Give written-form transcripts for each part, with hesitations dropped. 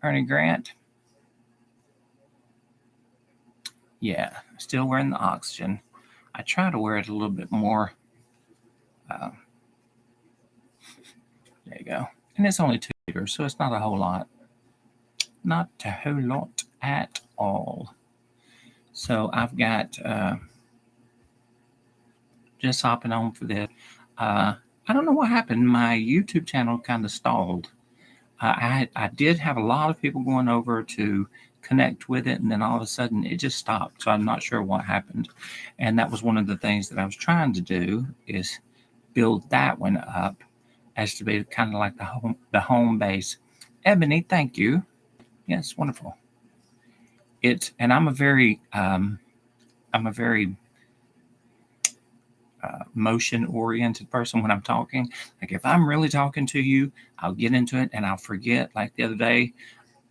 Ernie Grant. Yeah, still wearing the oxygen. I try to wear it a little bit more. There you go. And it's only 2 liters, so it's not a whole lot. Not a whole lot at all. So I've got just hopping on for this. I don't know what happened. My YouTube channel kind of stalled. I did have a lot of people going over to connect with it, and then all of a sudden it just stopped. So I'm not sure what happened. And that was one of the things that I was trying to do, is build that one up as to be kind of like the home base. Ebony, thank you. Yes, wonderful. And I'm a very motion oriented person when I'm talking. Like if I'm really talking to you, I'll get into it and I'll forget. Like the other day,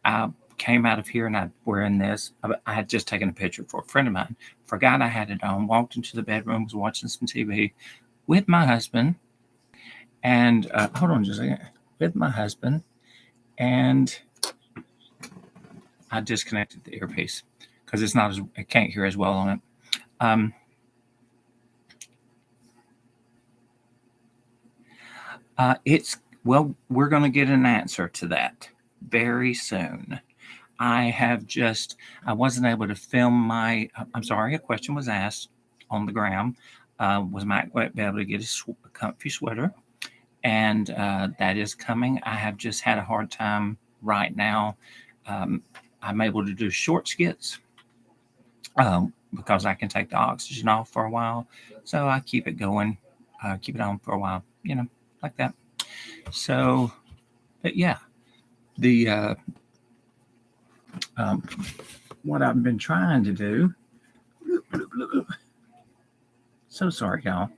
I came out of here and I'm wearing this. I had just taken a picture for a friend of mine, forgot I had it on, walked into the bedroom, was watching some TV with my husband. And hold on just a second. With my husband. And I disconnected the earpiece because it's not I can't hear as well on it. We're going to get an answer to that very soon. I wasn't able to film I'm sorry, a question was asked on the gram. Was Mike going to be able to get a comfy sweater? And that is coming. I have just had a hard time right now. I'm able to do short skits because I can take the oxygen off for a while. So I keep it going, keep it on for a while, like that. So, but yeah, what I've been trying to do. So sorry, y'all.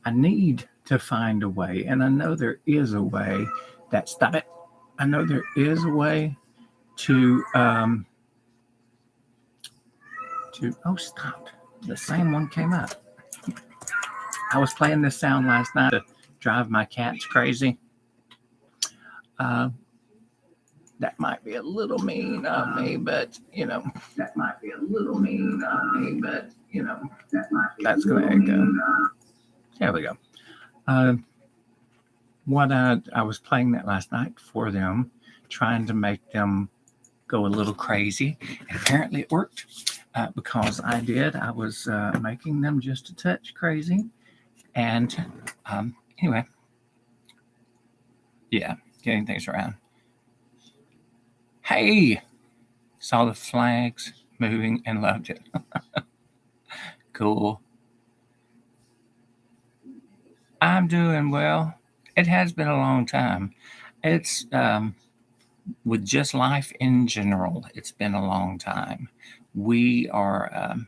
I need to find a way, and I know there is a way stop it. I know there is a way to oh, stop. The same one came up. I was playing this sound last night to drive my cats crazy. That might be a little mean of me, but that might be a little mean of me, but that's going to echo. There we go. What I was playing that last night for them, trying to make them go a little crazy. And apparently it worked because I was making them just a touch crazy. And anyway, yeah, getting things around. Hey, saw the flags moving and loved it. Cool. I'm doing well. It has been a long time. It's with just life in general, it's been a long time. We are,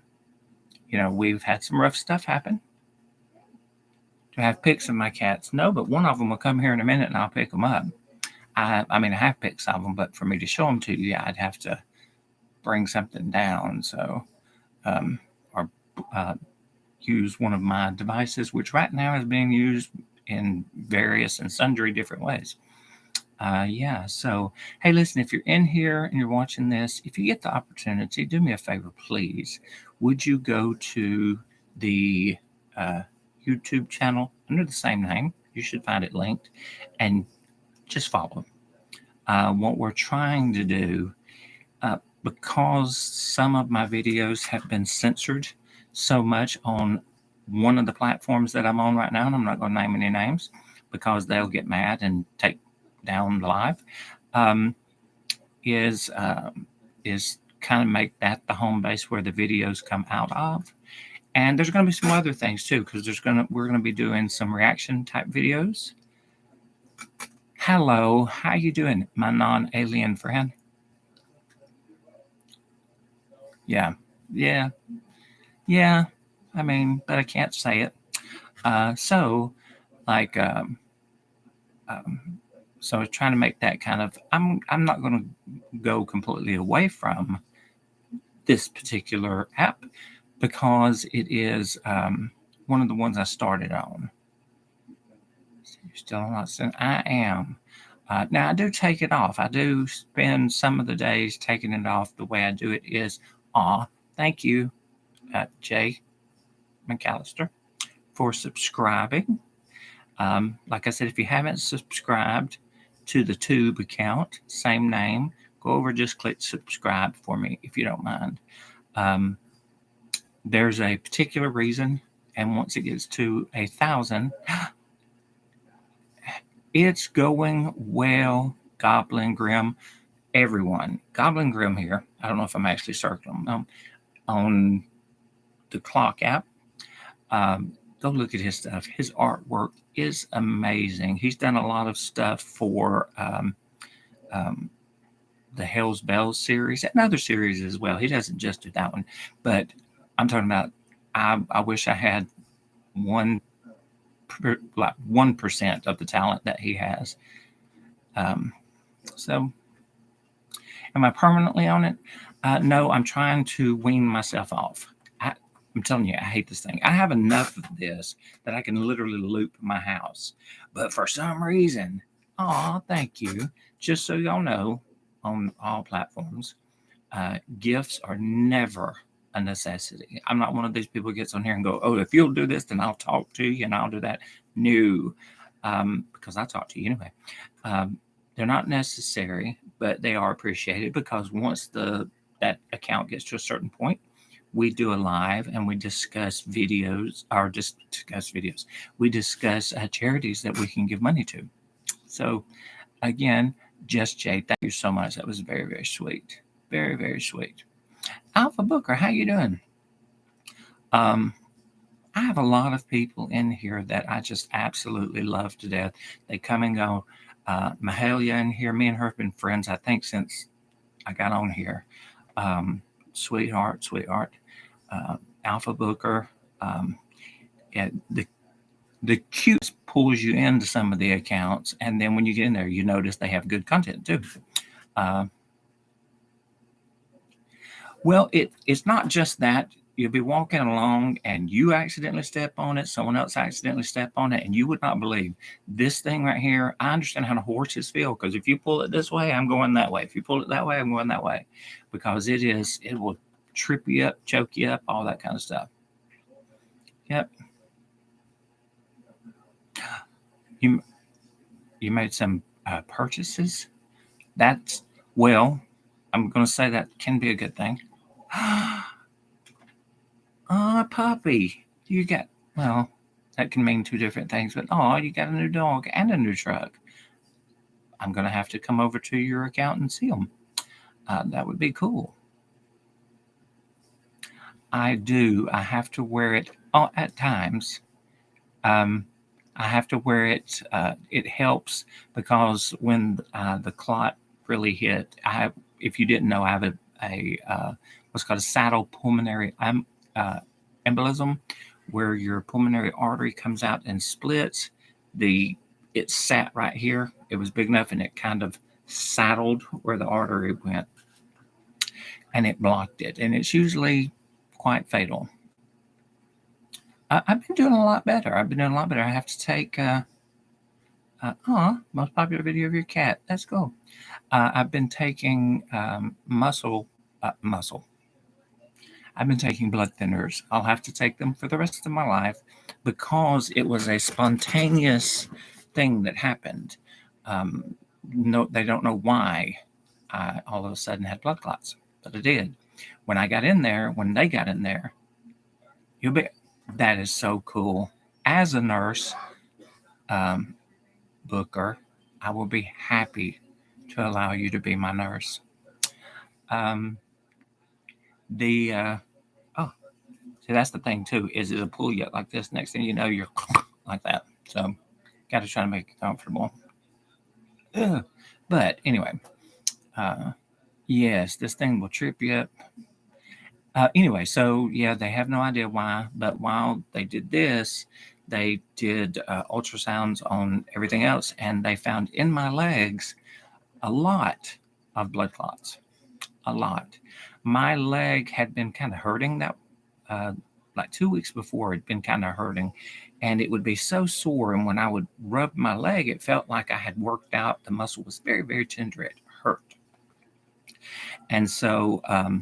we've had some rough stuff happen. Do I have pics of my cats? No, but one of them will come here in a minute and I'll pick them up. I have pics of them, but for me to show them to you, I'd have to bring something down. So, or use one of my devices, which right now is being used in various and sundry different ways. Yeah, so, hey, listen, if you're in here and you're watching this, if you get the opportunity, do me a favor, please. Would you go to the YouTube channel under the same name? You should find it linked, and just follow. What we're trying to do, because some of my videos have been censored so much on one of the platforms that I'm on right now, and I'm not going to name any names because they'll get mad and take down live, is kind of make that the home base where the videos come out of. And there's going to be some other things too, because we're going to be doing some reaction type videos. Hello, how you doing, my non-alien friend? Yeah. But I can't say it. So trying to make that kind of. I'm not going to go completely away from this particular app because it is one of the ones I started on. You're still not saying I am. Now, I do take it off. I do spend some of the days taking it off. The way I do it is, thank you, Jay McAllister, for subscribing. Like I said, if you haven't subscribed to the Tube account, same name, go over, just click subscribe for me if you don't mind. There's a particular reason, and once it gets to 1,000, it's going well. Goblin Grim, everyone. Goblin Grim here. I don't know if I'm actually circling them on the clock app. Go look at his stuff. His artwork is amazing. He's done a lot of stuff for the Hell's Bells series and other series as well. He doesn't just do that one, but I'm talking about. I wish I had 1% of the talent that he has. So, am I permanently on it? No, I'm trying to wean myself off. I'm telling you, I hate this thing. I have enough of this that I can literally loop my house. But for some reason, thank you. Just so y'all know, on all platforms, gifts are never a necessity. I'm not one of these people who gets on here and go, if you'll do this, then I'll talk to you and I'll do that. No, because I talk to you anyway. They're not necessary, but they are appreciated, because once that account gets to a certain point, we do a live and we discuss videos, We discuss charities that we can give money to. So again, Just Jay, thank you so much. That was very, very sweet. Very, very sweet. Alpha Booker, how you doing? I have a lot of people in here that I just absolutely love to death. They come and go. Mahalia in here, me and her have been friends, I think, since I got on here. Sweetheart. Alpha Booker. The cute pulls you into some of the accounts, and then when you get in there, you notice they have good content too. Well, it's not just that. You'll be walking along and you accidentally step on it, someone else accidentally step on it, and you would not believe this thing right here. I understand how the horses feel, because if you pull it this way, I'm going that way. If you pull it that way, I'm going that way, because it will trip you up, choke you up, all that kind of stuff. Yep. You made some purchases. I'm going to say that can be a good thing. Puppy, that can mean two different things, but you got a new dog and a new truck. I'm going to have to come over to your account and see them. That would be cool. I do. I have to wear it at times. I have to wear it. It helps, because when the clot really hit, if you didn't know, I have a what's called a saddle pulmonary embolism, where your pulmonary artery comes out and splits. It sat right here. It was big enough, and it kind of saddled where the artery went, and it blocked it. And it's usually quite fatal. I've been doing a lot better. I have to take most popular video of your cat. That's cool. I've been taking muscle. I've been taking blood thinners. I'll have to take them for the rest of my life, because it was a spontaneous thing that happened. No, they don't know why I all of a sudden had blood clots, but I did. When they got in there, that is so cool. As a nurse, Booker, I will be happy to allow you to be my nurse. See, that's the thing too, is it'll pull you up like this. Next thing you know, you're like that. So, got to try to make it comfortable. But anyway, yes, this thing will trip you up. Anyway, so yeah, they have no idea why, but while they did this, they did ultrasounds on everything else, and they found in my legs a lot of blood clots. A lot. My leg had been kind of hurting that like 2 weeks before. It'd been kind of hurting, and it would be so sore. And when I would rub my leg, it felt like I had worked out. The muscle was very, very tender. It hurt. And so I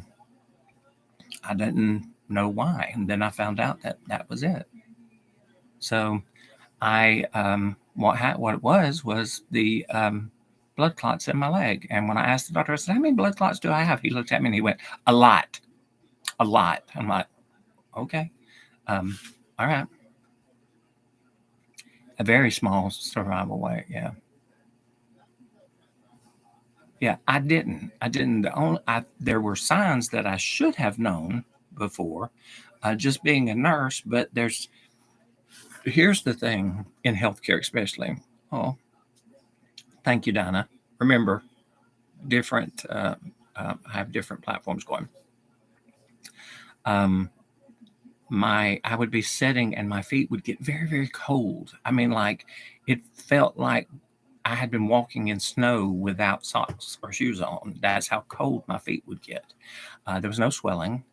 didn't know why. And then I found out that that was it. So what it was the blood clots in my leg. And when I asked the doctor, I said, "How many blood clots do I have?" He looked at me and he went, "A lot, a lot." I'm like, "Okay, all right." A very small survival weight, yeah. Yeah, I didn't. There were signs that I should have known before, just being a nurse. But here's the thing in healthcare, especially. Oh, thank you, Donna. Remember, I have different platforms going. I would be sitting and my feet would get very, very cold. I mean, like it felt like I had been walking in snow without socks or shoes on. That's how cold my feet would get. There was no swelling.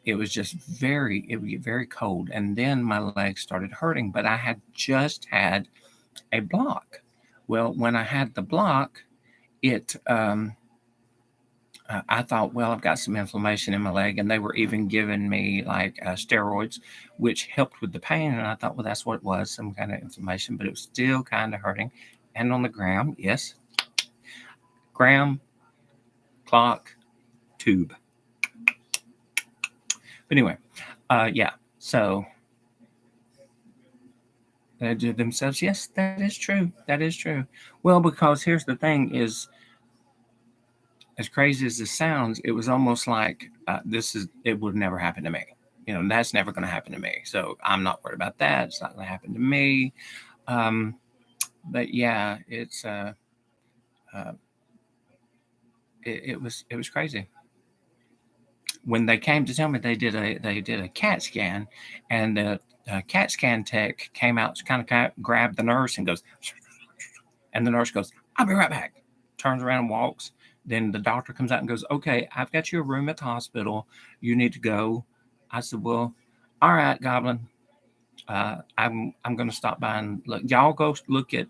It was just it would get very cold. And then my legs started hurting, but I had just had a block. Well, when I had the block, I thought, well, I've got some inflammation in my leg, and they were even giving me like steroids, which helped with the pain. And I thought, well, that's what it was, some kind of inflammation, but it was still kind of hurting. And on the gram, yes, gram, clock, tube. But anyway, yeah. So they did themselves. Yes, that is true. That is true. Well, because here's the thing: is as crazy as this sounds, it was almost like it would never happen to me. You know, that's never going to happen to me. So I'm not worried about that. It's not going to happen to me. But yeah, it was crazy. When they came to tell me they did a CAT scan, and the CAT scan tech came out, kind of grabbed the nurse and goes, and the nurse goes, "I'll be right back." Turns around and walks. Then the doctor comes out and goes, "Okay, I've got you a room at the hospital. You need to go." I said, "Well, all right, Goblin. I'm going to stop by and look. Y'all go look at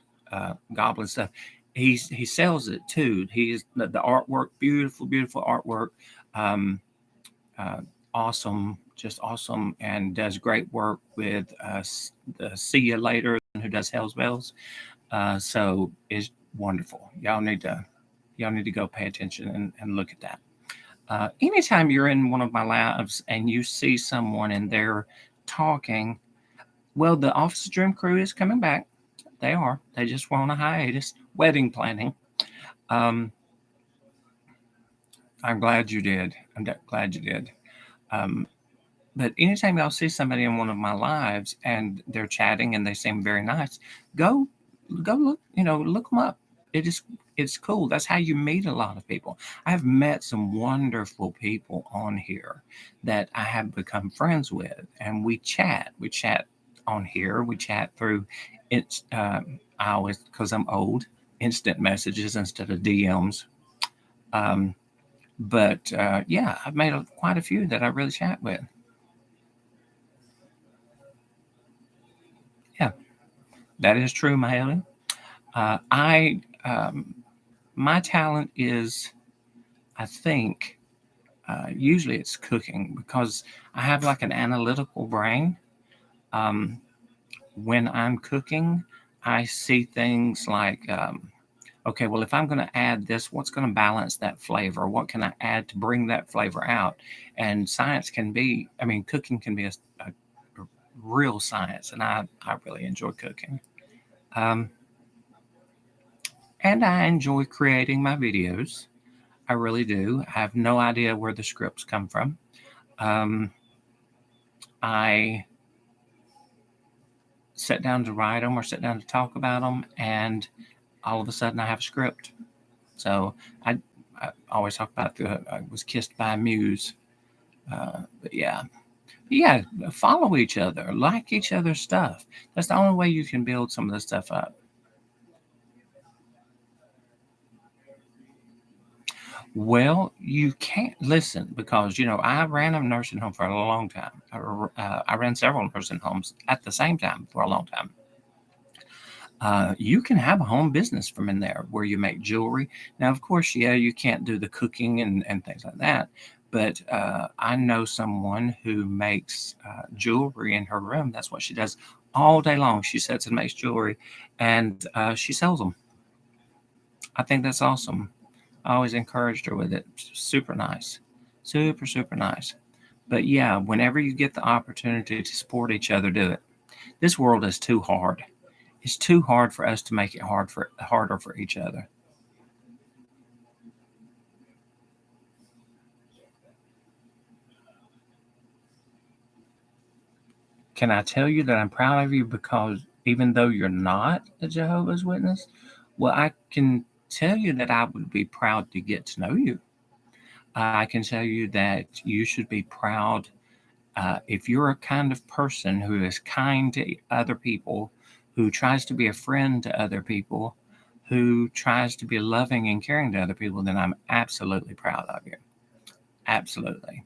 Goblin stuff. He sells it too. He's the artwork, beautiful, beautiful artwork. Awesome, just awesome, and does great work with the See You Later, who does Hell's Bells. So it's wonderful. Y'all need to go pay attention and look at that. Anytime you're in one of my labs and you see someone and they're talking, well, the Office Dream crew is coming back. They are. They just were on a hiatus, wedding planning. I'm glad you did. I'm glad you did. But anytime y'all see somebody in one of my lives and they're chatting and they seem very nice, go look, look them up. It's cool. That's how you meet a lot of people. I have met some wonderful people on here that I have become friends with, and we chat. We chat on here. We chat through it's I always, because I'm old, instant messages instead of DMs. But yeah, I've made quite a few that I really chat with. Yeah, that is true, Mahalia. I My talent is, I think, usually it's cooking, because I have like an analytical brain. Um, when I'm cooking, I see things like, okay, well, if I'm going to add this, what's going to balance that flavor? What can I add to bring that flavor out? And cooking can be a real science, and I really enjoy cooking. Um, and I enjoy creating my videos. I really do. I have no idea where the scripts come from. Um, I sit down to write them or sit down to talk about them, and all of a sudden I have a script. So I always talk about I was kissed by a muse. But yeah, follow each other, like each other's stuff. That's the only way you can build some of this stuff up. Well, you can't listen because, I ran a nursing home for a long time. I ran several nursing homes at the same time for a long time. You can have a home business from in there where you make jewelry. Now, of course, yeah, you can't do the cooking and things like that. But I know someone who makes jewelry in her room. That's what she does all day long. She sits and makes jewelry, and she sells them. I think that's awesome. I always encouraged her with it. Super nice. Super, super nice. But yeah, whenever you get the opportunity to support each other, do it. This world is too hard. It's too hard for us to make it harder for each other. Can I tell you that I'm proud of you because even though you're not a Jehovah's Witness, well, I can tell you that I would be proud to get to know you. I can tell you that you should be proud if you're a kind of person who is kind to other people, who tries to be a friend to other people, who tries to be loving and caring to other people, then I'm absolutely proud of you. Absolutely.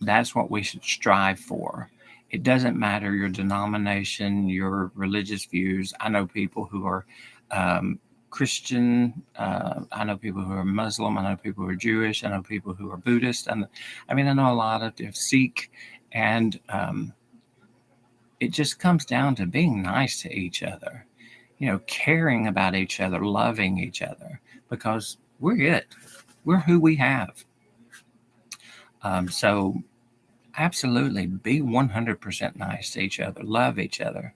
That's what we should strive for. It doesn't matter your denomination, your religious views. I know people who are um, Christian. I know people who are Muslim. I know people who are Jewish. I know people who are Buddhist. And I mean, I know a lot of Sikh, and it just comes down to being nice to each other. Caring about each other, loving each other, because we're it. We're who we have. So absolutely be 100% nice to each other, love each other.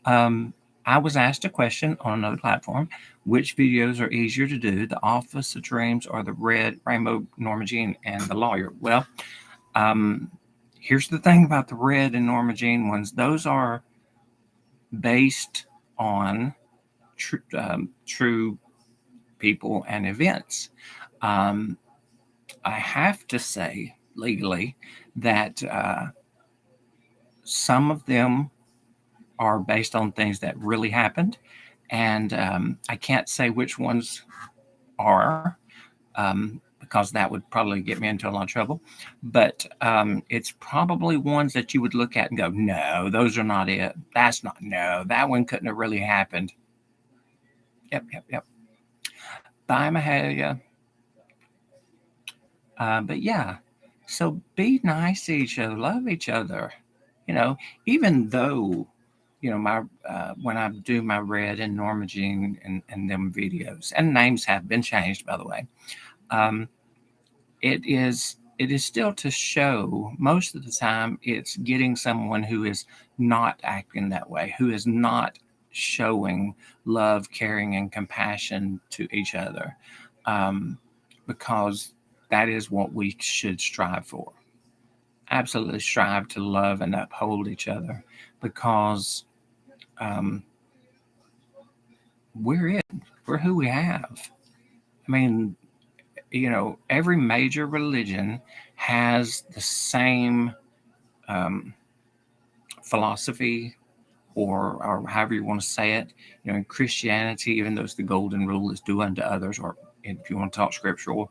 Um, I was asked a question on another platform: which videos are easier to do, the Office of Dreams or the Red Rainbow, Norma Jean and the Lawyer? Well, um, here's the thing about the Red and Norma Jean ones: those are based on true people and events. Um, I have to say legally that some of them are based on things that really happened, and I can't say which ones are, because that would probably get me into a lot of trouble. But it's probably ones that you would look at and go, "No, those are not it. That's not. No, that one couldn't have really happened." Yep, yep, yep. Bye, Mahalia. But yeah, so be nice to each other, love each other. You know, even though, my when I do my Red and Norma Jean and them videos, and names have been changed, by the way. Um, it is still to show. Most of the time it's getting someone who is not acting that way, who is not showing love, caring, and compassion to each other, um, because that is what we should strive for. Absolutely strive to love and uphold each other, because um, we're it. We're who we have. I mean, every major religion has the same um, philosophy, or however you want to say it. In Christianity, even though it's the golden rule, is do unto others, or if you want to talk scriptural,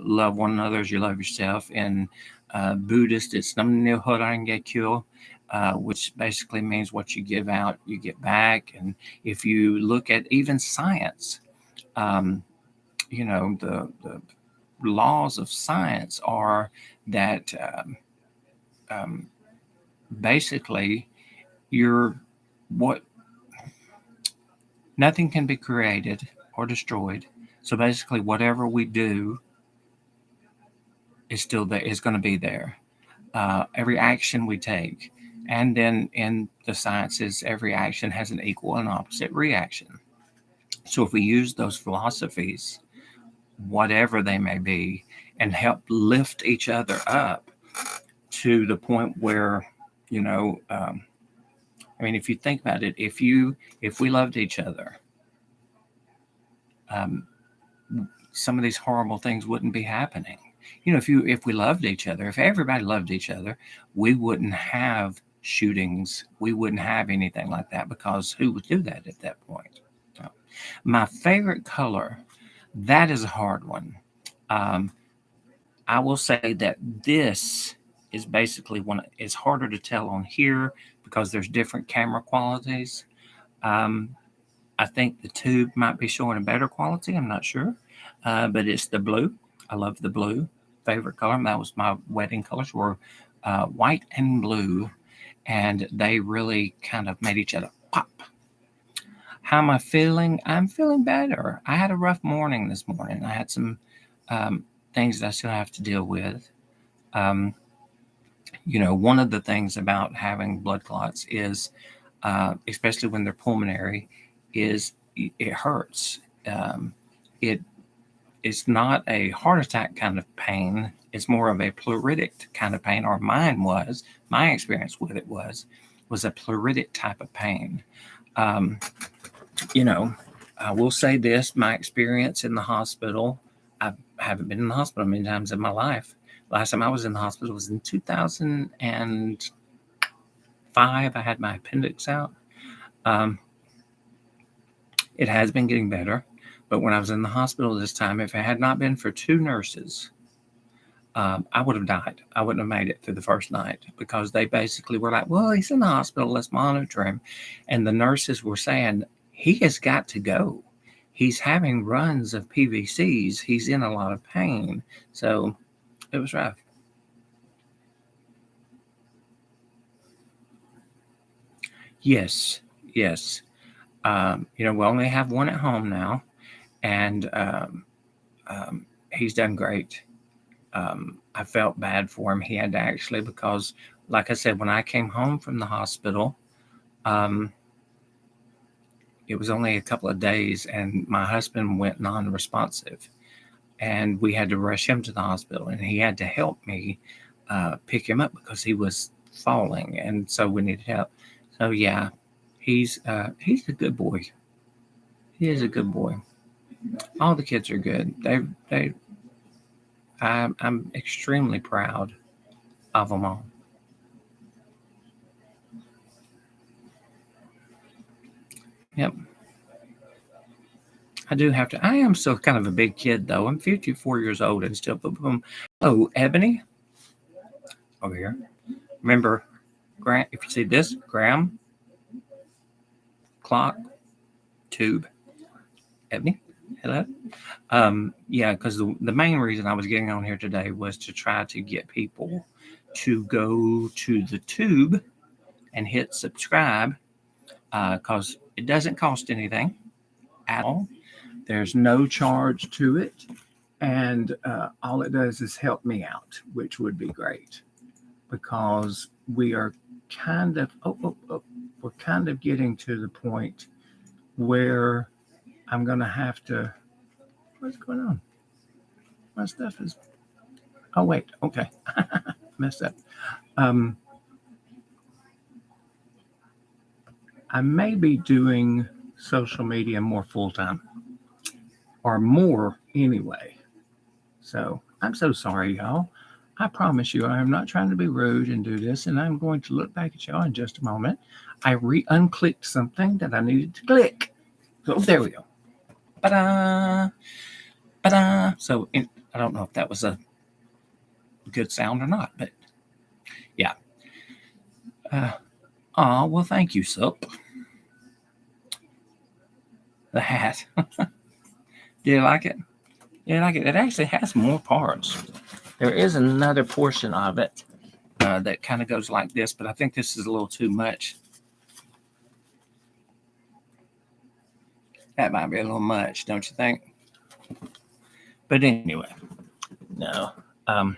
love one another as you love yourself. In Buddhist, it's nam nil horangekyo, which basically means what you give out, you get back. And if you look at even science, um, the laws of science are that um, basically you're what nothing can be created or destroyed. So basically, whatever we do is still there, is going to be there. Every action we take. And then in the sciences, every action has an equal and opposite reaction. So if we use those philosophies, whatever they may be, and help lift each other up to the point where, you know, um, I mean, if you think about it, if we loved each other, um, some of these horrible things wouldn't be happening. If we loved each other, if everybody loved each other, we wouldn't have shootings. We wouldn't have anything like that, because who would do that at that point? My favorite color, that is a hard one. Um, I will say that this is basically one. It's harder to tell on here because there's different camera qualities. Um, I think the tube might be showing a better quality. I'm not sure, but it's the blue. I love the blue. Favorite color. That was my wedding colors were white and blue, and they really kind of made each other pop. How am I feeling? I'm feeling better. I had a rough morning this morning. I had some um, things that I still have to deal with. Um, one of the things about having blood clots is, especially when they're pulmonary, is it hurts. Um, it it's not a heart attack kind of pain. It's more of a pleuritic kind of pain, or mine was. My experience with it was a pleuritic type of pain. Um, you know, I will say this: my experience in the hospital. I haven't been in the hospital many times in my life. Last time I was in the hospital was in 2005. I had my appendix out. Um, it has been getting better, but when I was in the hospital this time, if it had not been for two nurses, I would have died. I wouldn't have made it through the first night because they basically were like, well, he's in the hospital. Let's monitor him. And the nurses were saying, he has got to go. He's having runs of PVCs. He's in a lot of pain. So it was rough. Yes, yes. We only have one at home now, and he's done great. I felt bad for him. He had to actually, because, like I said, when I came home from the hospital, um, it was only a couple of days, and my husband went non-responsive, and we had to rush him to the hospital, and he had to help me pick him up because he was falling, and so we needed help. So yeah, he's a good boy. He is a good boy. All the kids are good. They I'm extremely proud of them all. Yep. I do have to. I am still kind of a big kid, though. I'm 54 years old and still boom, boom. Oh, Ebony, over here. Remember, Graham, if you see this, Graham, clock, tube, Ebony, hello. Yeah, because the main reason I was getting on here today was to try to get people to go to the tube and hit subscribe because it doesn't cost anything at all. There's no charge to it. And all it does is help me out, which would be great because we are kind of, we're kind of getting to the point where I'm going to have to, what's going on? My stuff is, oh, wait, okay. Messed up. Um, I may be doing social media more full time or more anyway. So I'm so sorry, y'all. I promise you, I am not trying to be rude and do this, and I'm going to look back at y'all in just a moment. I unclicked something that I needed to click. So there we go. Ba-da! Ba-da! So I don't know if that was a good sound or not, but yeah. Well, thank you, Sup. The hat. Do you like it? Yeah, I like it. It actually has more parts. There is another portion of it that kind of goes like this, but I think this is a little too much. That might be a little much, don't you think? But anyway, no. Um,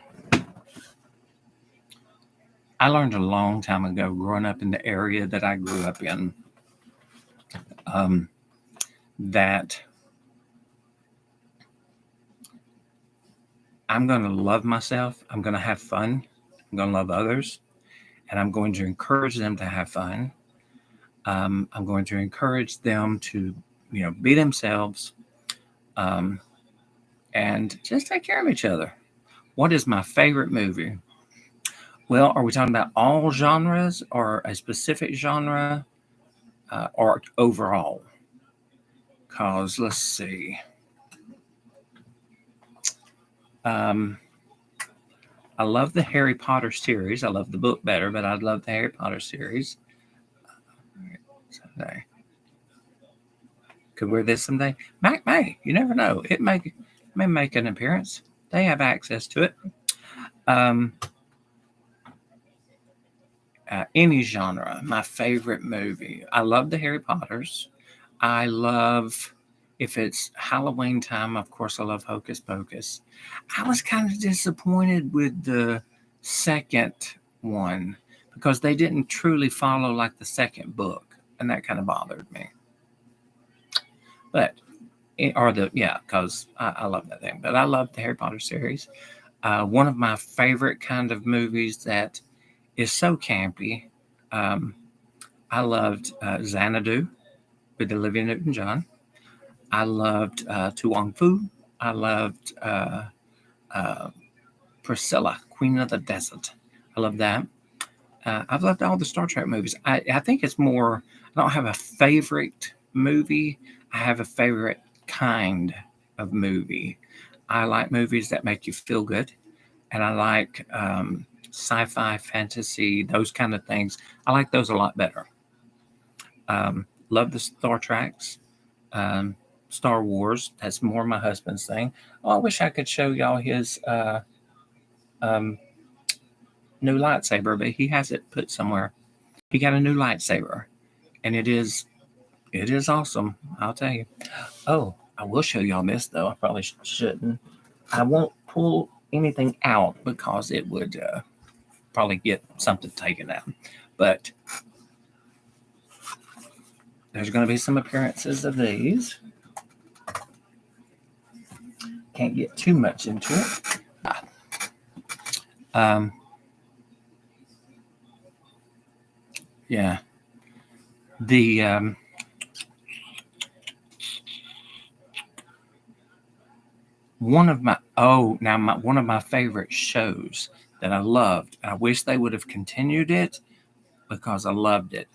I learned a long time ago, growing up in the area that I grew up in, that I'm going to love myself. I'm going to have fun. I'm going to love others. And I'm going to encourage them to have fun. I'm going to encourage them to, be themselves and just take care of each other. What is my favorite movie? Well, are we talking about all genres or a specific genre or overall? Cause let's see. Um, I love the Harry Potter series. I love the book better, but I love the Harry Potter series. Someday. Could wear this someday. Mac may. You never know. It may make an appearance. They have access to it. Um, any genre. My favorite movie. I love the Harry Potters. I love, if it's Halloween time, of course, I love Hocus Pocus. I was kind of disappointed with the second one because they didn't truly follow like the second book, and that kind of bothered me. But, because I love that thing. But I love the Harry Potter series. One of my favorite kind of movies that is so campy. Um, I loved Xanadu with Olivia Newton-John. I loved Tu Wong Fu. I loved uh, Priscilla, Queen of the Desert. I love that. I've loved all the Star Trek movies. I think it's more, I don't have a favorite movie. I have a favorite kind of movie. I like movies that make you feel good. And I like sci-fi, fantasy, those kind of things. I like those a lot better. Love the Star Treks. Um, Star Wars. That's more my husband's thing. Oh, I wish I could show y'all his um, new lightsaber, but he has it put somewhere. He got a new lightsaber, and it is awesome. I'll tell you. Oh, I will show y'all this though. I probably shouldn't. I won't pull anything out because it would probably get something taken out. But there's going to be some appearances of these. Can't get too much into it. Um, yeah. The one of my one of my favorite shows that I loved. I wish they would have continued it because I loved it.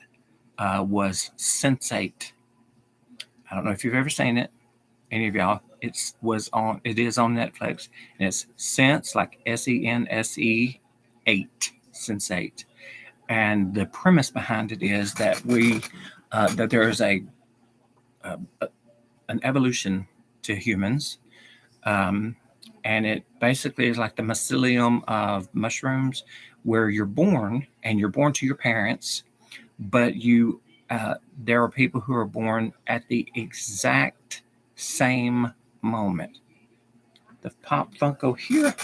Was Sense8. I don't know if you've ever seen it, any of y'all. It is on Netflix, and it's Sense, like Sense 8, Sense8. And the premise behind it is that that there is an evolution to humans, um, and it basically is like the mycelium of mushrooms, where you're born and you're born to your parents, but uh, there are people who are born at the exact same moment. The Pop Funko here,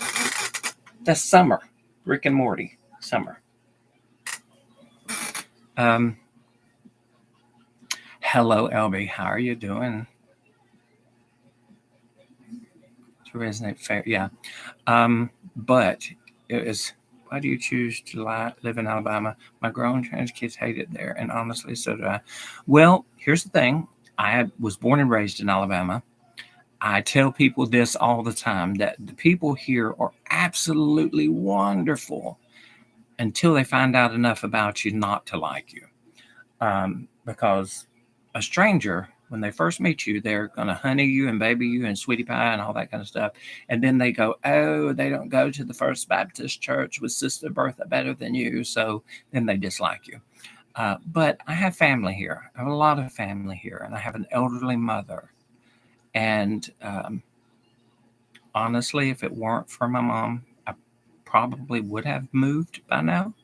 that's Summer, Rick and Morty, Summer. Um, Hello, LB. How are you doing? To resonate fair, yeah. But it is. Why do you choose to live in Alabama? My grown trans kids hate it there, and honestly, so do I. Well, here's the thing. I was born and raised in Alabama. I tell people this all the time, that the people here are absolutely wonderful until they find out enough about you not to like you. Because a stranger, when they first meet you, they're going to honey you and baby you and sweetie pie and all that kind of stuff. And then they go, oh, they don't go to the First Baptist Church with Sister Bertha better than you. So then they dislike you. But I have family here. I have a lot of family here, and I have an elderly mother. And honestly, if it weren't for my mom, I probably would have moved by now.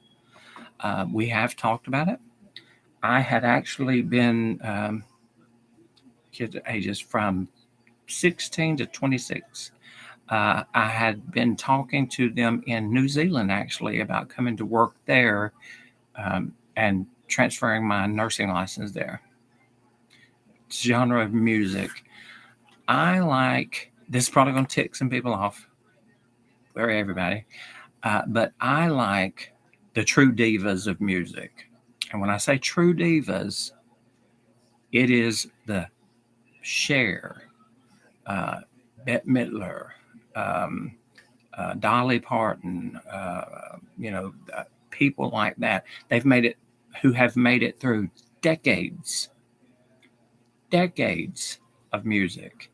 We have talked about it. I had actually been kids ages from 16 to 26. I had been talking to them in New Zealand actually about coming to work there, and transferring my nursing license there. Genre of music. I like, this is probably going to tick some people off, or everybody, but I like the true divas of music. And when I say true divas, it is the Cher, Bette Midler, um, Dolly Parton, people like that. Who have made it through decades, of music.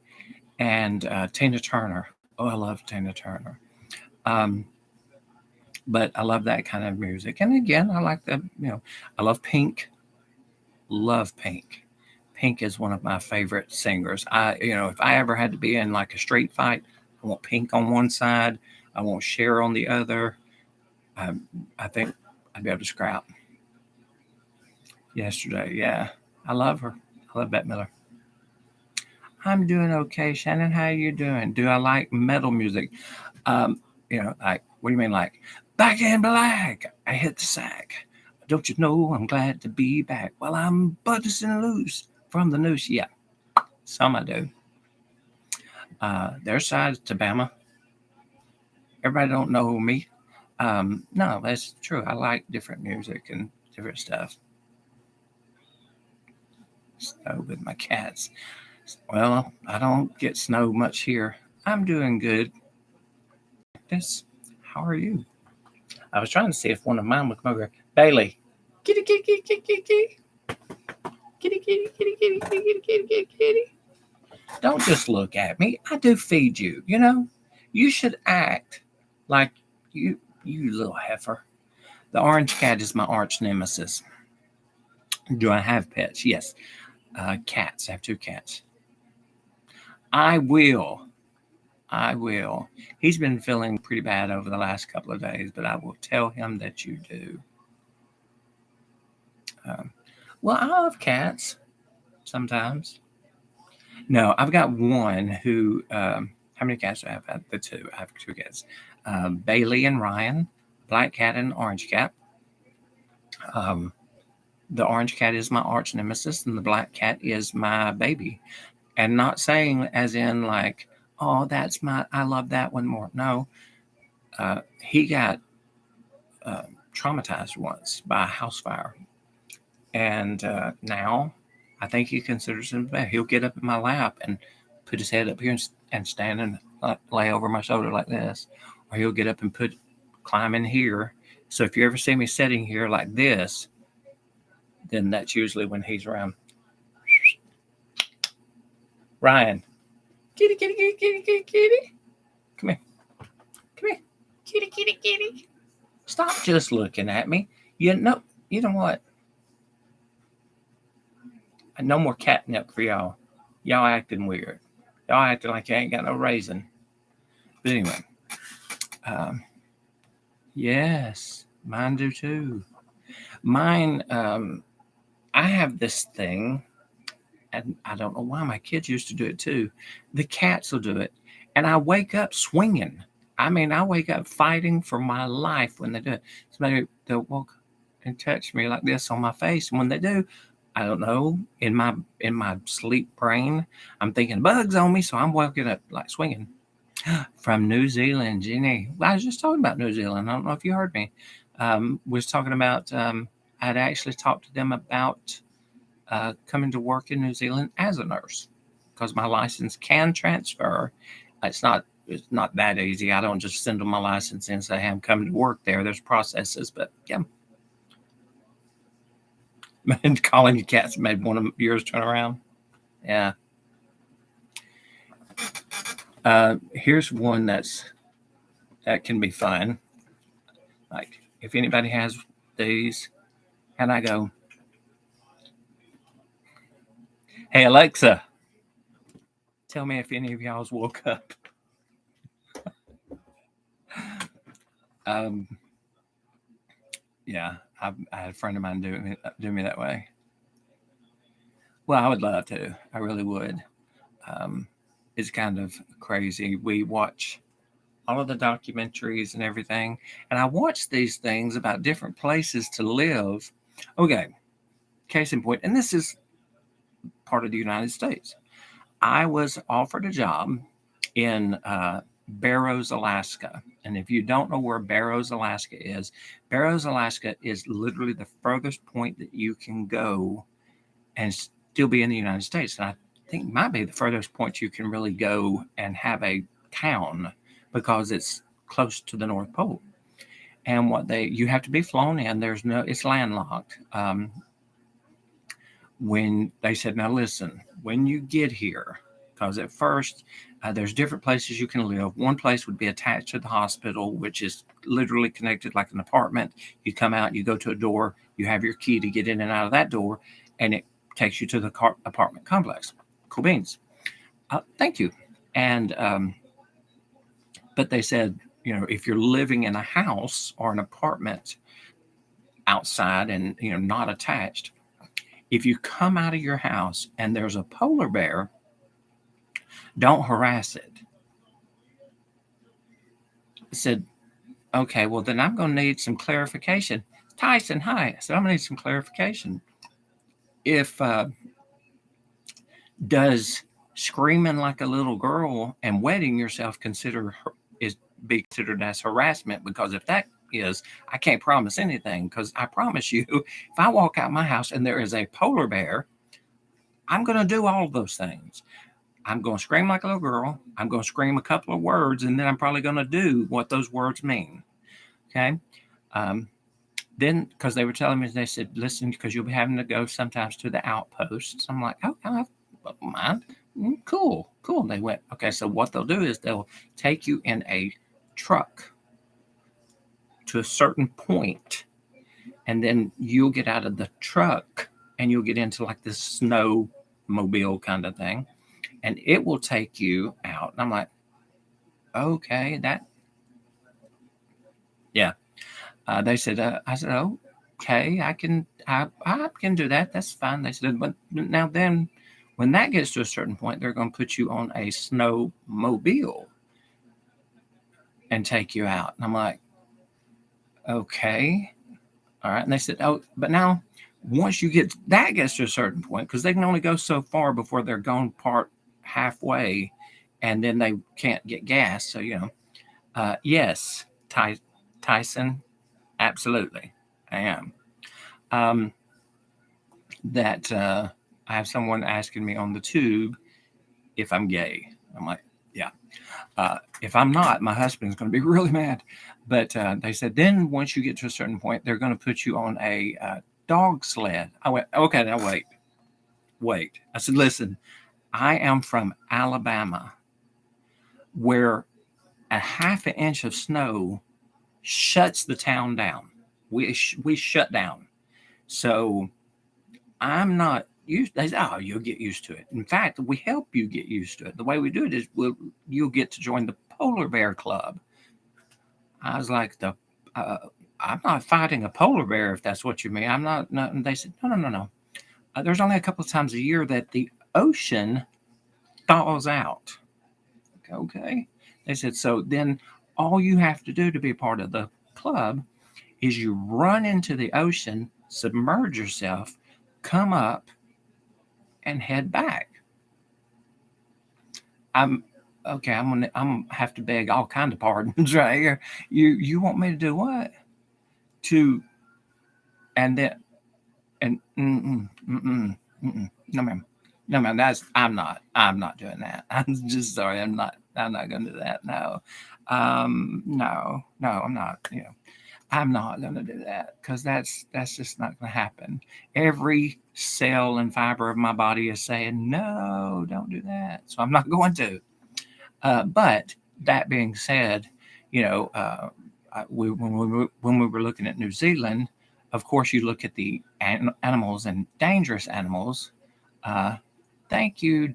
And Tina Turner. Oh, I love Tina Turner. Um, but I love that kind of music. And again, I like the, I love Pink. Love Pink. Pink is one of my favorite singers. If I ever had to be in like a street fight, I want Pink on one side, I want Cher on the other. Um, I think I'd be able to scrap. Yesterday, yeah, I love her. I love Bette Miller. I'm doing okay, Shannon. How you doing? Do I like metal music? Like, what do you mean, like Back in Black? I hit the sack. Don't you know I'm glad to be back? Well, I'm busting loose from the noose. Yeah, some I do. Their sides to Bama. Everybody don't know me. No, that's true. I like different music and different stuff. Snow with my cats. Well, I don't get snow much here. I'm doing good. This. How are you? I was trying to see if one of mine would come over. Bailey. Kitty, kitty, kitty, kitty, kitty, kitty. Kitty, kitty, kitty, kitty, kitty, kitty, kitty, kitty, kitty. Don't just look at me. I do feed you, You should act like you little heifer. The orange cat is my arch nemesis. Do I have pets? Yes. Cats. I have 2 cats. I will. I will. He's been feeling pretty bad over the last couple of days, but I will tell him that you do. Well, I love cats sometimes. No, I've got one who, how many cats do I have? The 2. I have 2 cats. Bailey and Ryan, black cat and orange cat. The orange cat is my arch nemesis, and the black cat is my baby. And not saying as in like, oh, I love that one more. No, he got traumatized once by a house fire. And now I think he considers him bad. He'll get up in my lap and put his head up here and stand and lay over my shoulder like this. Or he'll get up and climb in here. So if you ever see me sitting here like this, then that's usually when he's around. Ryan. Kitty, kitty, kitty, kitty, kitty, kitty. Come here. Come here. Kitty, kitty, kitty. Stop just looking at me. You know what? No more catnip for y'all. Y'all acting weird. Y'all acting like you ain't got no raisin. But anyway. Yes, mine do too. Mine, I have this thing, and I don't know why my kids used to do it too. The cats will do it, and I wake up swinging. I mean, I wake up fighting for my life when they do it. They'll walk and touch me like this on my face, and when they do, I don't know. In my sleep brain, I'm thinking bugs on me, so I'm waking up like swinging. From New Zealand, Jenny. I was just talking about New Zealand. I don't know if you heard me. Was talking about. I'd actually talked to them about coming to work in New Zealand as a nurse because my license can transfer. It's not that easy. I don't just send them my license and say, hey, I'm coming to work there. There's processes, but yeah. And calling you cats made one of yours turn around. Yeah. Here's one that can be fun. Like if anybody has these, and I go, hey Alexa, tell me if any of y'all's woke up. Yeah, I had a friend of mine do me that way. Well, I would love to. I really would. It's kind of crazy. We watch all of the documentaries and everything, and I watch these things about different places to live. Okay, case in point, and this is part of the United States. I was offered a job in Barrows, Alaska. And if you don't know where Barrows, Alaska is literally the furthest point that you can go and still be in the United States. And I think it might be the furthest point you can really go and have a town because it's close to the North Pole. And you have to be flown in. It's landlocked. When they said, now listen, when you get here, Because at first, there's different places you can live. One place would be attached to the hospital, which is literally connected like an apartment. You come out, you go to a door, you have your key to get in and out of that door, and it takes you to the apartment complex. Cool beans. Thank you. And but they said, if you're living in a house or an apartment outside and not attached, if you come out of your house and there's a polar bear, don't harass it. I said, okay, well then I'm going to need some clarification. Tyson, hi. I said, I'm going to need some clarification. If does screaming like a little girl and wetting yourself be considered as harassment? Because if that is, I can't promise anything, because I promise you, if I walk out my house and there is a polar bear, I'm going to do all of those things. I'm going to scream like a little girl. I'm going to scream a couple of words, and then I'm probably going to do what those words mean. Okay. Then, because they were telling me, they said, listen, because you'll be having to go sometimes to the outposts. I'm like, oh, I don't mind. Cool. They went, okay, so what they'll do is they'll take you in a truck to a certain point, and then you'll get out of the truck and you'll get into like this snowmobile kind of thing, and it will take you out. And I'm like, okay, yeah. They said, I said, oh, okay, I can do that. That's fine. They said, but now then, when that gets to a certain point, they're going to put you on a snowmobile and take you out. And I'm like, okay, all right. And they said, oh, but now once that gets to a certain point, because they can only go so far before they're gone part halfway, and then they can't get gas. So yes, Tyson. Absolutely, I am. That I have someone asking me on the tube if I'm gay. I'm like, yeah. If I'm not, my husband's going to be really mad. But they said, then once you get to a certain point, they're going to put you on a dog sled. I went, okay, now wait. I said, listen, I am from Alabama, where a half an inch of snow shuts the town down. We shut down. So I'm not used. They say, oh, you'll get used to it. In fact, we help you get used to it. The way we do it is you'll get to join the Polar Bear Club. I was like, I'm not fighting a polar bear, if that's what you mean. I'm not. No. And they said, no. There's only a couple of times a year that the ocean thaws out. Okay. They said, so then all you have to do to be a part of the club is you run into the ocean, submerge yourself, come up, and head back. I'm gonna have to beg all kind of pardons right here. You want me to do what? And then no ma'am. I'm not doing that. I'm just sorry. I'm not gonna do that. No. No, I'm not, I'm not going to do that, because that's just not going to happen. Every cell and fiber of my body is saying, no, don't do that. So I'm not going to. But that being said, when we were looking at New Zealand, of course, you look at the animals and dangerous animals. Thank you,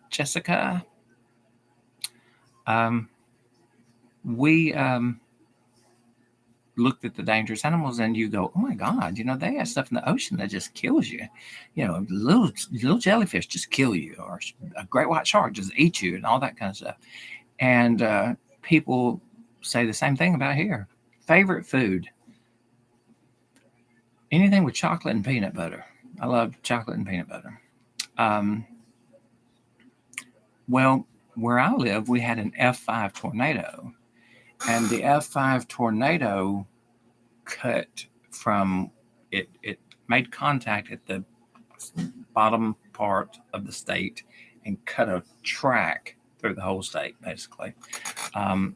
Jessica. We looked at the dangerous animals, and you go, oh my God, they have stuff in the ocean that just kills you. Little jellyfish just kill you, or a great white shark just eat you, and all that kind of stuff. And people say the same thing about here. Favorite food? Anything with chocolate and peanut butter. I love chocolate and peanut butter. Well, where I live, we had an F5 tornado. And the F5 tornado cut from it made contact at the bottom part of the state and cut a track through the whole state, basically.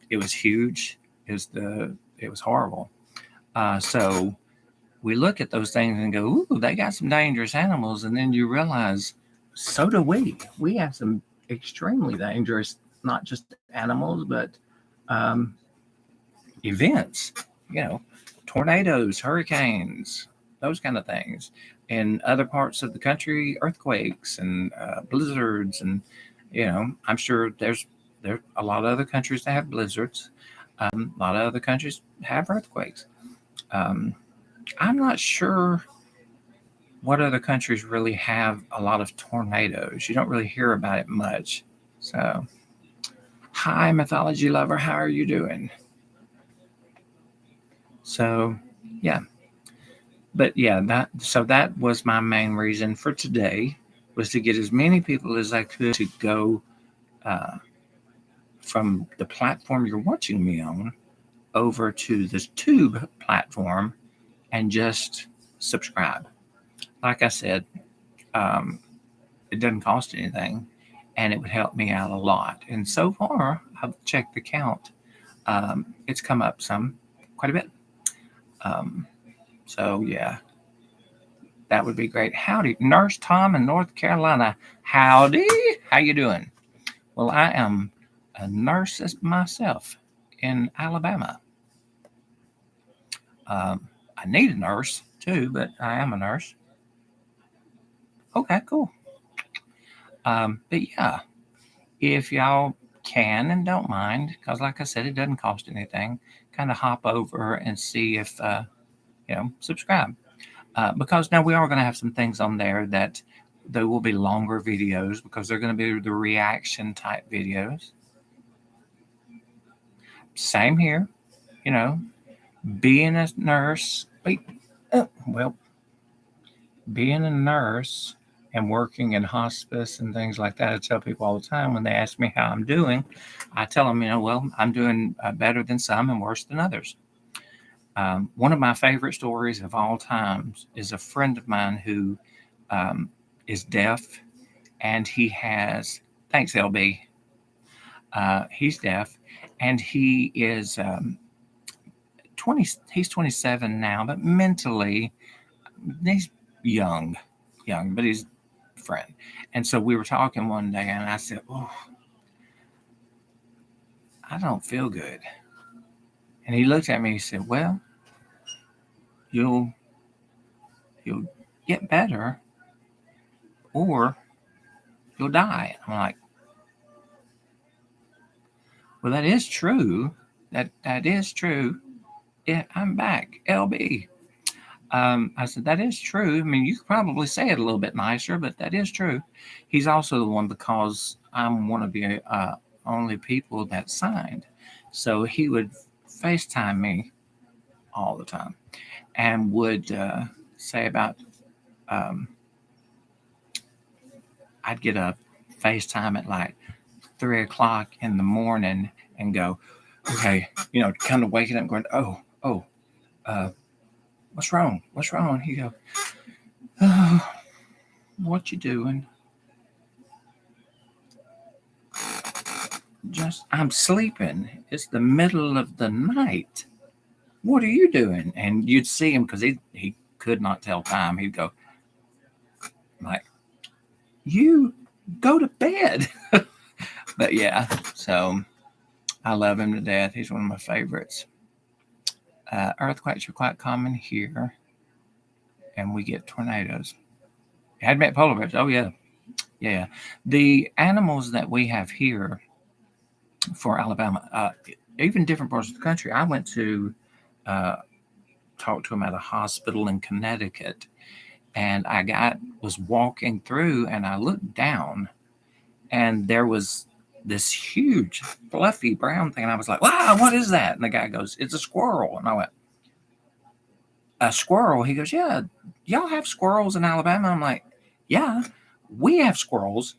It was huge. It was horrible. So we look at those things and go, ooh, they got some dangerous animals. And then you realize, so do we. We have some extremely dangerous, not just animals, but um, events, you know, tornadoes, hurricanes, those kind of things. In other parts of the country, earthquakes and blizzards, and I'm sure there's a lot of other countries that have blizzards. A lot of other countries have earthquakes. Um, I'm not sure what other countries really have a lot of tornadoes. You don't really hear about it much. So, hi, mythology lover, how are you doing? So, yeah, but yeah, that was my main reason for today, was to get as many people as I could to go uh, from the platform you're watching me on over to this tube platform and just subscribe. Like I said, um, it doesn't cost anything, and it would help me out a lot. And so far, I've checked the count. It's come up quite a bit. Um, so yeah, that would be great. Howdy, Nurse Tom in North Carolina. Howdy, how you doing? Well, I am a nurse myself in Alabama. I need a nurse too, but I am a nurse. Okay, cool. But yeah, if y'all can and don't mind, because like I said, it doesn't cost anything, kind of hop over and see if, subscribe. Because now we are going to have some things on there that there will be longer videos, because they're going to be the reaction type videos. Same here, you know, being a nurse. Well, being a nurse and working in hospice and things like that, I tell people all the time when they ask me how I'm doing, I tell them, well, I'm doing better than some and worse than others. One of my favorite stories of all times is a friend of mine who um, is deaf, and he has, thanks, LB, he's deaf, and he is 20, he's 27 now, but mentally, he's young, but he's a friend. And so we were talking one day, and I said, "Oh, I don't feel good." And he looked at me. He said, "Well, you'll you'll get better, or you'll die." I'm like, "Well, that is true. That is true. Yeah, I'm back, LB." I said, "That is true. I mean, you could probably say it a little bit nicer, but that is true." He's also the one, because I'm one of the only people that signed. So he would FaceTime me all the time and would say about, um, I'd get a FaceTime at like 3 o'clock in the morning and go, "Okay," kind of waking up going, "Oh, uh, what's wrong? What's wrong?" He go, "Oh, what you doing?" "Just, I'm sleeping. It's the middle of the night. What are you doing?" And you'd see him, because he could not tell time. He'd go like, "You go to bed." But yeah, so I love him to death. He's one of my favorites. Earthquakes are quite common here, and we get tornadoes. Had met polar bears. Oh yeah, yeah. The animals that we have here for Alabama, even different parts of the country. I went to uh, talk to him at a hospital in Connecticut, and was walking through, and I looked down, and there was this huge fluffy brown thing, and I was like, "Wow, what is that?" And the guy goes, "It's a squirrel." And I went, "A squirrel?" He goes, "Yeah, y'all have squirrels in Alabama?" I'm like, "Yeah, we have squirrels.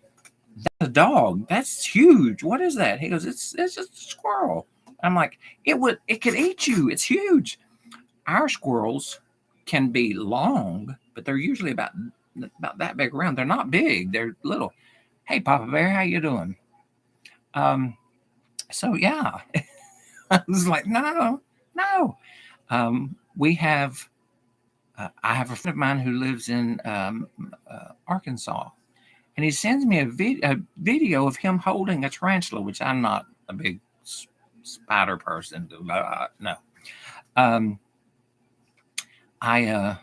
That's a dog. That's huge. What is that?" He goes, It's just a squirrel." I'm like, it could eat you. It's huge." Our squirrels can be long, but they're usually about that big around. They're not big. They're little. "Hey, Papa Bear, how you doing?" Um, so yeah, I was like, no, no. We have. I have a friend of mine who lives in Arkansas, and he sends me a video of him holding a tarantula, which I'm not a big spider person. No. I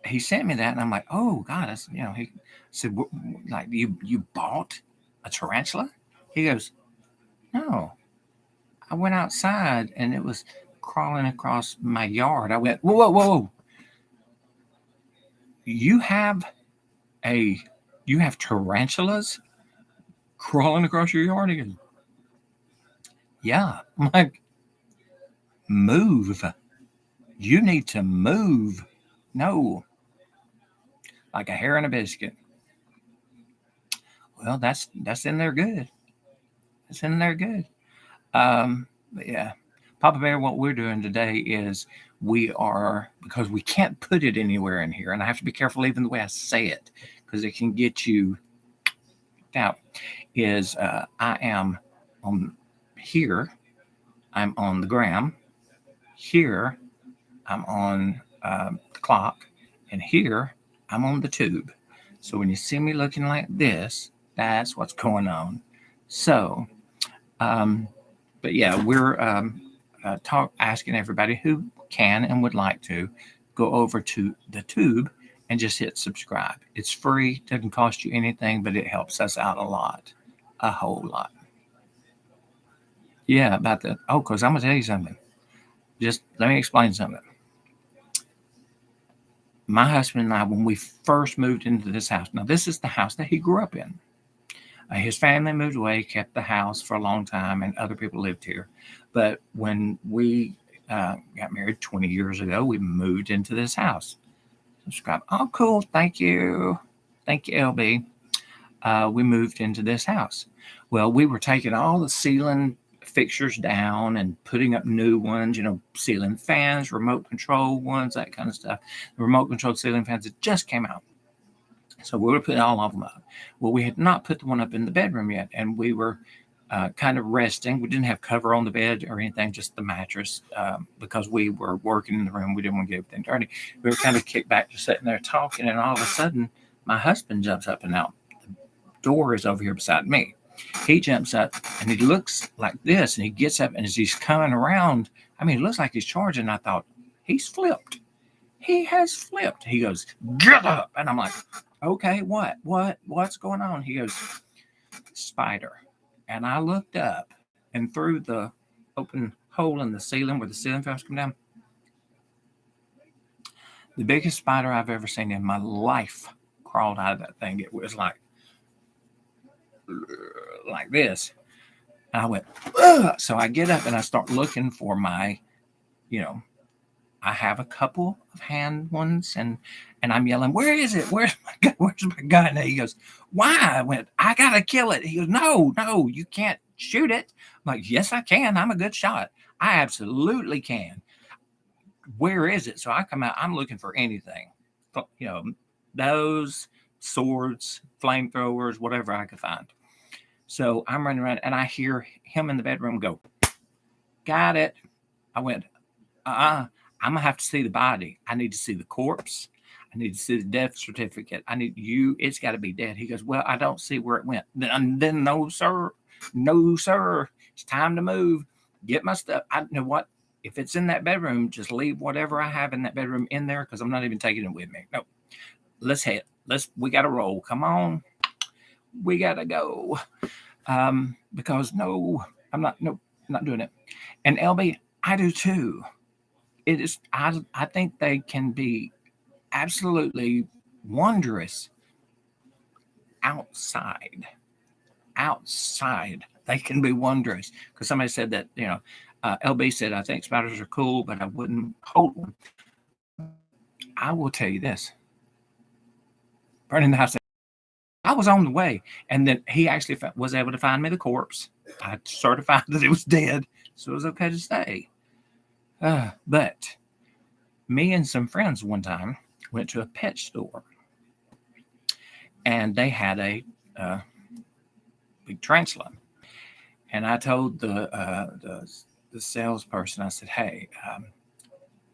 he sent me that, and I'm like, oh God, that's, he said, like, you bought a tarantula? He goes, no, I went outside and it was crawling across my yard. I went, whoa. You have you have tarantulas crawling across your yard? He goes, yeah. I'm like, move. You need to move. No. Like a hair in a biscuit. Well, that's in there good. It's in there good. But yeah, Papa Bear, what we're doing today is because we can't put it anywhere in here, and I have to be careful even the way I say it because it can get you out, is I am on here, I'm on the gram, here I'm on the clock, and here I'm on the tube. So when you see me looking like this, that's what's going on. So, but yeah, we're asking everybody who can and would like to go over to the tube and just hit subscribe. It's free, doesn't cost you anything, but it helps us out a whole lot. Yeah, about that. Oh, because I'm going to tell you something. Just let me explain something. My husband and I, when we first moved into this house, now this is the house that he grew up in. His family moved away, kept the house for a long time, and other people lived here. But when we got married 20 years ago, we moved into this house. Subscribe. Oh, cool. Thank you. Thank you, LB. We moved into this house. Well, we were taking all the ceiling fixtures down and putting up new ones, ceiling fans, remote control ones, that kind of stuff. The remote control ceiling fans that just came out. So we were putting all of them up. Well, we had not put the one up in the bedroom yet, and we were kind of resting. We didn't have cover on the bed or anything, just the mattress, because we were working in the room. We didn't want to get everything dirty. We were kind of kicked back, just sitting there talking, and all of a sudden, my husband jumps up, and now the door is over here beside me. He jumps up, and he looks like this, and he gets up, and as he's coming around, it looks like he's charging. I thought, he's flipped. He has flipped. He goes, get up. And I'm like, okay, what's going on? He goes, spider. And I looked up, and through the open hole in the ceiling where the ceiling fans come down, the biggest spider I've ever seen in my life crawled out of that thing. It was like this. And I went, ugh. So I get up and I start looking for my, I have a couple of hand ones, and I'm yelling, where is it? Where's my gun? And he goes, why? I went, I gotta kill it. He goes, no, you can't shoot it. I'm like, yes, I can. I'm a good shot. I absolutely can. Where is it? So I come out, I'm looking for anything, those swords, flamethrowers, whatever I could find. So I'm running around, and I hear him in the bedroom go, got it. I went, I'm going to have to see the body. I need to see the corpse. I need to see the death certificate. It's got to be dead. He goes, well, I don't see where it went. Then no, sir. It's time to move. Get my stuff. I know what? If it's in that bedroom, just leave whatever I have in that bedroom in there, because I'm not even taking it with me. No, let's head. We got to roll. Come on. We got to go. Because I'm not doing it. And LB, I do too. It is, I think they can be absolutely wondrous outside. They can be wondrous. Because somebody said that, LB said, I think spiders are cool, but I wouldn't hold one. I will tell you this. Burning the house. I was on the way, and then he actually was able to find me the corpse. I certified that it was dead, so it was okay to stay. But me and some friends one time went to a pet store, and they had a big tarantula. And I told the salesperson, I said, hey,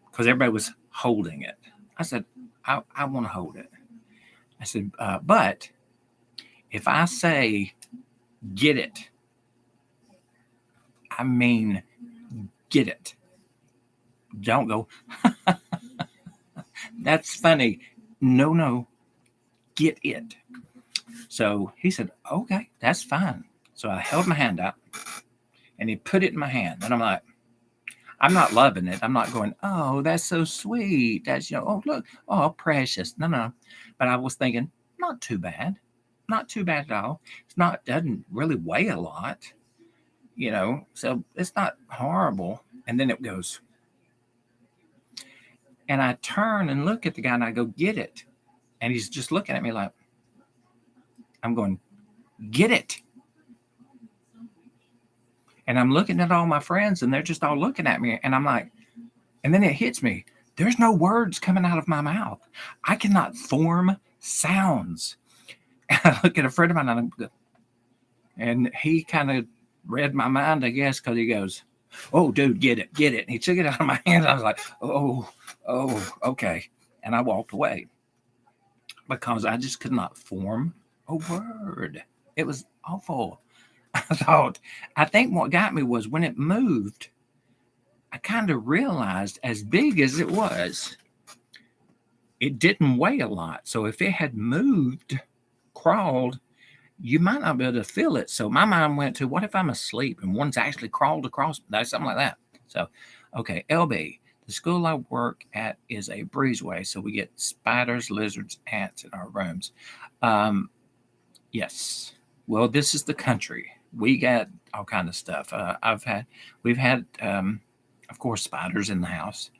because everybody was holding it. I said, I want to hold it. I said, but if I say, get it, I mean, get it. Don't go, that's funny. No, no, get it. So he said, okay, that's fine. So I held my hand out and he put it in my hand. And I'm like, I'm not loving it. I'm not going, oh, that's so sweet. That's, oh, look, oh, precious. No, no. But I was thinking, not too bad. Not too bad at all. It's not, doesn't really weigh a lot, so it's not horrible. And then it goes, and I turn and look at the guy and I go, get it. And he's just looking at me like, I'm going, get it. And I'm looking at all my friends and they're just all looking at me. And I'm like, and then it hits me. There's no words coming out of my mouth. I cannot form sounds. And I look at a friend of mine and he kind of read my mind, I guess, because he goes, oh, dude, get it, get it. And he took it out of my hand. I was like, oh, okay. And I walked away because I just could not form a word. It was awful. I think what got me was when it moved, I kind of realized as big as it was, it didn't weigh a lot. So if it had moved, crawled, you might not be able to feel it. So my mind went to, what if I'm asleep and one's actually crawled across, something like that. So, okay, LB, the school I work at is a breezeway. So we get spiders, lizards, ants in our rooms. Yes. Well, this is the country. We got all kind of stuff. We've had, of course, spiders in the house.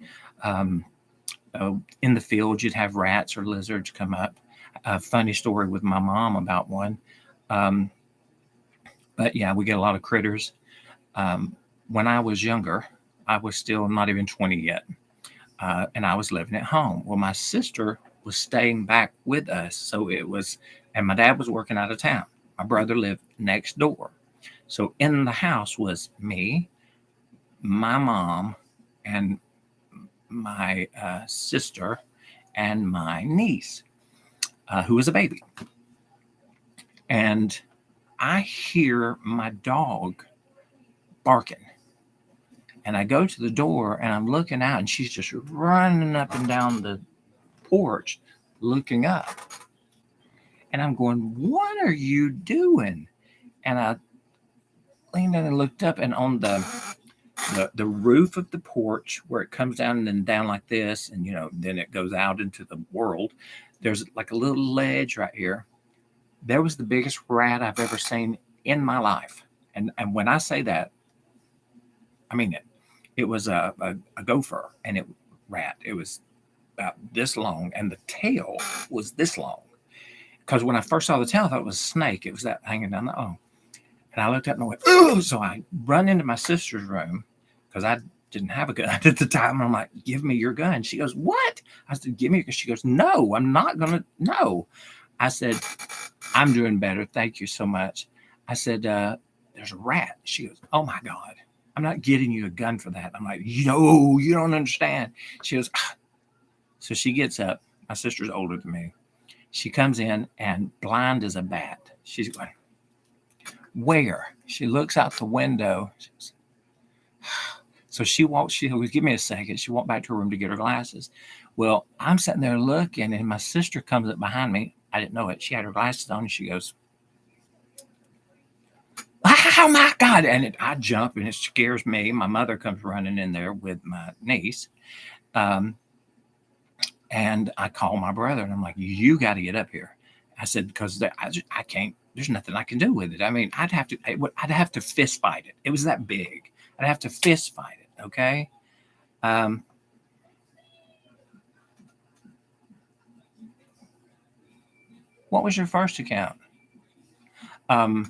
In the field, you'd have rats or lizards come up. A funny story with my mom about one. But yeah, we get a lot of critters. When I was younger, I was still not even 20 yet. And I was living at home. Well, my sister was staying back with us. So and my dad was working out of town. My brother lived next door. So in the house was me, my mom, and my sister, and my niece, who was a baby. And I hear my dog barking. And I go to the door and I'm looking out and she's just running up and down the porch looking up. And I'm going, what are you doing? And I leaned in and looked up, and on the roof of the porch where it comes down and then down like this, and then it goes out into the world, there's like a little ledge right here. There was the biggest rat I've ever seen in my life. And when I say that, I mean it. It was a gopher and rat. It was about this long and the tail was this long. Because when I first saw the tail, I thought it was a snake. It was that hanging down the And I looked up and I went, oh! So I run into my sister's room because I didn't have a gun at the time. And I'm like, give me your gun. She goes, what? I said, give me. She goes, no, I'm not going to. No. I said, I'm doing better. Thank you so much. I said, there's a rat. She goes, oh my God, I'm not getting you a gun for that. I'm like, no, you don't understand. She goes, ah. So she gets up. My sister's older than me. She comes in and blind as a bat. She's going, where? She looks out the window. So she walks, she goes, give me a second. She walked back to her room to get her glasses. Well, I'm sitting there looking and my sister comes up behind me. I didn't know it. She had her glasses on and she goes, oh my God. And I jump and it scares me. My mother comes running in there with my niece. And I call my brother and I'm like, you got to get up here. I said, because I can't, there's nothing I can do with it. I mean, I'd have to fist fight it. It was that big. I'd have to fist fight it. Okay. What was your first account? That's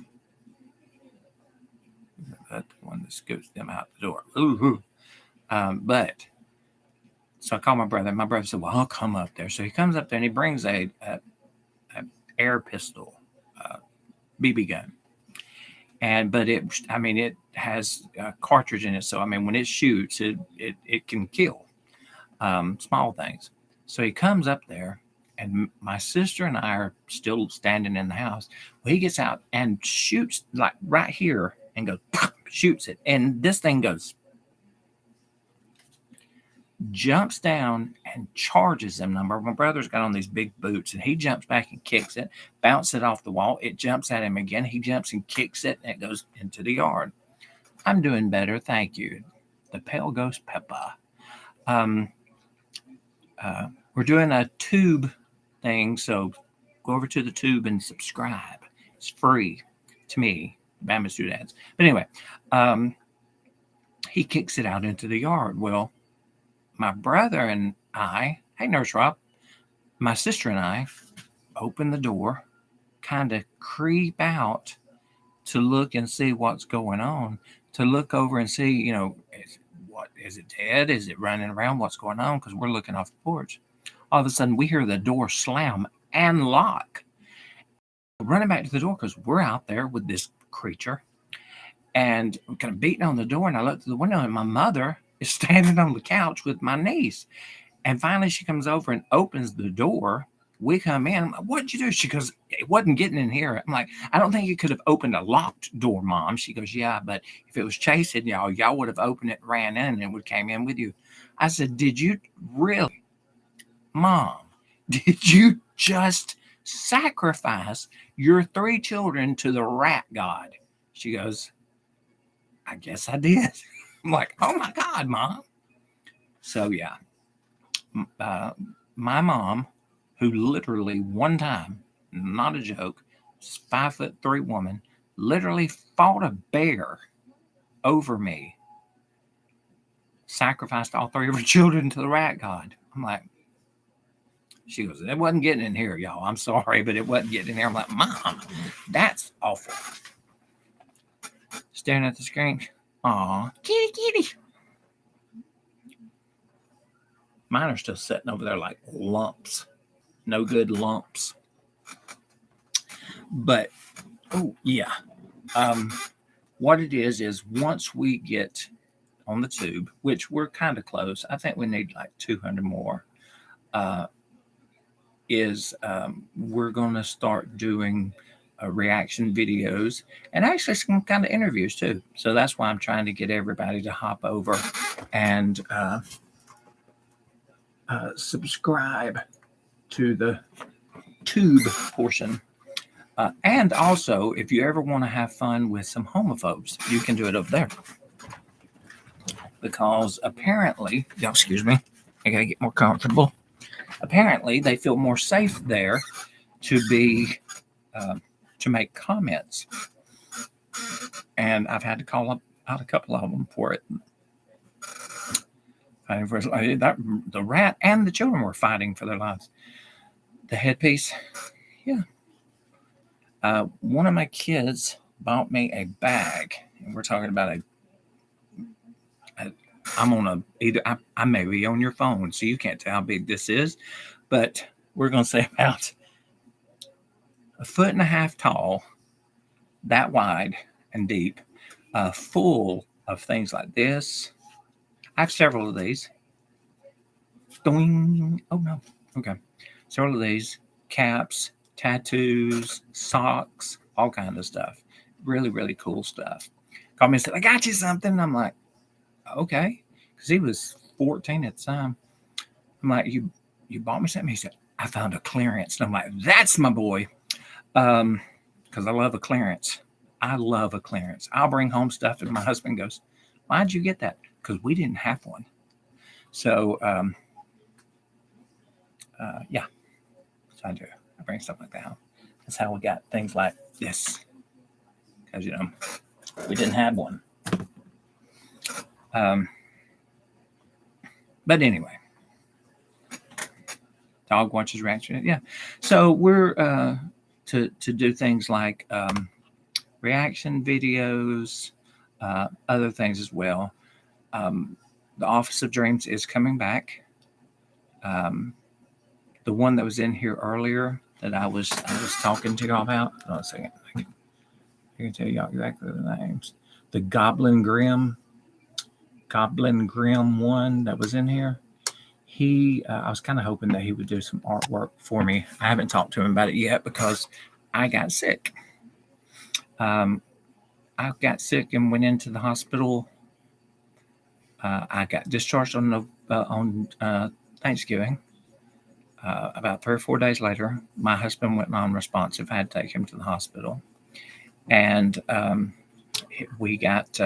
the one that scoots them out the door. Ooh. But so I call my brother. My brother said, well, I'll come up there. So he comes up there and he brings a air pistol, BB gun. But it has a cartridge in it. So, when it shoots, it can kill small things. So he comes up there and my sister and I are still standing in the house. Well, he gets out and shoots like right here and goes, shoots it. And this thing goes, jumps down and charges him. Now, my brother's got on these big boots, and he jumps back and kicks it, bounces it off the wall. It jumps at him again. He jumps and kicks it, and it goes into the yard. I'm doing better, thank you. The pale ghost Peppa. We're doing a tube thing, so go over to the tube and subscribe. It's free to me, Bama2das. But anyway, he kicks it out into the yard. Well, my brother and I, hey, Nurse Rob, my sister and I open the door, kind of creep out to look and see what's going on, to look over and see, is it dead? Is it running around? What's going on? Because we're looking off the porch. All of a sudden, we hear the door slam and lock. We're running back to the door because we're out there with this creature. And we're kind of beating on the door. And I look through the window, and my mother is standing on the couch with my niece. And finally, she comes over and opens the door. We come in. I'm like, what'd you do? She goes, it wasn't getting in here. I'm like, I don't think you could have opened a locked door, Mom. She goes, yeah, but if it was chasing y'all would have opened it, ran in, and it would came in with you. I said, did you really? Mom, did you just sacrifice your 3 children to the rat god? She goes, I guess I did. I'm like, oh my God, Mom. So yeah, my mom, who literally one time, not a joke, 5'3" woman, literally fought a bear over me, sacrificed all 3 of her children to the rat god. I'm like, she goes, it wasn't getting in here, y'all. I'm sorry, but it wasn't getting in here. I'm like, Mom, that's awful. Staring at the screen. Aw, kitty. Mine are still sitting over there like lumps. No good lumps. But, oh, yeah. What it is once we get on the tube, which we're kind of close, I think we need like 200 more, we're going to start doing reaction videos and actually some kind of interviews too. So that's why I'm trying to get everybody to hop over and subscribe to the tube portion. And also, if you ever want to have fun with some homophobes, you can do it over there. Because apparently, excuse me, I got to get more comfortable. Apparently, they feel more safe there to be to make comments. And I've had to call out a couple of them for it. The rat and the children were fighting for their lives. The headpiece, yeah. One of my kids bought me a bag, and we're talking about I'm on I may be on your phone, so you can't tell how big this is, but we're going to say about 1.5 feet tall, that wide and deep, full of things like this. I have several of these. Doing. Oh no. Okay. Several of these caps, tattoos, socks, all kinds of stuff. Really, really cool stuff. Called me and said, I got you something. I'm like, okay. Because he was 14 at the time. I'm like, you bought me something? He said, I found a clearance. And I'm like, that's my boy. Because I love a clearance. I love a clearance. I'll bring home stuff and my husband goes, why'd you get that? Because we didn't have one. So, yeah. So I do. I bring stuff like that home. That's how we got things like this. Because, we didn't have one. But anyway. Dog watches reaction. Yeah. So we're to do things like reaction videos, other things as well. The Office of Dreams is coming back. The one that was in here earlier that I was talking to y'all about. Hold on a second. I can tell y'all exactly the names. The Goblin Grim one that was in here. I was kind of hoping that he would do some artwork for me. I haven't talked to him about it yet because I got sick. I got sick and went into the hospital. I got discharged on Thanksgiving. About 3 or 4 days later, my husband went non-responsive. I had to take him to the hospital, and we got.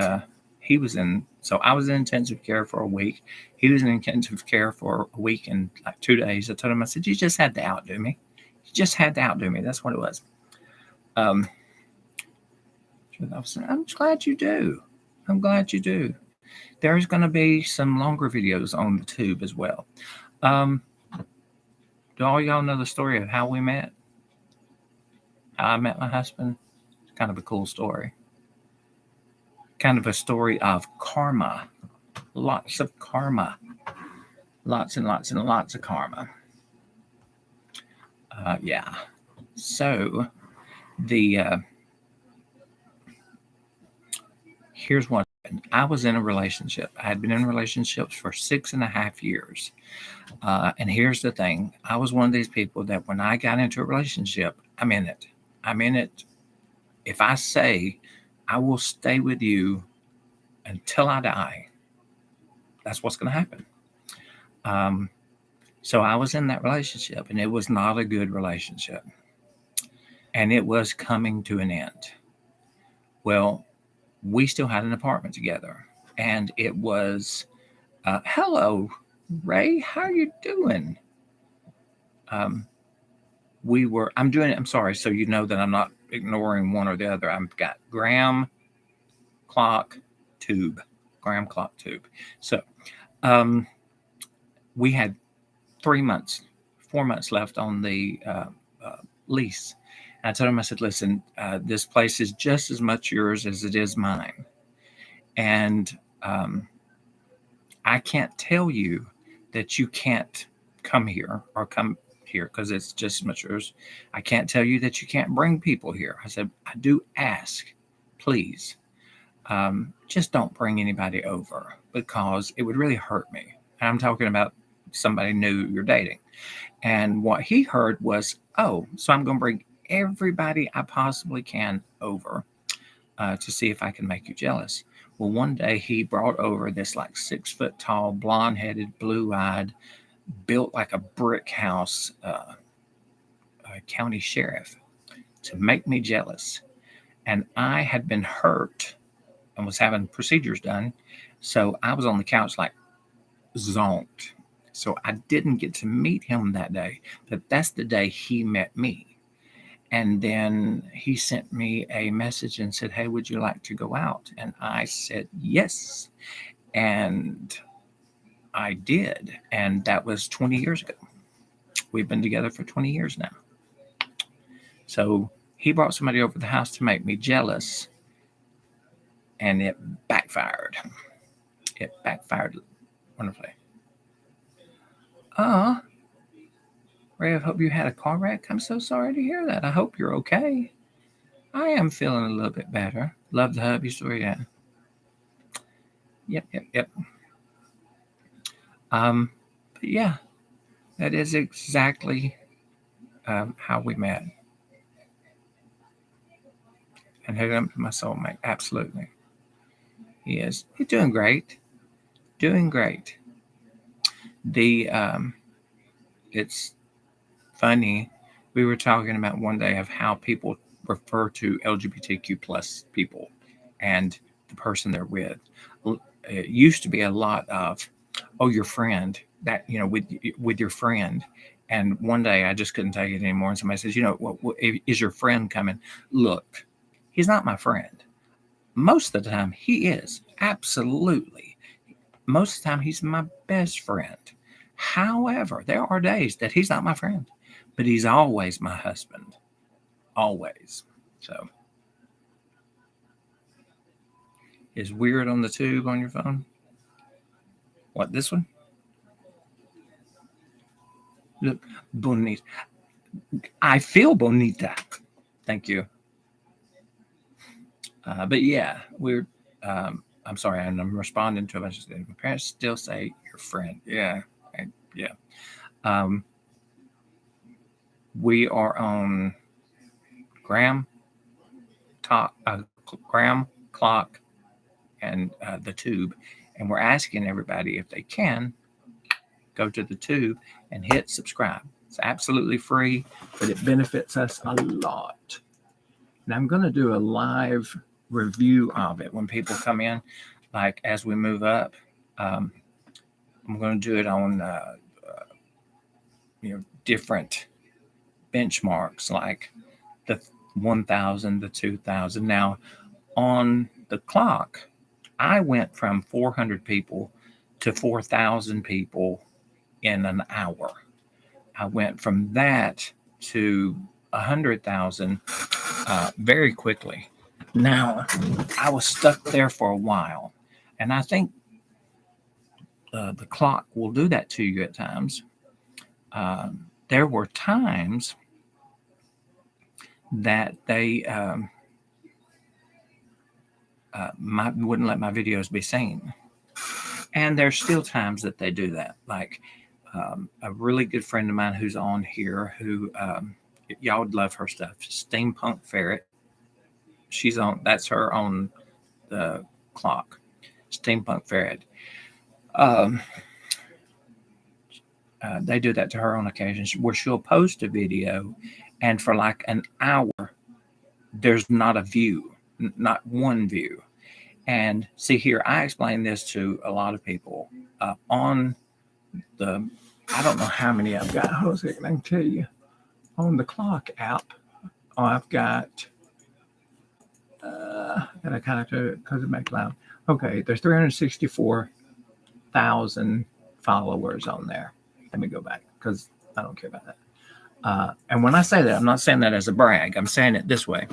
He was in. So I was in intensive care for a week. He was in intensive care for a week and like 2 days. I told him, I said, "You just had to outdo me. You just had to outdo me." That's what it was. Um, I'm glad you do. I'm glad you do. There's going to be some longer videos on the tube as well. Um, do all y'all know the story of how we met? How I met my husband? It's kind of a cool story. Kind of a story of karma. Lots of karma. Lots and lots and lots of karma. Yeah. So the here's what happened. I was in a relationship. I had been in relationships for 6.5 years. And here's the thing. I was one of these people that when I got into a relationship, I'm in it. I'm in it. If I say I will stay with you until I die, that's what's going to happen. So I was in that relationship, and it was not a good relationship. And it was coming to an end. Well, we still had an apartment together, and it was, hello, Ray, how are you doing? I'm sorry, so you know that I'm not ignoring one or the other. I've got Graham clock tube. So we had 3 months, 4 months left on the lease. And I told him, I said, listen, this place is just as much yours as it is mine. And I can't tell you that you can't come here or come here because it's just as much yours. I can't tell you that you can't bring people here. I said, I do ask, please, just don't bring anybody over because it would really hurt me. And I'm talking about somebody new you're dating. And what he heard was, oh, so I'm going to bring everybody I possibly can over to see if I can make you jealous. Well, one day he brought over this like 6 foot tall, blonde headed, blue eyed, built like a brick house county sheriff to make me jealous. And I had been hurt and was having procedures done. So I was on the couch like zonked. So I didn't get to meet him that day, but that's the day he met me. And then he sent me a message and said, hey, would you like to go out? And I said, yes. And I did. And that was 20 years ago. We've been together for 20 years now. So he brought somebody over the house to make me jealous. And it backfired. It backfired wonderfully. Ray, I hope you had a car wreck. I'm so sorry to hear that. I hope you're okay. I am feeling a little bit better. Love the hubby story. Yeah. Yep. But yeah, that is exactly how we met. And hook up to my soulmate. Absolutely. He is. He's doing great. Doing great. It's funny. We were talking about one day of how people refer to LGBTQ plus people and the person they're with. It used to be a lot of, oh, your friend, that, with your friend. And one day I just couldn't take it anymore. And somebody says, is your friend coming? Look, he's not my friend. Most of the time he is. Absolutely. Most of the time he's my best friend. However, there are days that he's not my friend, but he's always my husband. Always. So, is weird on the tube on your phone? What, this one? Look, bonita. I feel bonita. Thank you. But yeah, I'm sorry, I'm responding to a bunch of things. My parents still say your friend. Yeah, Yeah. Um, we are on Graham, Graham, Clock, and the Tube, and we're asking everybody if they can go to the Tube and hit subscribe. It's absolutely free, but it benefits us a lot. And I'm going to do a live review of it when people come in, like as we move up. I'm going to do it on different benchmarks, like the 1,000, the 2,000. Now, on the clock, I went from 400 people to 4,000 people in an hour. I went from that to 100,000 very quickly. Now, I was stuck there for a while, and I think the clock will do that to you at times. There were times that they wouldn't let my videos be seen. And there's still times that they do that. Like a really good friend of mine who's on here who y'all would love her stuff. Steampunk Ferret. That's her on the clock. Steampunk Ferret. They do that to her on occasions where she'll post a video and for like an hour, there's not a view, not one view. And see here, I explain this to a lot of people on the, I don't know how many I've got. Hold on a second, I can tell you. On the clock app, I've got, and I kind of do it because it makes loud. Okay, there's 364,000 followers on there. Let me go back because I don't care about that. And when I say that, I'm not saying that as a brag. I'm saying it this way.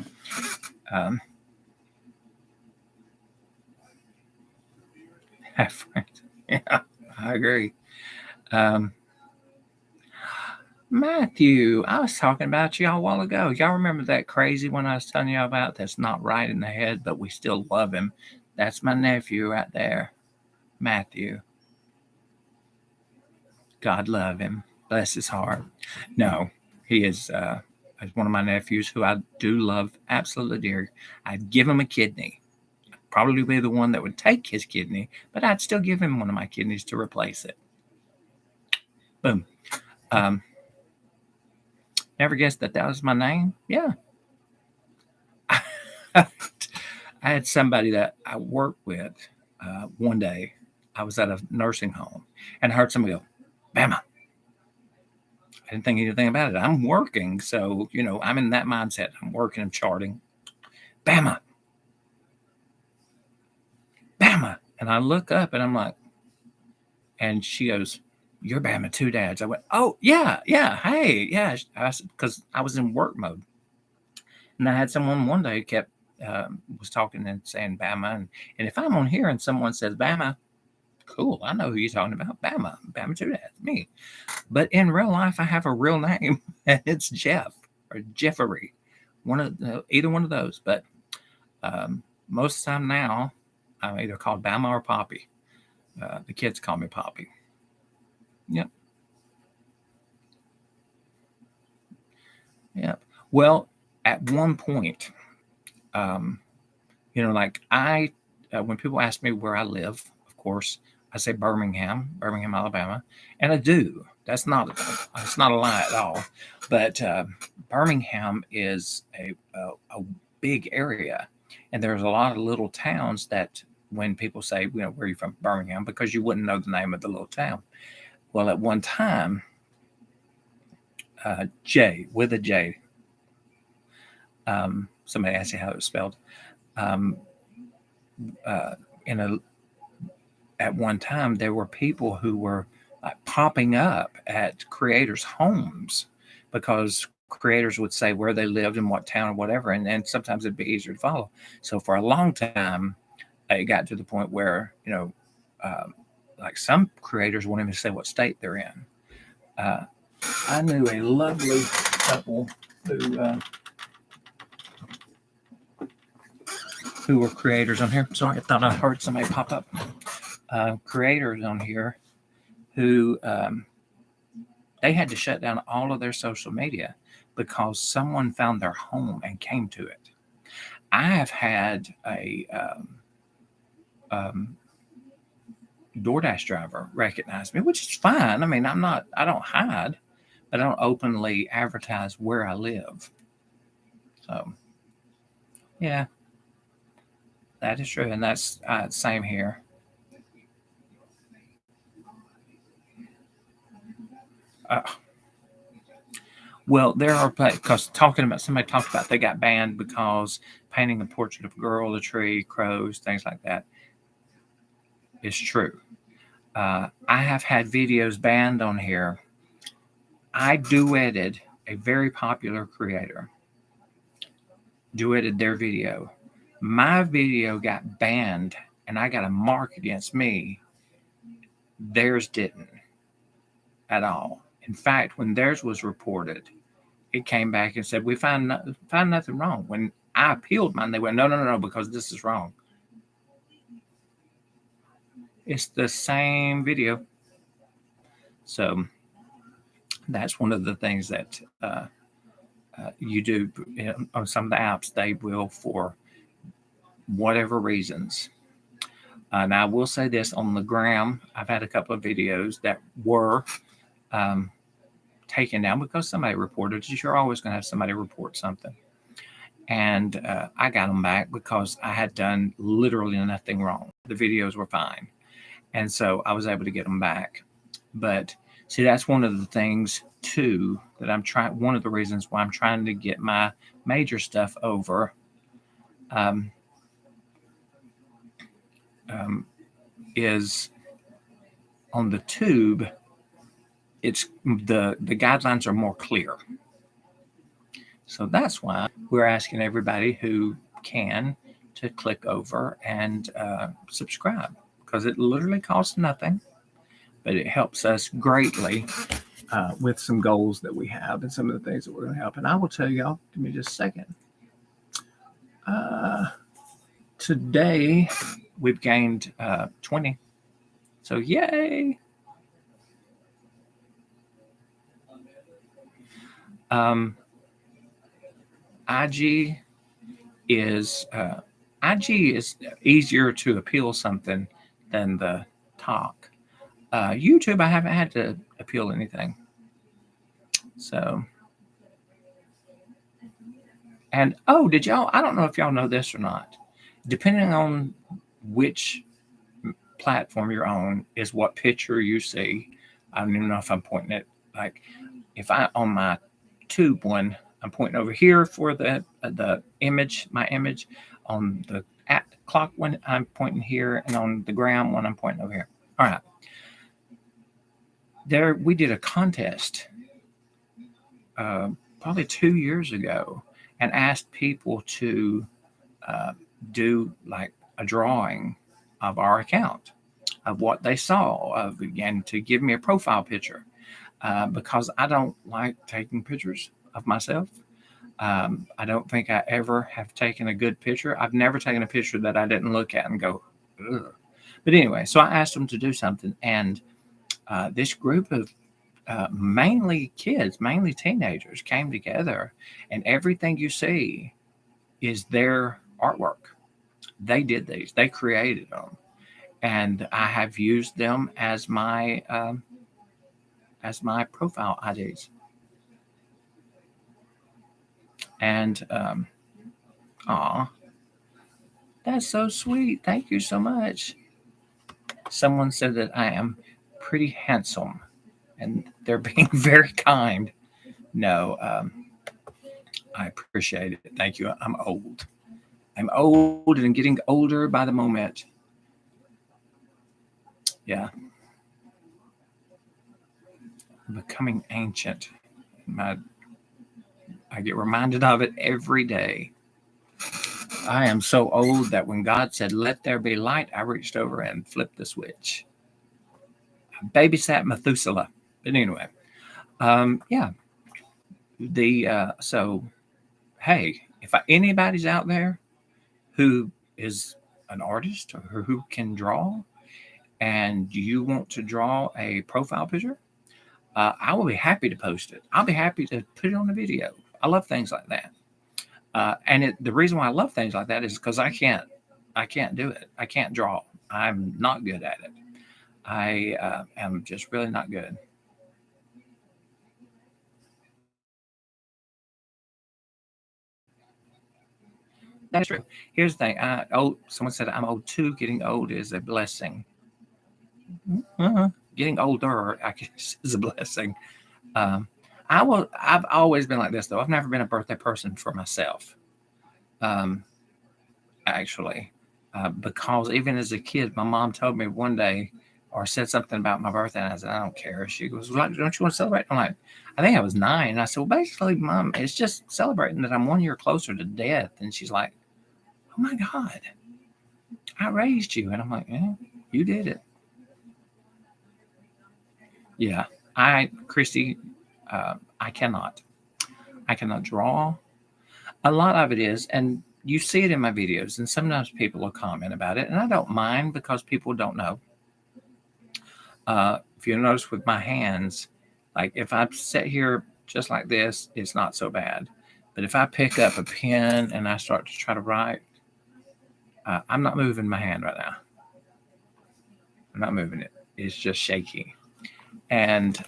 Yeah, I agree. Matthew, I was talking about you a while ago. Y'all remember that crazy one I was telling you about that's not right in the head, but we still love him? That's my nephew right there, Matthew. God love him. Bless his heart. No, he is one of my nephews who I do love absolutely dear. I'd give him a kidney. I'd probably be the one that would take his kidney, but I'd still give him one of my kidneys to replace it. Boom. Never guessed that was my name. Yeah. I had somebody that I worked with one day. I was at a nursing home and I heard somebody go, Bama. I didn't think anything about it. I'm working. So, I'm in that mindset. I'm working, I'm charting. Bama. Bama. And I look up and I'm like, and she goes, you're Bama2das. I went, oh, yeah. Hey, yeah. Because I was in work mode. And I had someone one day who kept, was talking and saying Bama. And if I'm on here and someone says Bama, cool. I know who you're talking about. Bama2das, me. But in real life, I have a real name, and it's Jeff or Jeffrey, either one of those. But most of the time now, I'm either called Bama or Poppy. The kids call me Poppy. Yep. Well, at one point, like when people ask me where I live, of course, I say Birmingham, Alabama, and I do. That's not a lie at all. But Birmingham is a big area, and there's a lot of little towns that when people say, where are you from? Birmingham, because you wouldn't know the name of the little town. Well, at one time, J with a J. Somebody asked you how it was spelled. At one time, there were people who were popping up at creators' homes because creators would say where they lived and what town or whatever, and sometimes it'd be easier to follow. So for a long time, it got to the point where like some creators won't even say what state they're in. I knew a lovely couple who were creators on here. Sorry, I thought I heard somebody pop up. Creators on here who They had to shut down all of their social media because someone found their home and came to it. I have had a um, DoorDash driver recognize me, which is fine. I mean, I don't hide, but I don't openly advertise where I live. So, yeah, that is true. And that's same here. Uh, well, there are, because talking about somebody talked about they got banned because painting a portrait of a girl, a tree, crows, things like that is true. I have had videos banned on here. I duetted a very popular creator, duetted their video. My video got banned and I got a mark against me. Theirs didn't at all. In fact, when theirs was reported, it came back and said, we found nothing wrong. When I appealed mine, they went, no, because this is wrong. It's the same video. So that's one of the things that you do on some of the apps. They will, for whatever reasons. Now, I will say this on the gram, I've had a couple of videos that were taken down because somebody reported it. You're always going to have somebody report something. And I got them back because I had done literally nothing wrong. The videos were fine. And so I was able to get them back. But see, that's one of the things too that I'm trying. One of the reasons why I'm trying to get my major stuff over. Is on the tube, it's the guidelines are more clear. So that's why we're asking everybody who can to click over and subscribe, because it literally costs nothing, but it helps us greatly with some goals that we have and some of the things that we're going to help. And I will tell y'all, give me just a second. Today, we've gained 20. So yay. IG is easier to appeal something than the talk. YouTube, I haven't had to appeal anything. So, and did y'all? I don't know if y'all know this or not. Depending on which platform you're on, is what picture you see. I don't even know if I'm pointing it. Like, if I on my tube one, I'm pointing over here for the image, my image. On the clock one, I'm pointing here, and on the gram one, I'm pointing over here. All right. There, we did a contest probably 2 years ago, and asked people to do like a drawing of our account, of what they saw, and to give me a profile picture, because I don't like taking pictures of myself. I don't think I ever have taken a good picture. I've never taken a picture that I didn't look at and go, ugh. But anyway, so I asked them to do something, and this group of mainly kids, mainly teenagers, came together, and everything you see is their artwork. They did these, they created them, and I have used them as my profile IDs. And that's so sweet. Thank you so much. Someone said that I am pretty handsome, and they're being very kind. No, I appreciate it. Thank you. I'm old. I'm old and getting older by the moment. Yeah. I'm becoming ancient. I get reminded of it every day. I am so old that when God said, "Let there be light," I reached over and flipped the switch. I babysat Methuselah. But anyway, yeah. So, hey, if anybody's out there who is an artist or who can draw, and you want to draw a profile picture, I will be happy to post it. I'll be happy to put it on a video. I love things like that. The reason why I love things like that is because I can't do it. I can't draw. I'm not good at it. I am just really not good. That is true. Here's the thing. Someone said I'm old too. Getting old is a blessing. Getting older, I guess, is a blessing. Um, I've always been like this though. I've never been a birthday person for myself. Um, actually, because even as a kid, my mom told me one day, or said something about my birthday, and I said, I don't care. She goes, well, don't you want to celebrate? I'm like, I think I was 9. And I said, well, basically, Mom, it's just celebrating that I'm 1 year closer to death. And she's like, oh my God, I raised you. And I'm like, yeah, you did it. Yeah, Christy, I cannot. I cannot draw. A lot of it is, and you see it in my videos, and sometimes people will comment about it, and I don't mind because people don't know. If you notice with my hands, like if I sit here just like this, it's not so bad. But if I pick up a pen and I start to try to write, I'm not moving my hand right now. I'm not moving it. It's just shaky. And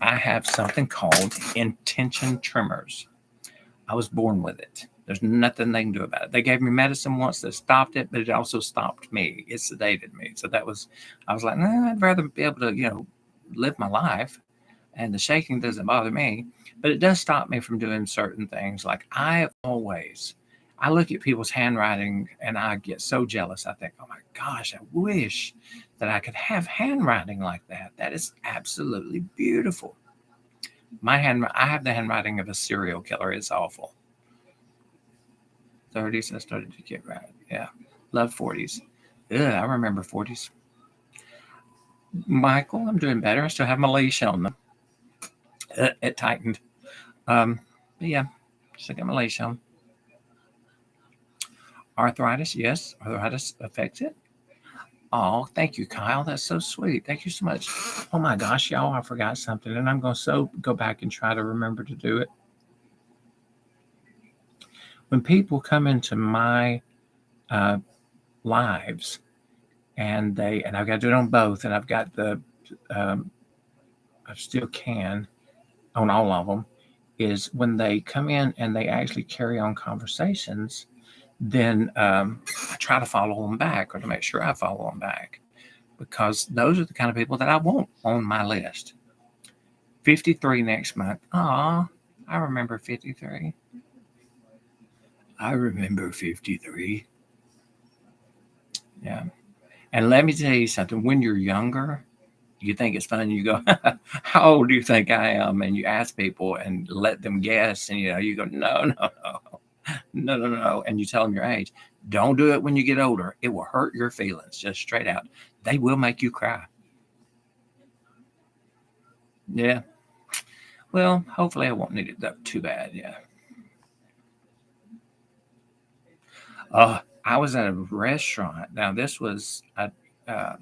I have something called intention tremors. I was born with it. There's nothing they can do about it. They gave me medicine once that stopped it, but it also stopped me. It sedated me. So I was like, nah, I'd rather be able to, live my life. And the shaking doesn't bother me, but it does stop me from doing certain things. Like I look at people's handwriting and I get so jealous. I think, oh my gosh, I wish that I could have handwriting like that. That is absolutely beautiful. I have the handwriting of a serial killer. It's awful. 30s, I started to get right. Yeah. Love 40s. Ugh, I remember 40s. Michael, I'm doing better. I still have my leash on them. It tightened. But yeah, still got my leash on. Arthritis, yes, arthritis affects it. Oh, thank you, Kyle. That's so sweet. Thank you so much. Oh my gosh, y'all, I forgot something, and I'm going to go back and try to remember to do it. When people come into my uh, lives, and I've got to do it on both, and I've got I still can on all of them, is when they come in and they actually carry on conversations, then I try to follow them back or to make sure I follow them back because those are the kind of people that I want on my list. 53 next month. Aw, I remember 53. I remember 53. Yeah. And let me tell you something. When you're younger, you think it's fun. You go, how old do you think I am? And you ask people and let them guess. And, you go, no, no, no, no, no, no. And you tell them your age. Don't do it when you get older. It will hurt your feelings, just straight out. They will make you cry. Yeah. Well, hopefully I won't need it that too bad. Yeah. I was at a restaurant. Now, this was a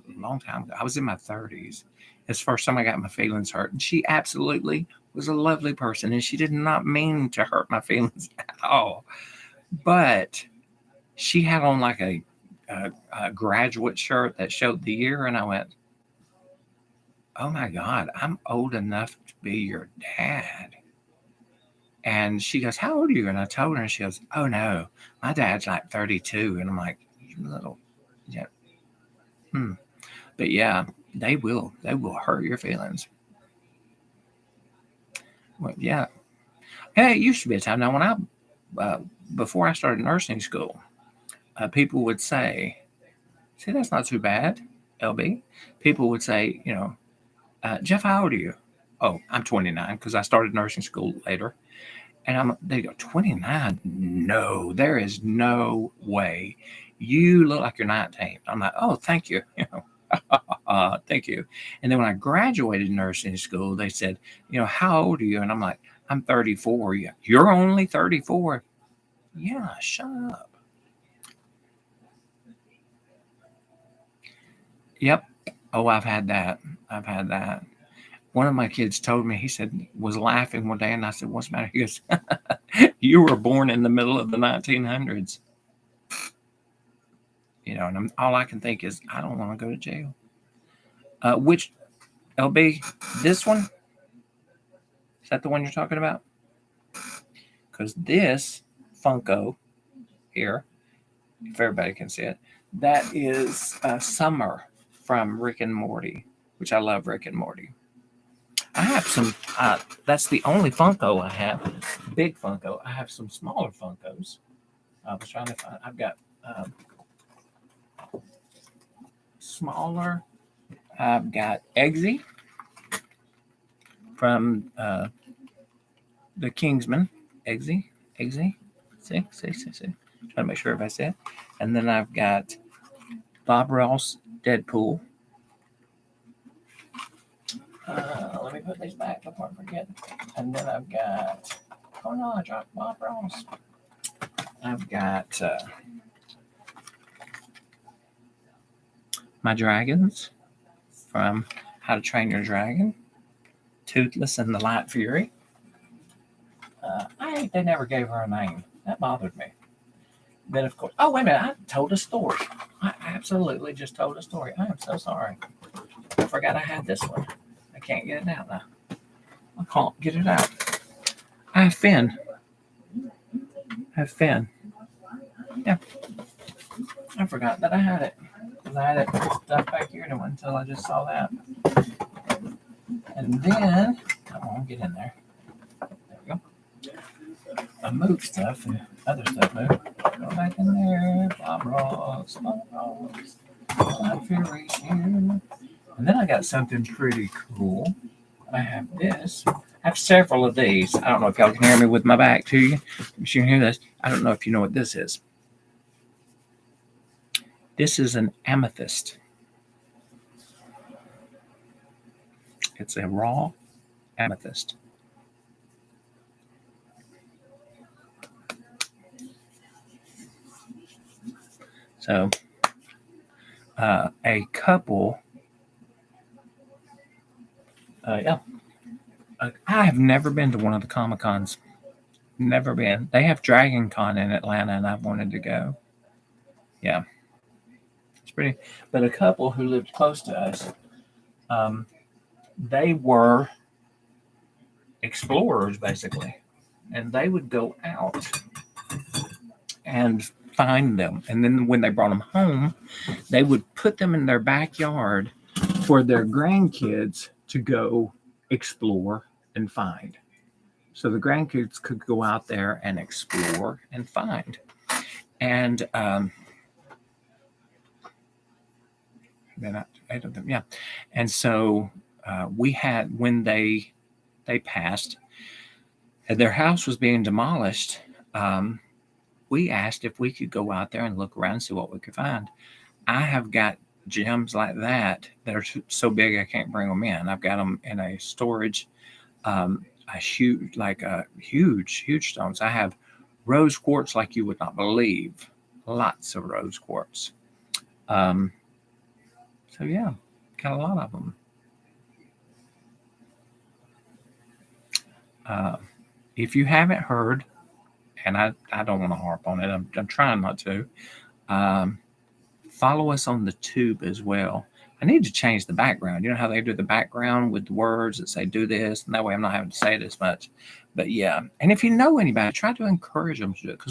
long time ago. I was in my 30s. It's the first time I got my feelings hurt. And she absolutely was a lovely person. And she did not mean to hurt my feelings at all. But she had on like a graduate shirt that showed the year. And I went, oh my God, I'm old enough to be your dad. And she goes, how old are you? And I told her, and she goes, oh no, my dad's like 32. And I'm like, you little, yeah. But yeah, they will hurt your feelings. Well, yeah. Hey, it used to be a time now when before I started nursing school, people would say, see, that's not too bad, LB. People would say, Jeff, how old are you? Oh, I'm 29 because I started nursing school later. And they go, 29? No, there is no way. You look like you're 19. I'm like, oh, thank you. Thank you. And then when I graduated nursing school, they said, how old are you? And I'm like, I'm 34. Yeah, you're only 34. Yeah, shut up. Yep. Oh, I've had that. I've had that. one of my kids told me, he said, was laughing one day, and I said, "What's the matter?" He goes, "You were born in the middle of the 1900s." And all I can think is, I don't want to go to jail. Which, LB, this one, is that the one you're talking about? Because this Funko here, if everybody can see it, that is Summer from Rick and Morty, which I love Rick and Morty. I have some, that's the only Funko I have, big Funko. I have some smaller Funkos. I was trying to find, I've got smaller. I've got Eggsy from the Kingsman. Eggsy. See. Trying to make sure if I said. And then I've got Bob Ross Deadpool. Let me put these back before I forget. And then I've got, oh no, I dropped Bob Ross. I've got my dragons from How to Train Your Dragon, Toothless and the Light Fury. They never gave her a name. That bothered me. Then, of course, oh, wait a minute, I told a story. I absolutely just told a story. I am so sorry. I forgot I had this one. I can't get it out now. I can't get it out. I have Finn. Yeah. I forgot that I had it. Because I had it stuff back here until I just saw that. And then, come on, get in there. There we go. I moved stuff and other stuff moved. Go back in there. Bob Ross. Light Fury here. And then I got something pretty cool. I have this. I have several of these. I don't know if y'all can hear me with my back to you. If you can hear this, I don't know if you know what this is. This is an amethyst. It's a raw amethyst. So, a couple. Yeah. I have never been to one of the Comic Cons. Never been. They have Dragon Con in Atlanta, and I've wanted to go. Yeah. It's pretty. But a couple who lived close to us, they were explorers, basically. And they would go out and find them. And then when they brought them home, they would put them in their backyard for their grandkids to go explore and find. So the grandkids could go out there and explore and find. And then 8 of them, yeah. And so we had, when they passed, and their house was being demolished, we asked if we could go out there and look around and see what we could find. I have got gems like that are so big I can't bring them in. I've got them in a storage, huge stones. I have rose quartz like you would not believe. Lots of rose quartz. So yeah, got a lot of them. If you haven't heard, and I don't want to harp on it, I'm trying not to, follow us on the tube as well. I need to change the background. You know how they do the background with the words that say do this, and that way I'm not having to say it as much. But yeah, and if you know anybody, try to encourage them to do it.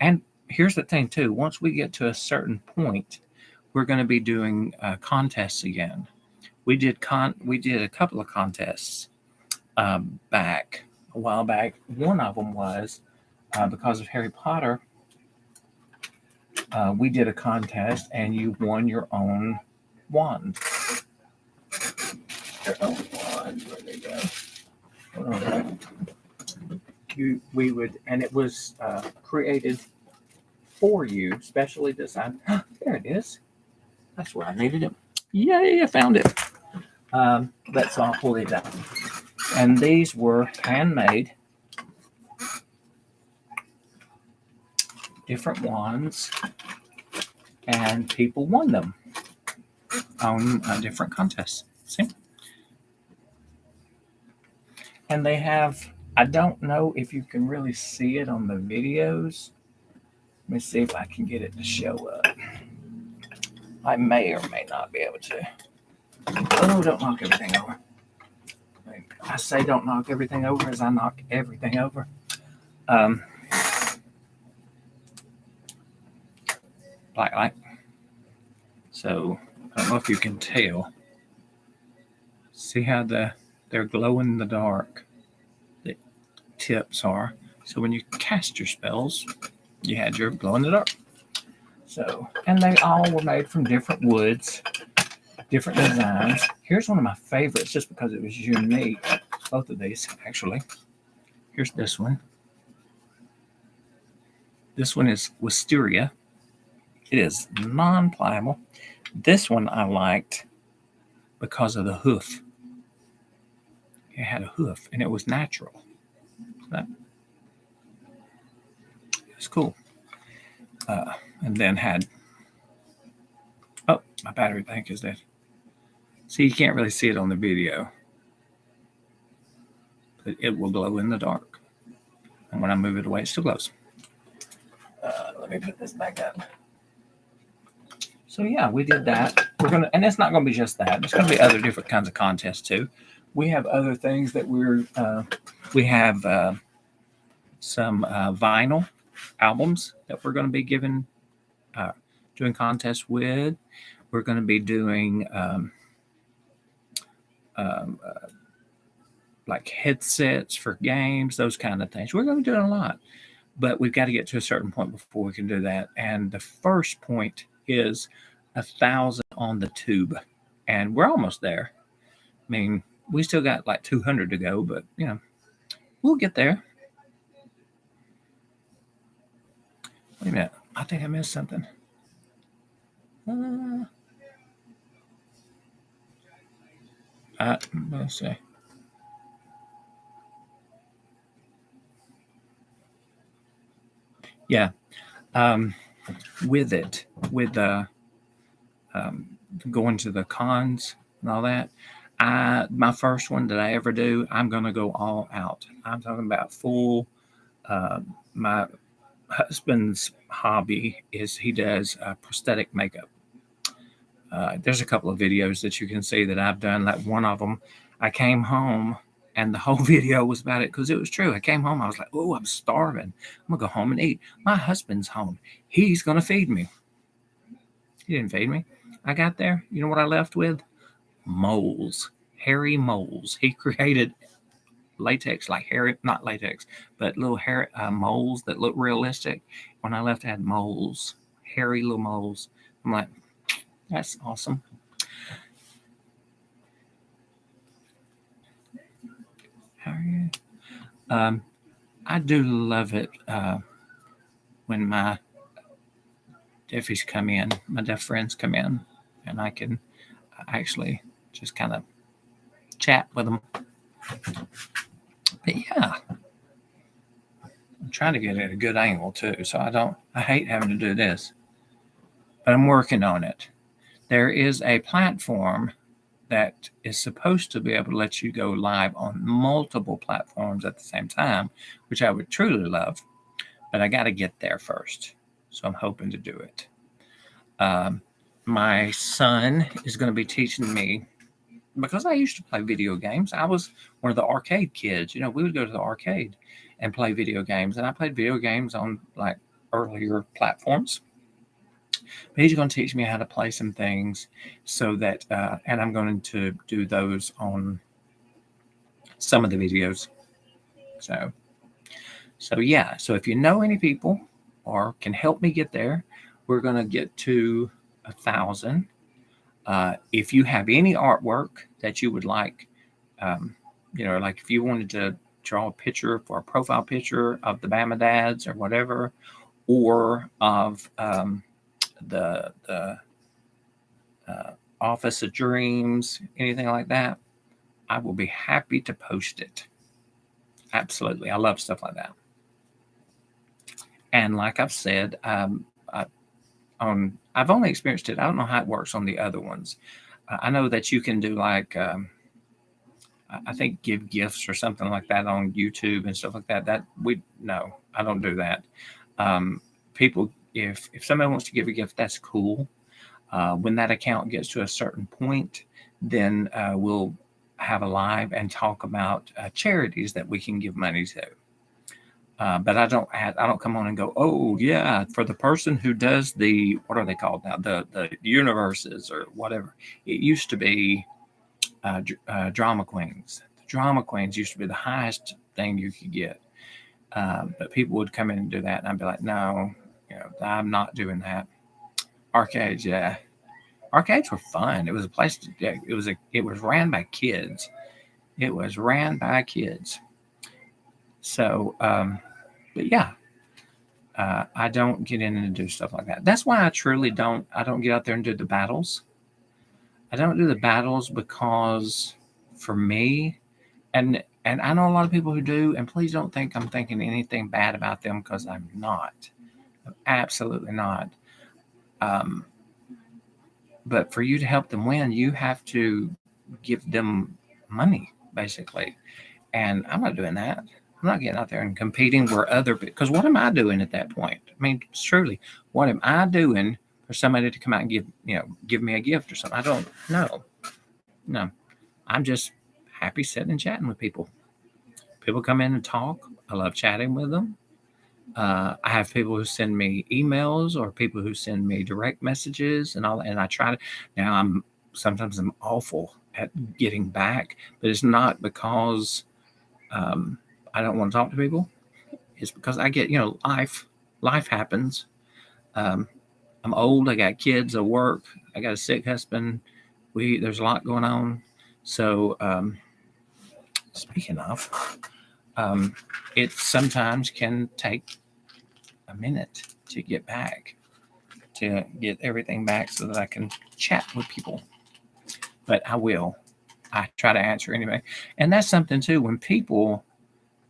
And here's the thing too, once we get to a certain point, we're going to be doing contests again. We did a couple of contests back a while back. One of them was because of Harry Potter. We did a contest, and you won your own wand. Their own wand. Where they go? We would, and it was created for you, specially designed. There it is. That's where I needed it. Yay! I found it. So I'll pull these out. And these were handmade. Different wands, and people won them on different contests. See? And they have, I don't know if you can really see it on the videos. Let me see if I can get it to show up. I may or may not be able to. Oh, don't knock everything over. I say don't knock everything over as I knock everything over. Um, like. So I don't know if you can tell. See how they're glow in the dark. The tips are. So when you cast your spells, you had your glow in the dark. So, and they all were made from different woods, different designs. Here's one of my favorites just because it was unique. Both of these, actually. Here's this one. This one is wisteria. It is non-pliable. This one I liked because of the hoof. It had a hoof and it was natural. So it's cool. And then had, oh, my battery bank is dead. See, you can't really see it on the video, but it will glow in the dark. And when I move it away, it still glows. Let me put this back up. So yeah, we did that. We're gonna, and it's not gonna be just that. There's gonna be other different kinds of contests too. We have other things that we have some vinyl albums that we're going to be doing contests with. We're going to be doing like headsets for games, those kind of things. We're going to be doing a lot, but we've got to get to a certain point before we can do that. And the first point is 1,000 on the tube, and we're almost there. I mean, we still got like 200 to go, but we'll get there. Wait a minute. I think I missed something. Let's see. Yeah. With going to the cons and all that, my first one that I ever do, I'm going to go all out. I'm talking about full. My husband's hobby is he does prosthetic makeup. There's a couple of videos that you can see that I've done. Like one of them, I came home and the whole video was about it because it was true. I came home, I was like, oh, I'm starving. I'm going to go home and eat. My husband's home. He's going to feed me. He didn't feed me. I got there. You know what I left with? Moles. Hairy moles. He created latex, like hairy, not latex, but little hair moles that look realistic. When I left, I had moles, hairy little moles. I'm like, that's awesome. How are you? I do love it when my deafies come in, my deaf friends come in, and I can actually just kind of chat with them. But yeah, I'm trying to get at a good angle too, so I hate having to do this, but I'm working on it. There is a platform that is supposed to be able to let you go live on multiple platforms at the same time, which I would truly love, but I got to get there first. So I'm hoping to do it. My son is going to be teaching me, because I used to play video games. I was one of the arcade kids. We would go to the arcade and play video games, and I played video games on like earlier platforms. But he's going to teach me how to play some things so that, and I'm going to do those on some of the videos. So yeah. So if you know any people or can help me get there, we're going to get to 1,000. If you have any artwork that you would like, like if you wanted to draw a picture for a profile picture of the Bama2das or whatever, or of the Office of Dreams, anything like that, I will be happy to post it. Absolutely. I love stuff like that. And like I've said, I've only experienced it. I don't know how it works on the other ones. I know that you can do like I think give gifts or something like that on YouTube and stuff like that. No, I don't do that. People, if somebody wants to give a gift, that's cool. When that account gets to a certain point, then we'll have a live and talk about charities that we can give money to. But I don't come on and go, oh yeah, for the person who does what are they called now, the universes or whatever. It used to be drama queens. The drama queens used to be the highest thing you could get. But people would come in and do that, and I'd be like, no, I'm not doing that. Arcades, yeah, arcades were fun. It was a place. It was ran by kids. It was ran by kids. So, but yeah, I don't get in and do stuff like that. That's why I truly don't. I don't get out there and do the battles. I don't do the battles because, for me, and I know a lot of people who do. And please don't think I'm thinking anything bad about them, because I'm not. I'm absolutely not. Um, but for you to help them win, you have to give them money, basically. And I'm not doing that. I'm not getting out there and competing where because what am I doing at that point? I mean, truly, what am I doing for somebody to come out and give me a gift or something? I don't know. No, I'm just happy sitting and chatting with people. People come in and talk. I love chatting with them. I have people who send me emails or people who send me direct messages and all. And I try to. Now sometimes I'm awful at getting back, but it's not because I don't want to talk to people. It's because I get, life happens. Um, I'm old. I got kids. I work. I got a sick husband. There's a lot going on. So speaking of, um, it sometimes can take a minute to get back, to get everything back so that I can chat with people. But I will. I try to answer anyway. And that's something too. When people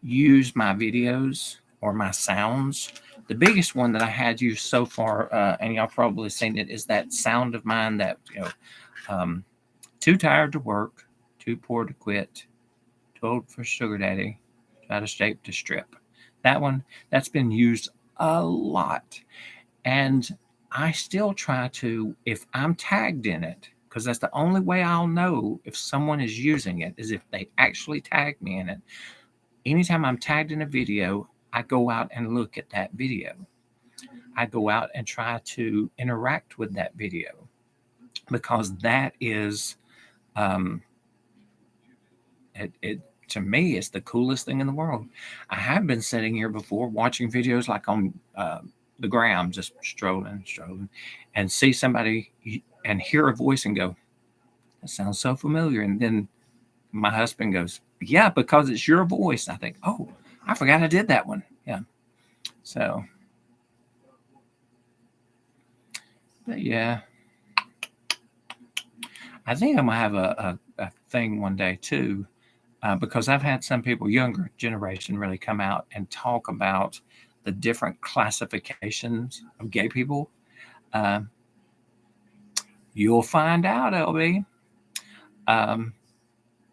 use my videos or my sounds, the biggest one that I had used so far, and y'all probably seen it, is that sound of mine that, too tired to work, too poor to quit, too old for sugar daddy, too out of shape to strip. That one, that's been used a lot. And I still try to, if I'm tagged in it, because that's the only way I'll know if someone is using it, is if they actually tag me in it. Anytime I'm tagged in a video, I go out and look at that video. I go out and try to interact with that video, because that is, it to me, it's the coolest thing in the world. I have been sitting here before watching videos like on the gram, just strolling, and see somebody and hear a voice and go, that sounds so familiar. And then my husband goes, yeah, because it's your voice. I think, oh, I forgot I did that one. Yeah. So, but yeah, I think I'm gonna have a thing one day too, because I've had some people, younger generation, really come out and talk about the different classifications of gay people. Uh, you'll find out, LB. Um,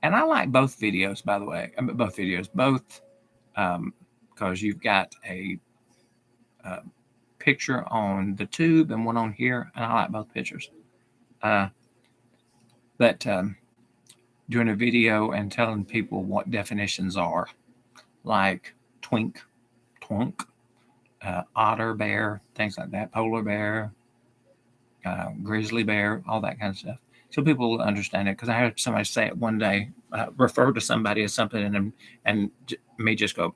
and I like both videos, by the way. Both videos, because you've got a picture on the tube and one on here, and I like both pictures. But doing a video and telling people what definitions are, like twink, twunk, otter bear, things like that, polar bear, grizzly bear, all that kind of stuff. So people will understand it, because I heard somebody say it one day, refer to somebody as something, and me just go,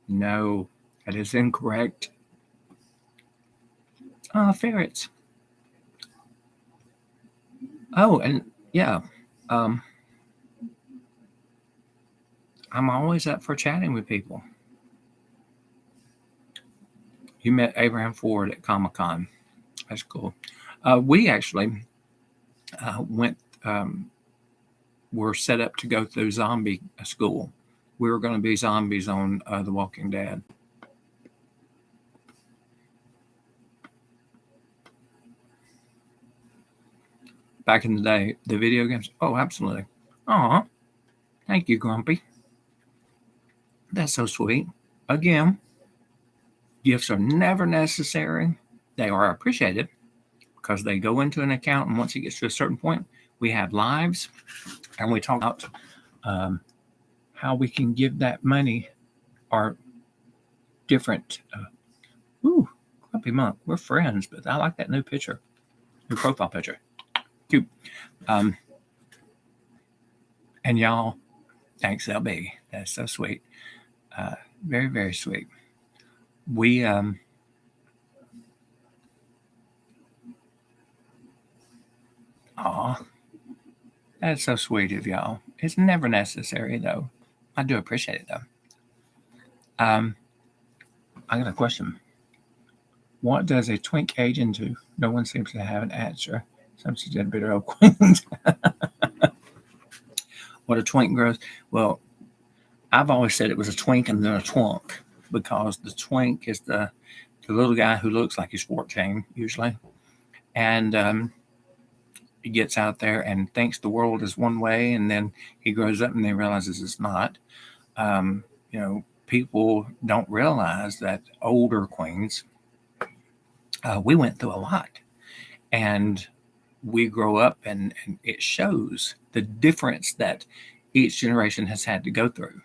no, that is incorrect. Ferrets. Oh, and yeah, um, I'm always up for chatting with people. You met Abraham Ford at Comic-Con. That's cool. We actually went, were set up to go through zombie school. We were going to be zombies on The Walking Dead. back in the day, the video games. Oh, absolutely. Aw, thank you, Grumpy. That's so sweet. Again, gifts are never necessary. They are appreciated because they go into an account, and once it gets to a certain point, we have lives, and we talk about um, how we can give that money or different. Ooh, Grumpy Monk, we're friends, but I like that new picture, new profile picture. Cute. Um, and y'all, thanks, LB. That's so sweet. Very, very sweet. We, aw, that's so sweet of y'all. It's never necessary, though. I do appreciate it, though. I got a question. What does a twink age into? No one seems to have an answer. Some suggest bitter old queens. What a twink grows. Well, I've always said it was a twink and then a twunk because the twink is the little guy who looks like he's 14 usually, and he gets out there and thinks the world is one way, and then he grows up and then realizes it's not. People don't realize that older queens, we went through a lot, and we grow up, and it shows the difference that each generation has had to go through.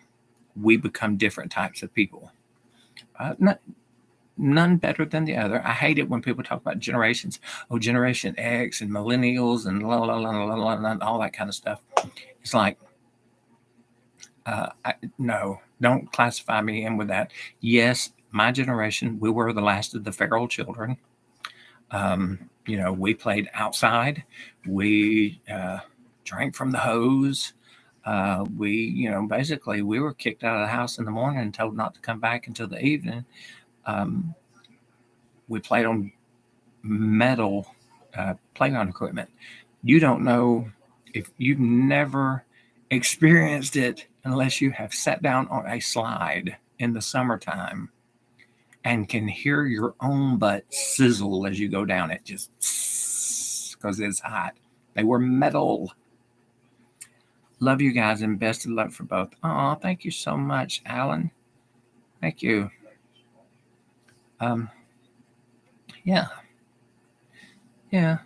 We become different types of people. None better than the other. I hate it when people talk about generations. Oh, Generation X and millennials and la la la la la la, all that kind of stuff. It's like, no, don't classify me in with that. Yes, my generation, we were the last of the feral children. We played outside. We drank from the hose. Basically, we were kicked out of the house in the morning and told not to come back until the evening. We played on metal playground equipment. You don't know if you've never experienced it unless you have sat down on a slide in the summertime and can hear your own butt sizzle as you go down it, just because it's hot. They were metal. Love you guys and best of luck for both. Oh, thank you so much, Alan. Thank you. Yeah. Yeah.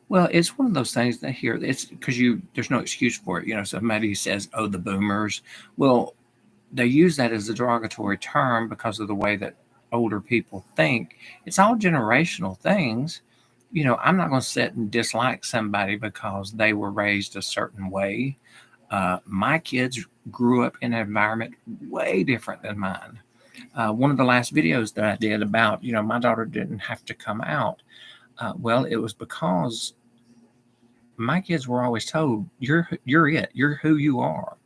Well, it's one of those things that here it's because there's no excuse for it. Somebody says, "Oh, the boomers." Well, they use that as a derogatory term because of the way that older people think. It's all generational things. I'm not going to sit and dislike somebody because they were raised a certain way. My kids grew up in an environment way different than mine. One of the last videos that I did about, my daughter didn't have to come out. Well, it was because my kids were always told, you're it. You're who you are.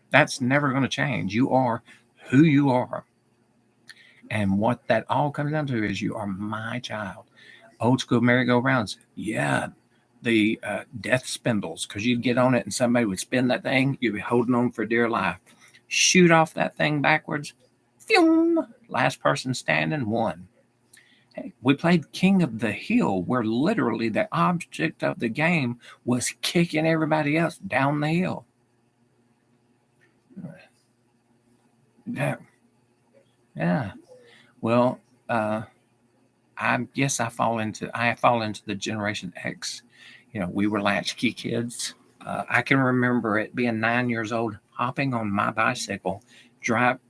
That's never going to change. You are who you are. And what that all comes down to is you are my child. Old school merry-go-rounds. Yeah. The death spindles, because you'd get on it and somebody would spin that thing. You'd be holding on for dear life. Shoot off that thing backwards. Phew, last person standing won. Hey, we played King of the Hill, where literally the object of the game was kicking everybody else down the hill. Yeah. Well, I guess I fall into the Generation X. We were latchkey kids. I can remember it being 9 years old, hopping on my bicycle,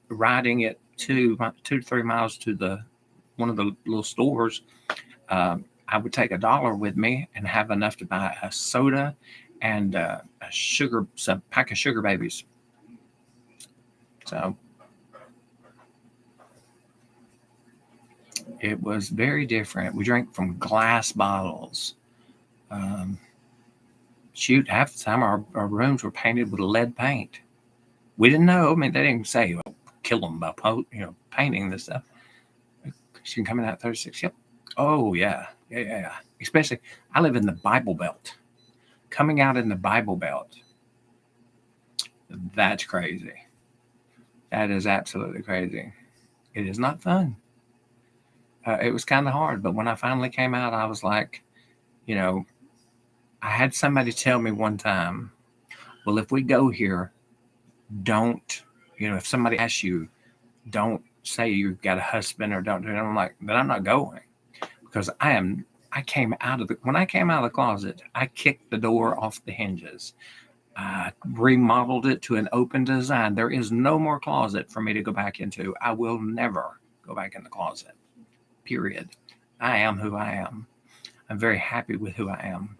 riding it 2 to 3 miles to one of the little stores. I would take $1 with me and have enough to buy a soda and some pack of sugar babies. So it was very different. We drank from glass bottles. Half the time our rooms were painted with lead paint. We didn't know. I mean, they didn't say, kill them by painting this stuff. She coming out 36. Yep. Oh, yeah. Yeah. Especially, I live in the Bible Belt. Coming out in the Bible Belt, that's crazy. That is absolutely crazy. It is not fun. It was kind of hard, but when I finally came out, I was like, You know, I had somebody tell me one time, well, if we go here, don't, if somebody asks you, don't say you've got a husband or don't do it. I'm like, but I'm not going because when I came out of the closet, I kicked the door off the hinges. I remodeled it to an open design. There is no more closet for me to go back into. I will never go back in the closet, period. I am who I am. I'm very happy with who I am,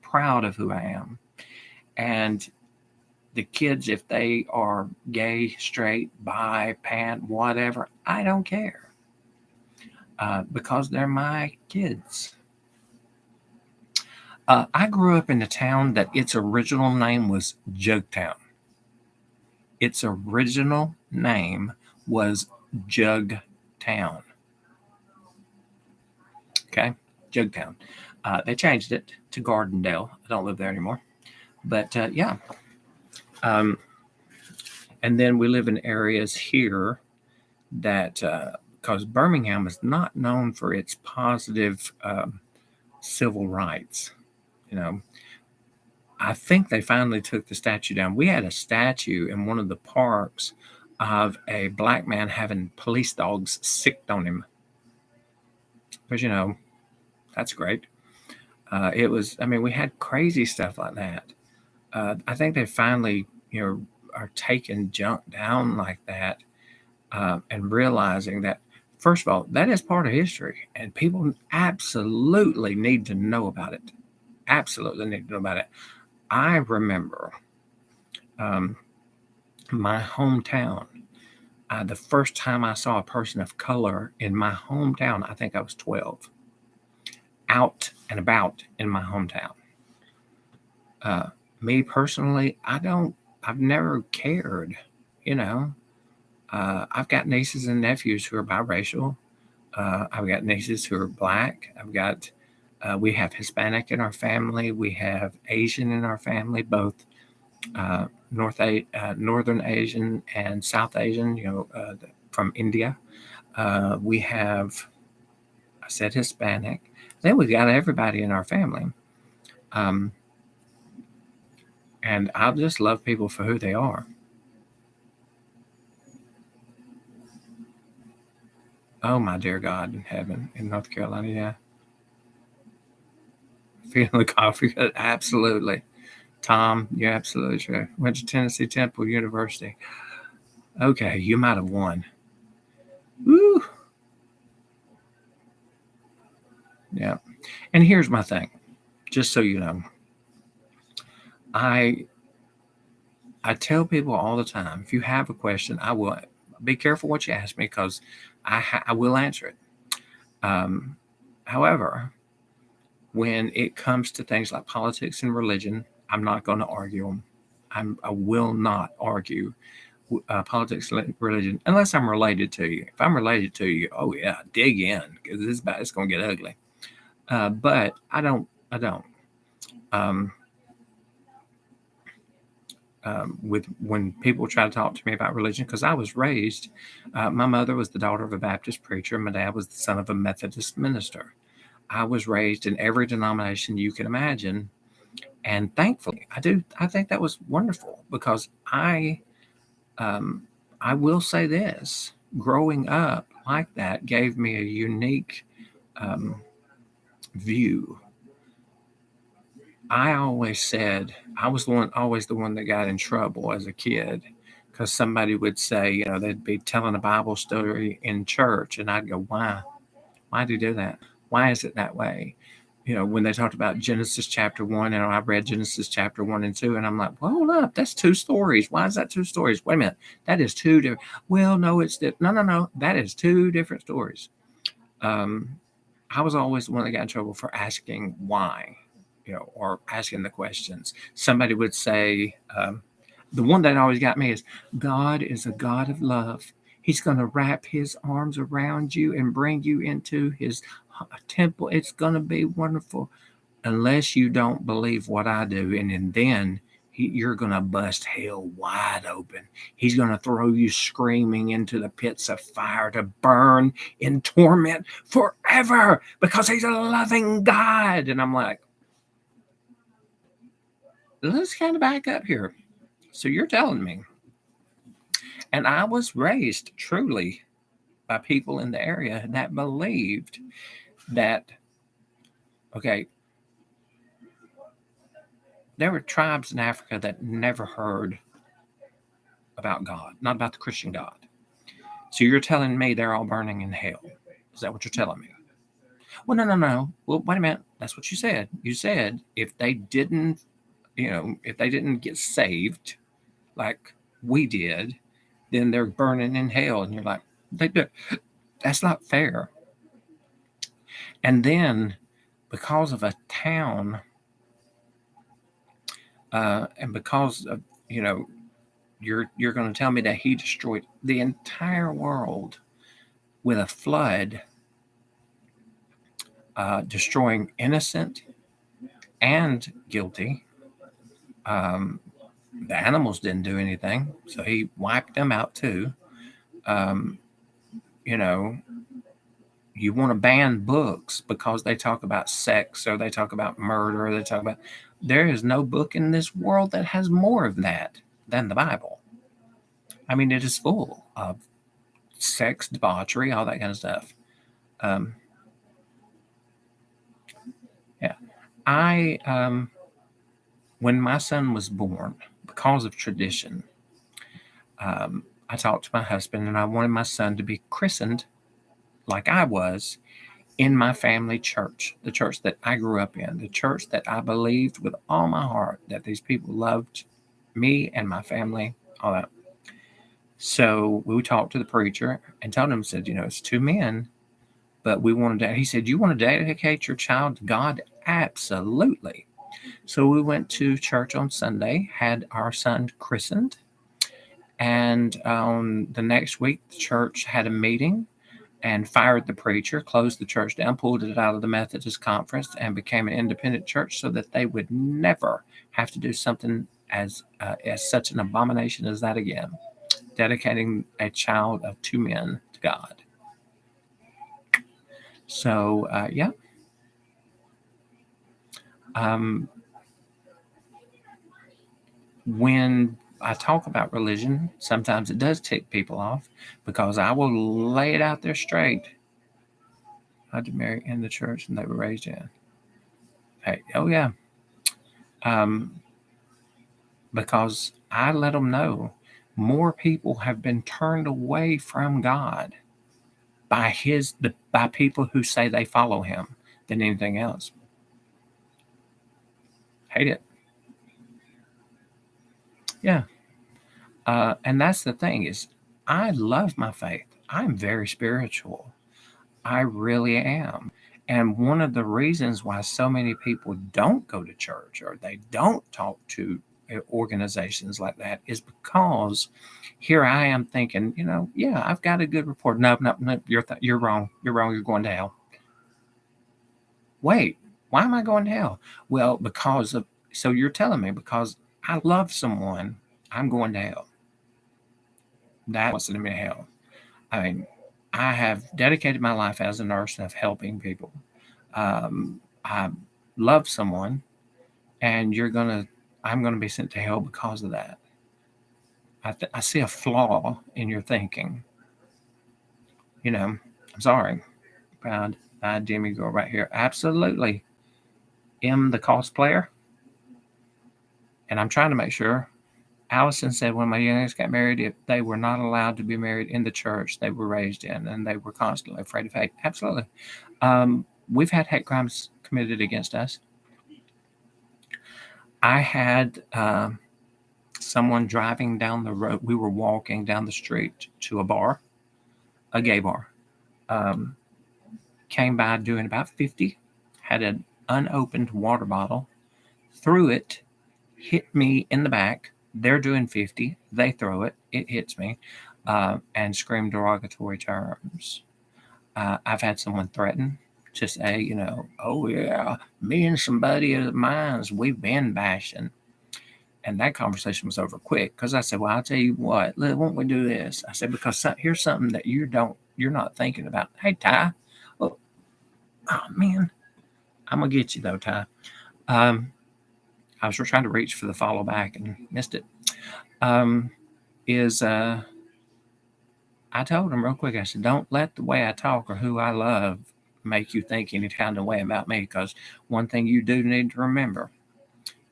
proud of who I am. And the kids, if they are gay, straight, bi, pan, whatever, I don't care because they're my kids. I grew up in a town that its original name was Jugtown. Its original name was Jugtown. Okay, Jugtown. They changed it to Gardendale. I don't live there anymore. But yeah. And then we live in areas here that, because Birmingham is not known for its positive civil rights. I think they finally took the statue down. We had a statue in one of the parks of a black man having police dogs sicked on him. Because, that's great. We had crazy stuff like that. I think they finally, are taking junk down like that and realizing that, first of all, that is part of history and people absolutely need to know about it. Absolutely need to know about it. I remember my hometown. The first time I saw a person of color in my hometown, I think I was 12, out and about in my hometown. Me personally, I've never cared, I've got nieces and nephews who are biracial. I've got nieces who are black. We have Hispanic in our family. We have Asian in our family, both Northern Asian and South Asian, from India. We have, I said Hispanic. Then we've got everybody in our family. And I just love people for who they are. Oh, my dear God in heaven, in North Carolina, yeah. Feeling the coffee, absolutely. Tom, you're absolutely true. Went to Tennessee Temple University. Okay, you might have won. Woo! Yeah. And here's my thing, just so you know. I tell people all the time, if you have a question, I will be careful what you ask me because I will answer it. However, when it comes to things like politics and religion, I'm not going to argue them. I will not argue politics, religion, unless I'm related to you. If I'm related to you, oh yeah, dig in because it's going to get ugly. But I don't. Um, with when people try to talk to me about religion, because I was raised, my mother was the daughter of a Baptist preacher. My dad was the son of a Methodist minister. I was raised in every denomination you can imagine, and thankfully, I think that was wonderful because I will say this: growing up like that gave me a unique view. I always said I was always the one that got in trouble as a kid because somebody would say, they'd be telling a Bible story in church, and I'd go, "Why? Why do you do that? Why is it that way?" When they talked about Genesis chapter 1, and I read Genesis chapter 1 and 2, and I'm like, well, hold up, that's two stories. Why is that two stories? Wait a minute, that is two different. Well, no, no, that is two different stories. I was always the one that got in trouble for asking why, or asking the questions. Somebody would say, the one that always got me is, God is a God of love. He's going to wrap his arms around you and bring you into his temple. It's going to be wonderful unless you don't believe what I do. And then you're going to bust hell wide open. He's going to throw you screaming into the pits of fire to burn in torment forever because he's a loving God. And I'm like, let's kind of back up here. So you're telling me, and I was raised truly by people in the area that believed that, okay, there were tribes in Africa that never heard about God, not about the Christian God. So you're telling me they're all burning in hell. Is that what you're telling me? Well, no. Well, wait a minute. That's what you said. You said if they didn't, if they didn't get saved like we did, then they're burning in hell. And you're like, they do. That's not fair. And then because of a town, and because of, you're going to tell me that he destroyed the entire world with a flood, destroying innocent and guilty. Um, the animals didn't do anything, so he wiped them out too. Um, you know, you want to ban books because they talk about sex or they talk about murder or they talk about. There is no book in this world that has more of that than the Bible. I mean, it is full of sex, debauchery, all that kind of stuff. Um, yeah, I when my son was born, because of tradition, I talked to my husband and I wanted my son to be christened like I was in my family church, the church that I grew up in, the church that I believed with all my heart that these people loved me and my family, all that. So we talked to the preacher and told him, said, it's two men, but we wanted to, he said, you want to dedicate your child to God? Absolutely. So we went to church on Sunday, had our son christened. And the next week, the church had a meeting and fired the preacher, closed the church down, pulled it out of the Methodist conference, and became an independent church so that they would never have to do something as such an abomination as that again, dedicating a child of two men to God. So, yeah. When I talk about religion, sometimes it does tick people off because I will lay it out there straight. I had to marry in the church and they were raised in. Hey, oh yeah. Because I let them know more people have been turned away from God by by people who say they follow him than anything else. Hate it. Yeah. And that's the thing is I love my faith. I'm very spiritual. I really am. And one of the reasons why so many people don't go to church or they don't talk to organizations like that is because here I am thinking, yeah, I've got a good report. No, you're wrong. You're wrong. You're going to hell. Wait, why am I going to hell? Well, so you're telling me because I love someone, I'm going to hell. That's what's sending me to hell. I mean, I have dedicated my life as a nurse of helping people. I love someone, and I'm gonna be sent to hell because of that. I see a flaw in your thinking. I'm sorry. Proud Jimmy girl right here. Absolutely. The cosplayer. And I'm trying to make sure. Allison said when my youngest got married, if they were not allowed to be married in the church they were raised in, and they were constantly afraid of hate. Absolutely. We've had hate crimes committed against us. I had someone driving down the road. We were walking down the street to a bar, a gay bar. Came by doing about 50, had an unopened water bottle, threw it, hit me in the back. They're doing 50. They throw it. It hits me, and scream derogatory terms. I've had someone threaten to say, oh yeah, me and somebody of mine's, we've been bashing. And that conversation was over quick because I said, well, I'll tell you what, won't we do this? I said, because here's something that you're not thinking about. Hey, Ty. Oh man, I'm going to get you though, Ty. I was trying to reach for the follow back and missed it. Um, is I told him real quick, I said, don't let the way I talk or who I love make you think any kind of way about me. Because one thing you do need to remember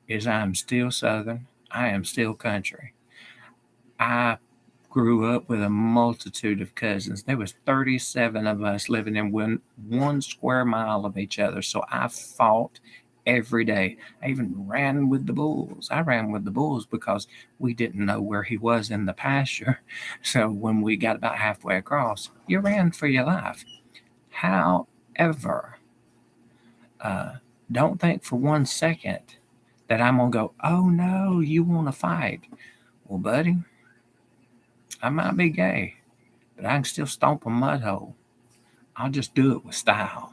is I'm still Southern. I am still country. I grew up with a multitude of cousins. There was 37 of us living in one square mile of each other. So I fought every day. I even ran with the bulls. I ran with the bulls because we didn't know where he was in the pasture. So when we got about halfway across, you ran for your life. However, uh, don't think for 1 second that I'm going to go, oh no, you want to fight. Well, buddy, I might be gay, but I can still stomp a mud hole. I'll just do it with style.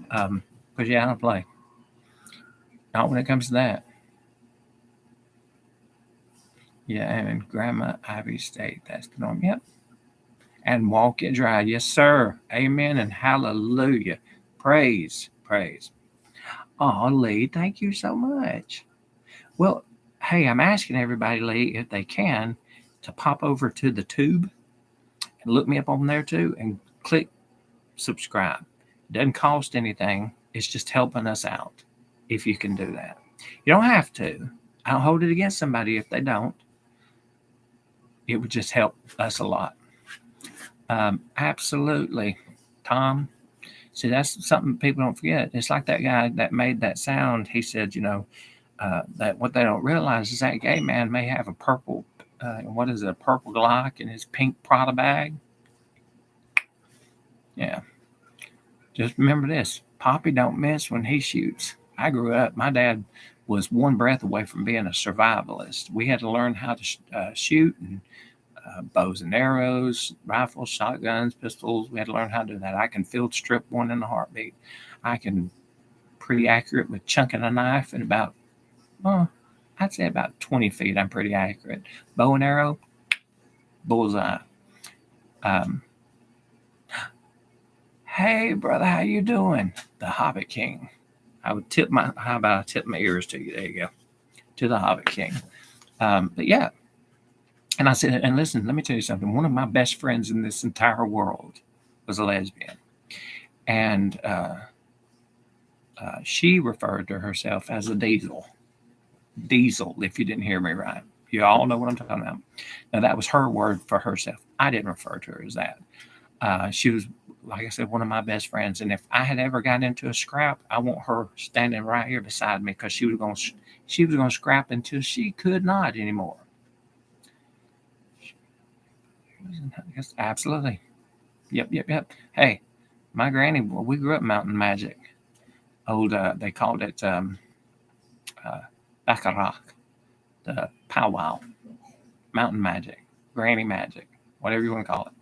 Because yeah, I don't play. Not when it comes to that. Yeah, and Grandma Ivy State, that's the norm. Yep. And walk it dry. Yes, sir. Amen and hallelujah. Praise, praise. Oh, Lee, thank you so much. Well, hey, I'm asking everybody, Lee, if they can, to pop over to the tube and look me up on there too and click subscribe. It doesn't cost anything. It's just helping us out if you can do that. You don't have to. I don't hold it against somebody if they don't. It would just help us a lot. Absolutely. Tom, see, that's something people don't forget. It's like that guy that made that sound. He said, that what they don't realize is that gay man may have a purple, what is it, a purple Glock in his pink Prada bag. Yeah. Just remember this: Poppy don't miss when he shoots. I grew up. My dad was one breath away from being a survivalist. We had to learn how to shoot and bows and arrows, rifles, shotguns, pistols. We had to learn how to do that. I can field strip one in a heartbeat. I can pretty accurate with chunking a knife in about, well, I'd say about 20 feet. I'm pretty accurate. Bow and arrow, bullseye. Um, hey, brother, how you doing? The Hobbit King. How about I tip my ears to you? There you go. To the Hobbit King. But yeah. And I said, and listen, let me tell you something. One of my best friends in this entire world was a lesbian. And she referred to herself as a diesel. Diesel, if you didn't hear me right. You all know what I'm talking about. Now, that was her word for herself. I didn't refer to her as that. She was, like I said, one of my best friends. And if I had ever gotten into a scrap, I want her standing right here beside me because she was going to scrap until she could not anymore. Absolutely. Yep. Hey, my granny, we grew up mountain magic. They called it baccarat, the powwow, mountain magic, granny magic, whatever you want to call it.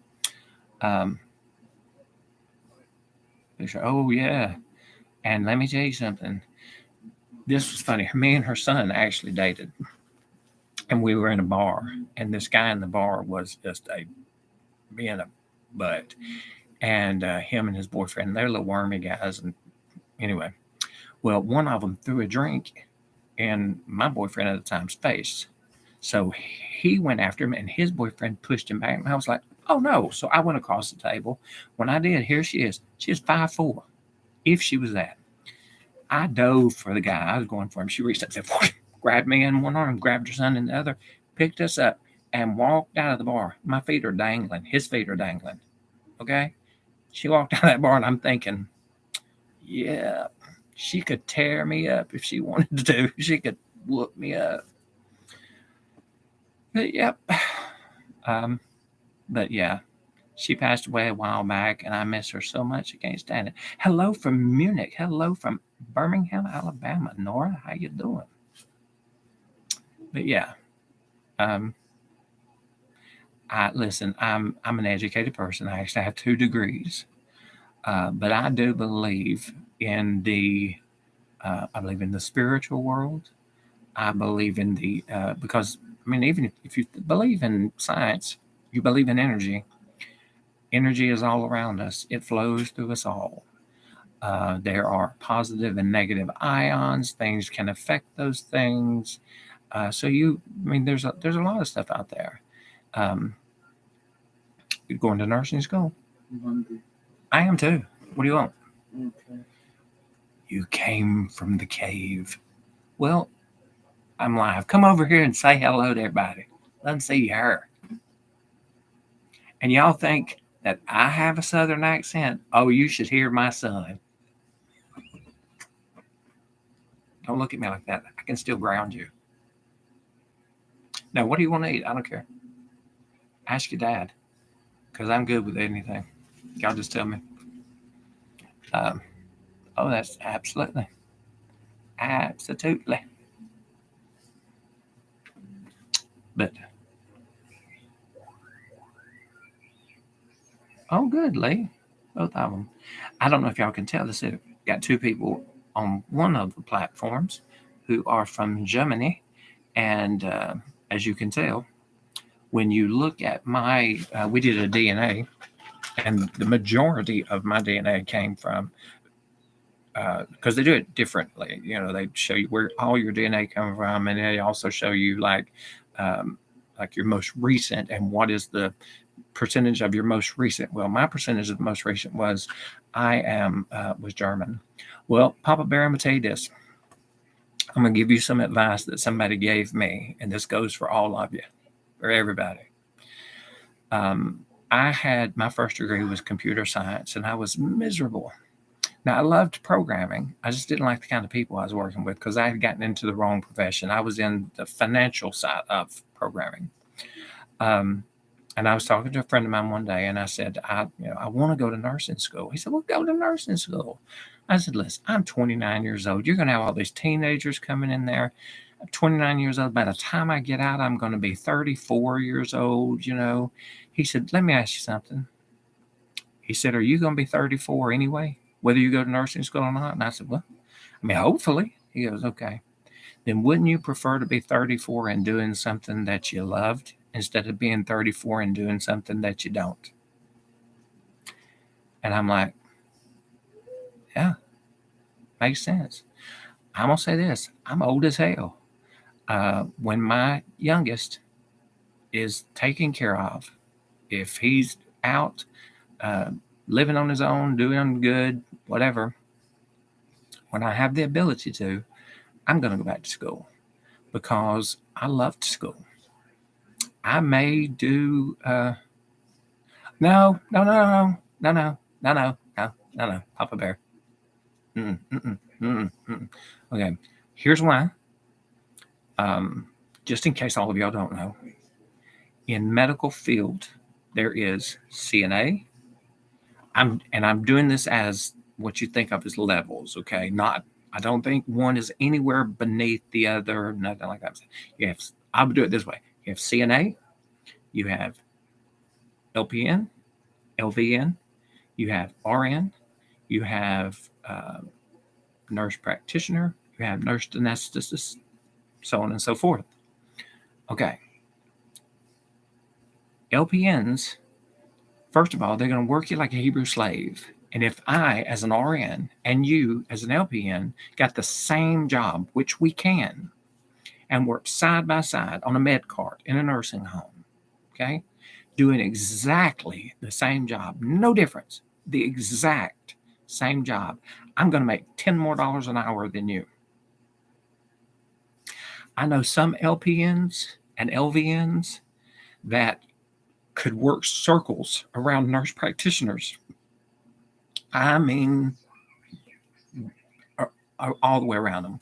Oh yeah, and let me tell you something. This was funny. Me and her son actually dated, and we were in a bar, and this guy in the bar was just being a butt, and him and his boyfriend, they're little wormy guys, and anyway, well, one of them threw a drink in my boyfriend at the time's face. So he went after him, and his boyfriend pushed him back. And I was like, oh no. So I went across the table. When I did, here she is. She is 5'4", if she was that. I dove for the guy. I was going for him. She reached up and said, grabbed me in one arm, grabbed her son in the other, picked us up, and walked out of the bar. My feet are dangling. His feet are dangling. Okay? She walked out of that bar, and I'm thinking, yeah, she could tear me up if she wanted to. She could whoop me up. But yep. But yeah, she passed away a while back, and I miss her so much. I can't stand it. Hello from Munich. Hello from Birmingham, Alabama. Nora, how you doing? But yeah, I listen. I'm an educated person. I actually have 2 degrees, but I do believe in the. I believe in the spiritual world. I believe in the because I mean, even if you believe in science, you believe in energy. Energy is all around us. It flows through us all. There are positive and negative ions. Things can affect those things. There's a lot of stuff out there. Um, you're going to nursing school? I'm hungry. I am too. What do you want? Okay. You came from the cave. Well, I'm live. Come over here and say hello to everybody. Let them see her. And y'all think that I have a southern accent? Oh, you should hear my son. Don't look at me like that. I can still ground you. Now, what do you want to eat? I don't care. Ask your dad, because I'm good with anything. Y'all just tell me. Um, oh, that's absolutely. Absolutely. But, oh, good, Lee. Both of them. I don't know if y'all can tell this. Got two people on one of the platforms who are from Germany. And as you can tell, when you look at we did a DNA, and the majority of my DNA came from, because they do it differently. They show you where all your DNA comes from, and they also show you like your most recent and what is the percentage of your most recent. Well, my percentage of the most recent was was German. Well, Papa Bear, I'm gonna tell you this. I'm gonna give you some advice that somebody gave me, and this goes for all of you, for everybody. Um, I had my first degree was computer science, and I was miserable. Now, I loved programming. I just didn't like the kind of people I was working with because I had gotten into the wrong profession. I was in the financial side of programming. Um, and I was talking to a friend of mine one day, and I said, I want to go to nursing school. He said, well, go to nursing school. I said, listen, I'm 29 years old. You're going to have all these teenagers coming in there. I'm 29 years old. By the time I get out, I'm going to be 34 years old. He said, let me ask you something. He said, are you going to be 34 anyway, whether you go to nursing school or not? And I said, well, hopefully. He goes, okay. Then wouldn't you prefer to be 34 and doing something that you loved instead of being 34 and doing something that you don't? And I'm like, yeah, makes sense. I'm going to say this. I'm old as hell. When my youngest is taken care of, if he's out uh, living on his own, doing good, whatever, when I have the ability to, I'm going to go back to school because I loved school. I may do no, no, no, no, no, no, no, no, no, no, no, Papa Bear. Mm-mm, mm-mm, mm-mm, mm-mm. Okay, here's why. Just in case all of y'all don't know, in medical field there is CNA. I'm doing this as what you think of as levels. Okay, not. I don't think one is anywhere beneath the other. Nothing like that. You have. I would do it this way. You have CNA. You have LPN, LVN. You have RN. You have uh, nurse practitioner. You have nurse anesthetist, so on and so forth. Okay. LPNs, first of all, they're going to work you like a Hebrew slave. And if I, as an RN, and you, as an LPN, got the same job, which we can, and work side by side on a med cart in a nursing home, okay, doing exactly the same job, no difference, the exact same job, I'm going to make $10 more an hour than you. I know some LPNs and LVNs that could work circles around nurse practitioners. I mean, all the way around them.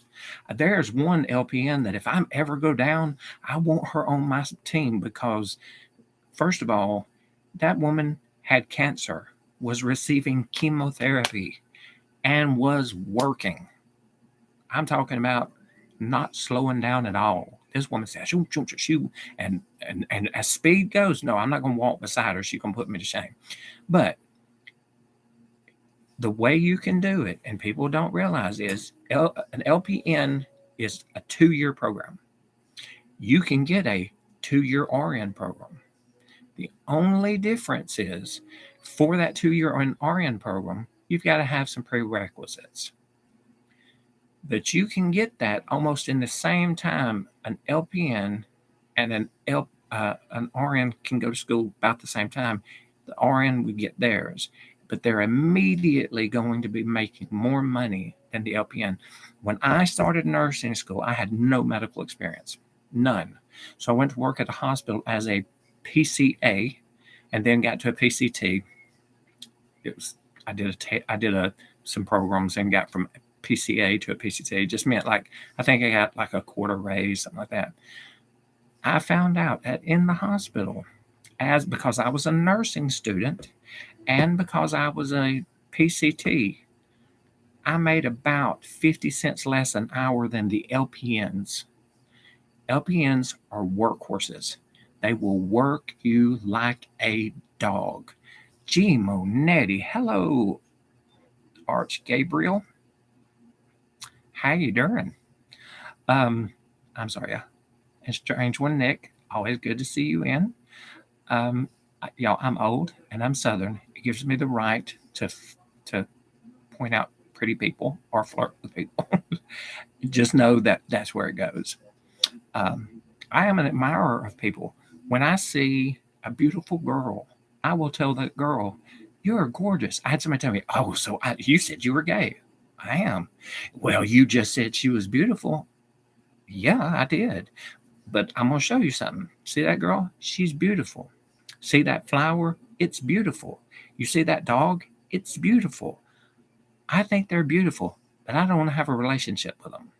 There's one LPN that if I'm ever go down, I want her on my team because, first of all, that woman had cancer, was receiving chemotherapy, and was working. I'm talking about not slowing down at all. This woman said, shoo, shoo, shoo, shoo. And as speed goes, no, I'm not going to walk beside her. She's going to put me to shame. But the way you can do it, and people don't realize, is an LPN is a 2-year program. You can get a 2-year RN program. The only difference is for that 2-year RN program, you've got to have some prerequisites. But you can get that almost in the same time an LPN and an RN can go to school about the same time. The RN would get theirs, but they're immediately going to be making more money than the LPN. When I started nursing school, I had no medical experience, none. So I went to work at a hospital as a PCA, and then got to a PCT. It was I did some programs and got from PCA to a PCT. It just meant like I think I got like a quarter raise, something like that. I found out that in the hospital, as because I was a nursing student and because I was a PCT, I made about 50 cents less an hour than the LPNs. LPNs are workhorses. They will work you like a dog. Gee, Monetti. Hello, Arch Gabriel. How you doing? Um, I'm sorry. And strange one, Nick. Always good to see you in. Um, y'all, I'm old and I'm Southern. It gives me the right to point out pretty people or flirt with people. Just know that that's where it goes. Um, I am an admirer of people. When I see a beautiful girl, I will tell that girl, "You're gorgeous." I had somebody tell me, "Oh, you said you were gay." I am. Well, you just said she was beautiful. Yeah, I did. But I'm going to show you something. See that girl? She's beautiful. See that flower? It's beautiful. You see that dog? It's beautiful. I think they're beautiful, but I don't want to have a relationship with them.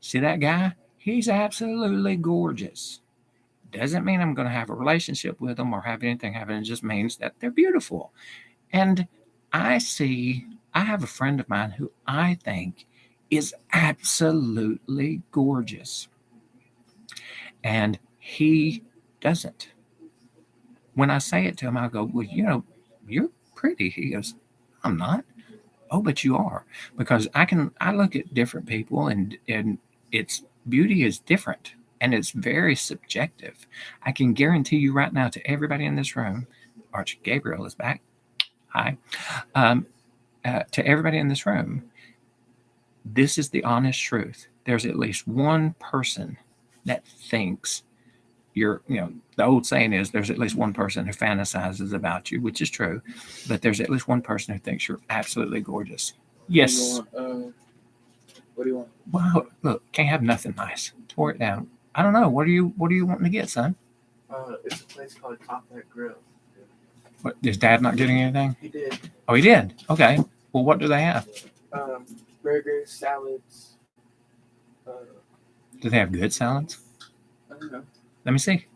See that guy? He's absolutely gorgeous. Doesn't mean I'm going to have a relationship with them or have anything happen. It just means that they're beautiful. And I have a friend of mine who I think is absolutely gorgeous. And he doesn't. When I say it to him, I go, "Well, you're pretty." He goes, "I'm not." "Oh, but you are." Because I look at different people and its beauty is different and it's very subjective. I can guarantee you right now to everybody in this room, Arch Gabriel is back. Hi. Um, to everybody in this room, this is the honest truth. There's at least one person that thinks the old saying is there's at least one person who fantasizes about you, which is true, but there's at least one person who thinks you're absolutely gorgeous. Yes. What do you want? Wow, look, can't have nothing nice. Tore it down. I don't know. What are you wanting to get, son? It's a place called Top That Grill. What, is Dad not getting anything? He did. Oh, he did. Okay. Well, what do they have? Burgers, salads. Do they have good salads? I don't know. Let me see.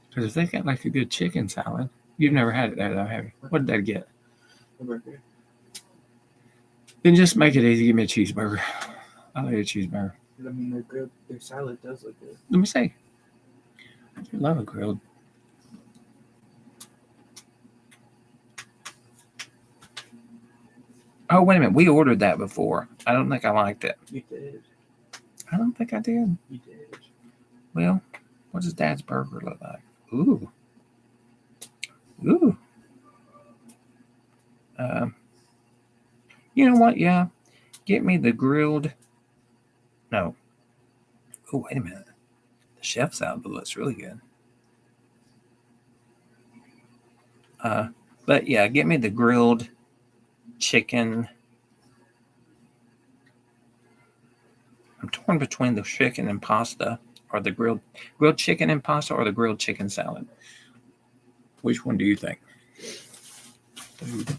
Because if they got like a good chicken salad, you've never had it there though, have you? What did that get? A burger. Then just make it easy. Give me a cheeseburger. I like a cheeseburger. I mean, their salad does look good. Let me see. I do love a grilled. Oh, wait a minute. We ordered that before. I don't think I liked it. You did. I don't think I did. You did. Well, what does Dad's burger look like? Ooh. Ooh. You know what? Yeah. Get me the grilled. No. Oh, wait a minute. The chef salad looks really good. But yeah, get me the grilled chicken. I'm torn between the chicken and pasta or the grilled chicken and pasta or the grilled chicken salad. Which one do you think? Food.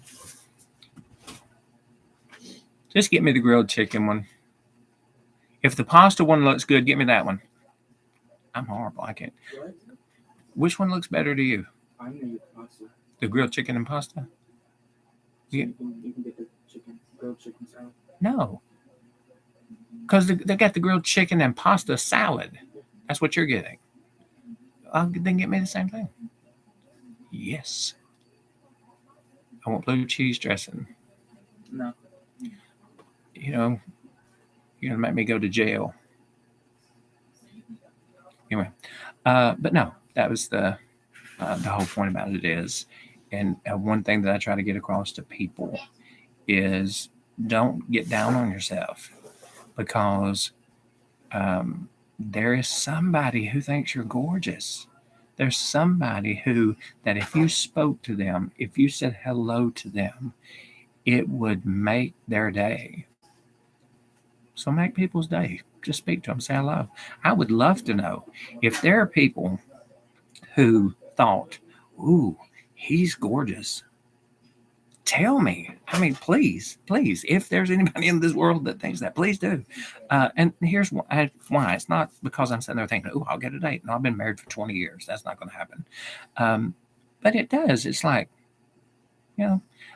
Just get me the grilled chicken one. If the pasta one looks good, get me that one. I'm horrible. I can't. What? Which one looks better to you? I'm gonna get pasta. The grilled chicken and pasta? So you can get the grilled chicken salad. No. Because they got the grilled chicken and pasta salad. That's what you're getting. Then get me the same thing. Yes. I want blue cheese dressing. No. You're going to make me go to jail. Anyway, but no, that was the whole point about it is, and one thing that I try to get across to people is don't get down on yourself because there is somebody who thinks you're gorgeous. There's somebody who, that if you spoke to them, if you said hello to them, it would make their day. So make people's day. Just speak to them, say hello. I would love to know if there are people who thought, ooh, he's gorgeous. Tell me. I mean, please, please, if there's anybody in this world that thinks that, please do. And here's why. It's not because I'm sitting there thinking, oh, I'll get a date. No, I've been married for 20 years. That's not going to happen. But it does. It's like,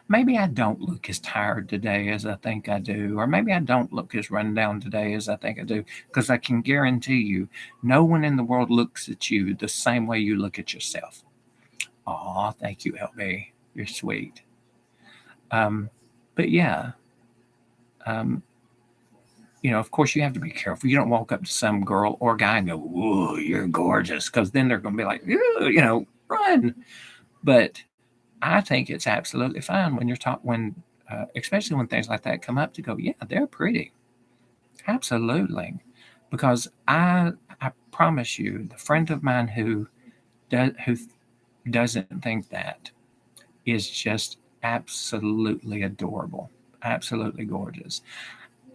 maybe I don't look as tired today as I think I do, or maybe I don't look as run down today as I think I do, because I can guarantee you, no one in the world looks at you the same way you look at yourself. Aw, thank you, LB. You're sweet. But yeah, of course you have to be careful. You don't walk up to some girl or guy and go, "Ooh, you're gorgeous," because then they're going to be like, run. But I think it's absolutely fine when especially when things like that come up, to go, yeah, they're pretty, absolutely, because I promise you, the friend of mine who doesn't think that is just absolutely adorable, absolutely gorgeous.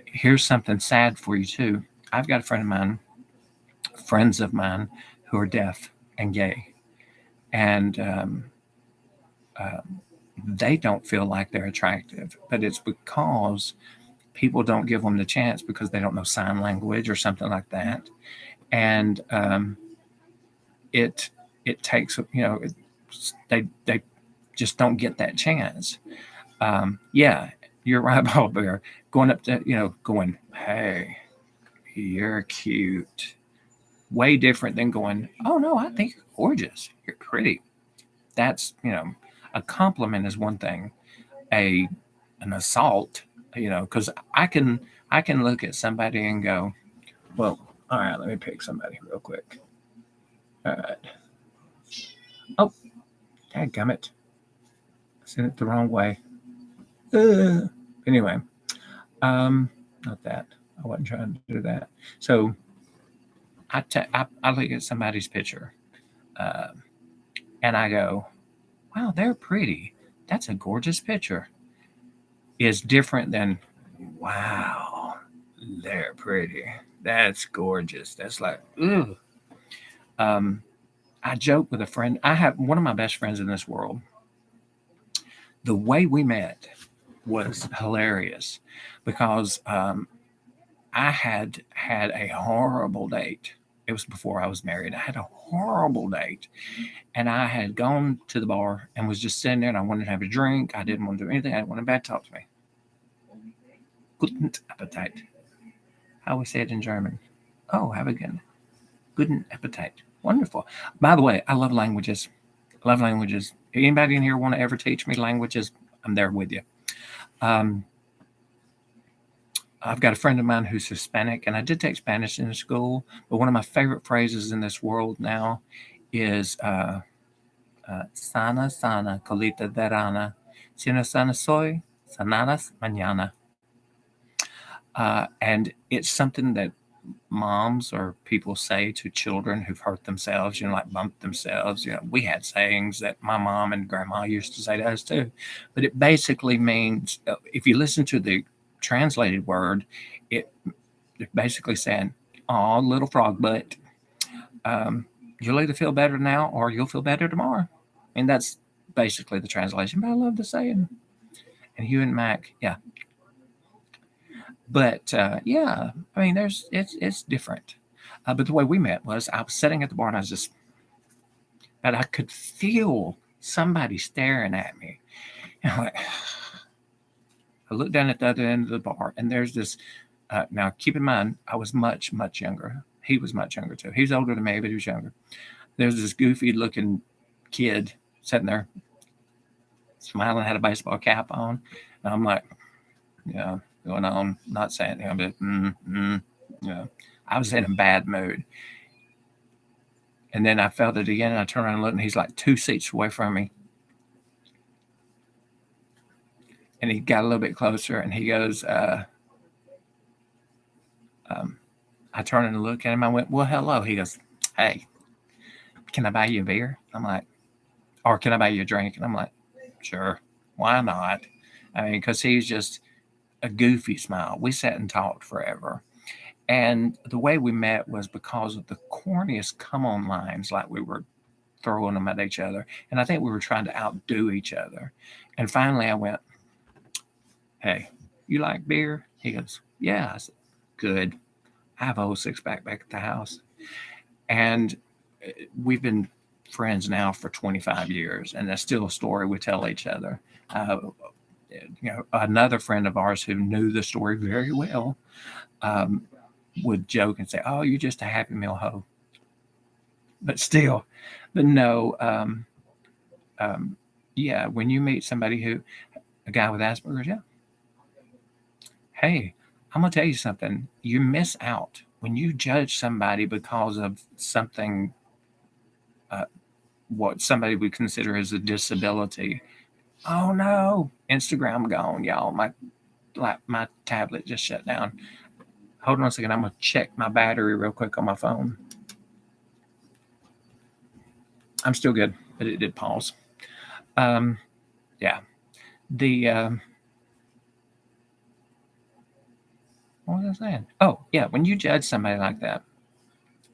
Here's something sad for you too. I've got friends of mine who are deaf and gay, and they don't feel like they're attractive, but it's because people don't give them the chance because they don't know sign language or something like that, and it takes they just don't get that chance. Yeah, you're right, Ball Bear. Going up to going, hey, you're cute. Way different than going, oh no, I think you're gorgeous. You're pretty. That's a compliment is one thing. An assault, because I can look at somebody and go, well, all right, let me pick somebody real quick. All right. Oh, dadgummit. I sent it the wrong way. Anyway, not that. I wasn't trying to do that. So I look at somebody's picture, uh, and I go, wow, they're pretty. That's a gorgeous picture. Is different than, wow, they're pretty. That's gorgeous. That's like, ooh. Um, I joke with a friend. I have one of my best friends in this world. The way we met was hilarious because I had a horrible date. It was before I was married. I had a horrible date, and I had gone to the bar and was just sitting there, and I wanted to have a drink. I didn't want to do anything. I didn't want anybody to talk to me. Guten Appetit. How we say it in German. Oh, have a guten Appetit. Wonderful. By the way, I love languages. Love languages. Anybody in here want to ever teach me languages? I'm there with you. I've got a friend of mine who's Hispanic, and I did take Spanish in school. But one of my favorite phrases in this world now is "sana sana colita de rana, si no sana soy, sanadas mañana." And it's something that moms or people say to children who've hurt themselves, like bumped themselves. We had sayings that my mom and grandma used to say to us too. But it basically means, if you listen to the translated word, it basically saying, "Oh, little frog butt, you'll either feel better now or you'll feel better tomorrow." And that's basically the translation. But I love the saying. And Hugh and Mac, yeah. But yeah, I mean, it's different. But the way we met was I was sitting at the bar and but I could feel somebody staring at me. And I looked down at the other end of the bar, and there's this. Now, keep in mind, I was much, much younger. He was much younger too. He was older than me, but he was younger. There's this goofy-looking kid sitting there, smiling, had a baseball cap on, and I'm like, yeah, going on, not saying anything, but yeah. I was in a bad mood. And then I felt it again, and I turned around and looked, and he's like 2 seats away from me. And he got a little bit closer, and he goes, I turned and looked at him. I went, well, hello. He goes, hey, can I buy you a beer? I'm like, or can I buy you a drink? And I'm like, sure, why not? I mean, because he's just a goofy smile. We sat and talked forever. And the way we met was because of the corniest come on lines, like we were throwing them at each other. And I think we were trying to outdo each other. And finally I went, hey, you like beer? He goes, yeah. I said, good. I have a whole 6-pack back at the house. And we've been friends now for 25 years. And that's still a story we tell each other. Another friend of ours who knew the story very well would joke and say, oh, you're just a Happy Meal hoe. But still, but no, yeah, when you meet somebody a guy with Asperger's, yeah. Hey, I'm going to tell you something. You miss out when you judge somebody because of something, what somebody would consider as a disability. Oh no, Instagram gone, y'all. My tablet just shut down. Hold on a second. I'm going to check my battery real quick on my phone. I'm still good, but it did pause. Yeah. What was I saying? Oh, yeah. When you judge somebody like that,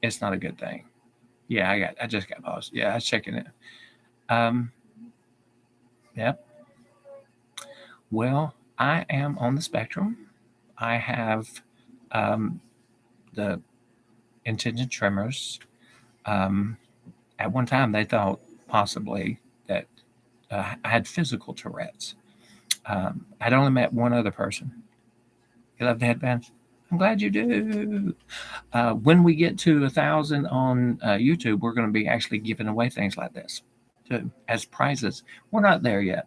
it's not a good thing. Yeah, I just got paused. Yeah, I was checking it. Yep. Well, I am on the spectrum. I have the intention tremors. At one time, they thought possibly that I had physical Tourette's. I'd only met one other person. You love the headbands? I'm glad you do. When we get to 1,000 on YouTube, we're going to be actually giving away things like this too, as prizes. We're not there yet,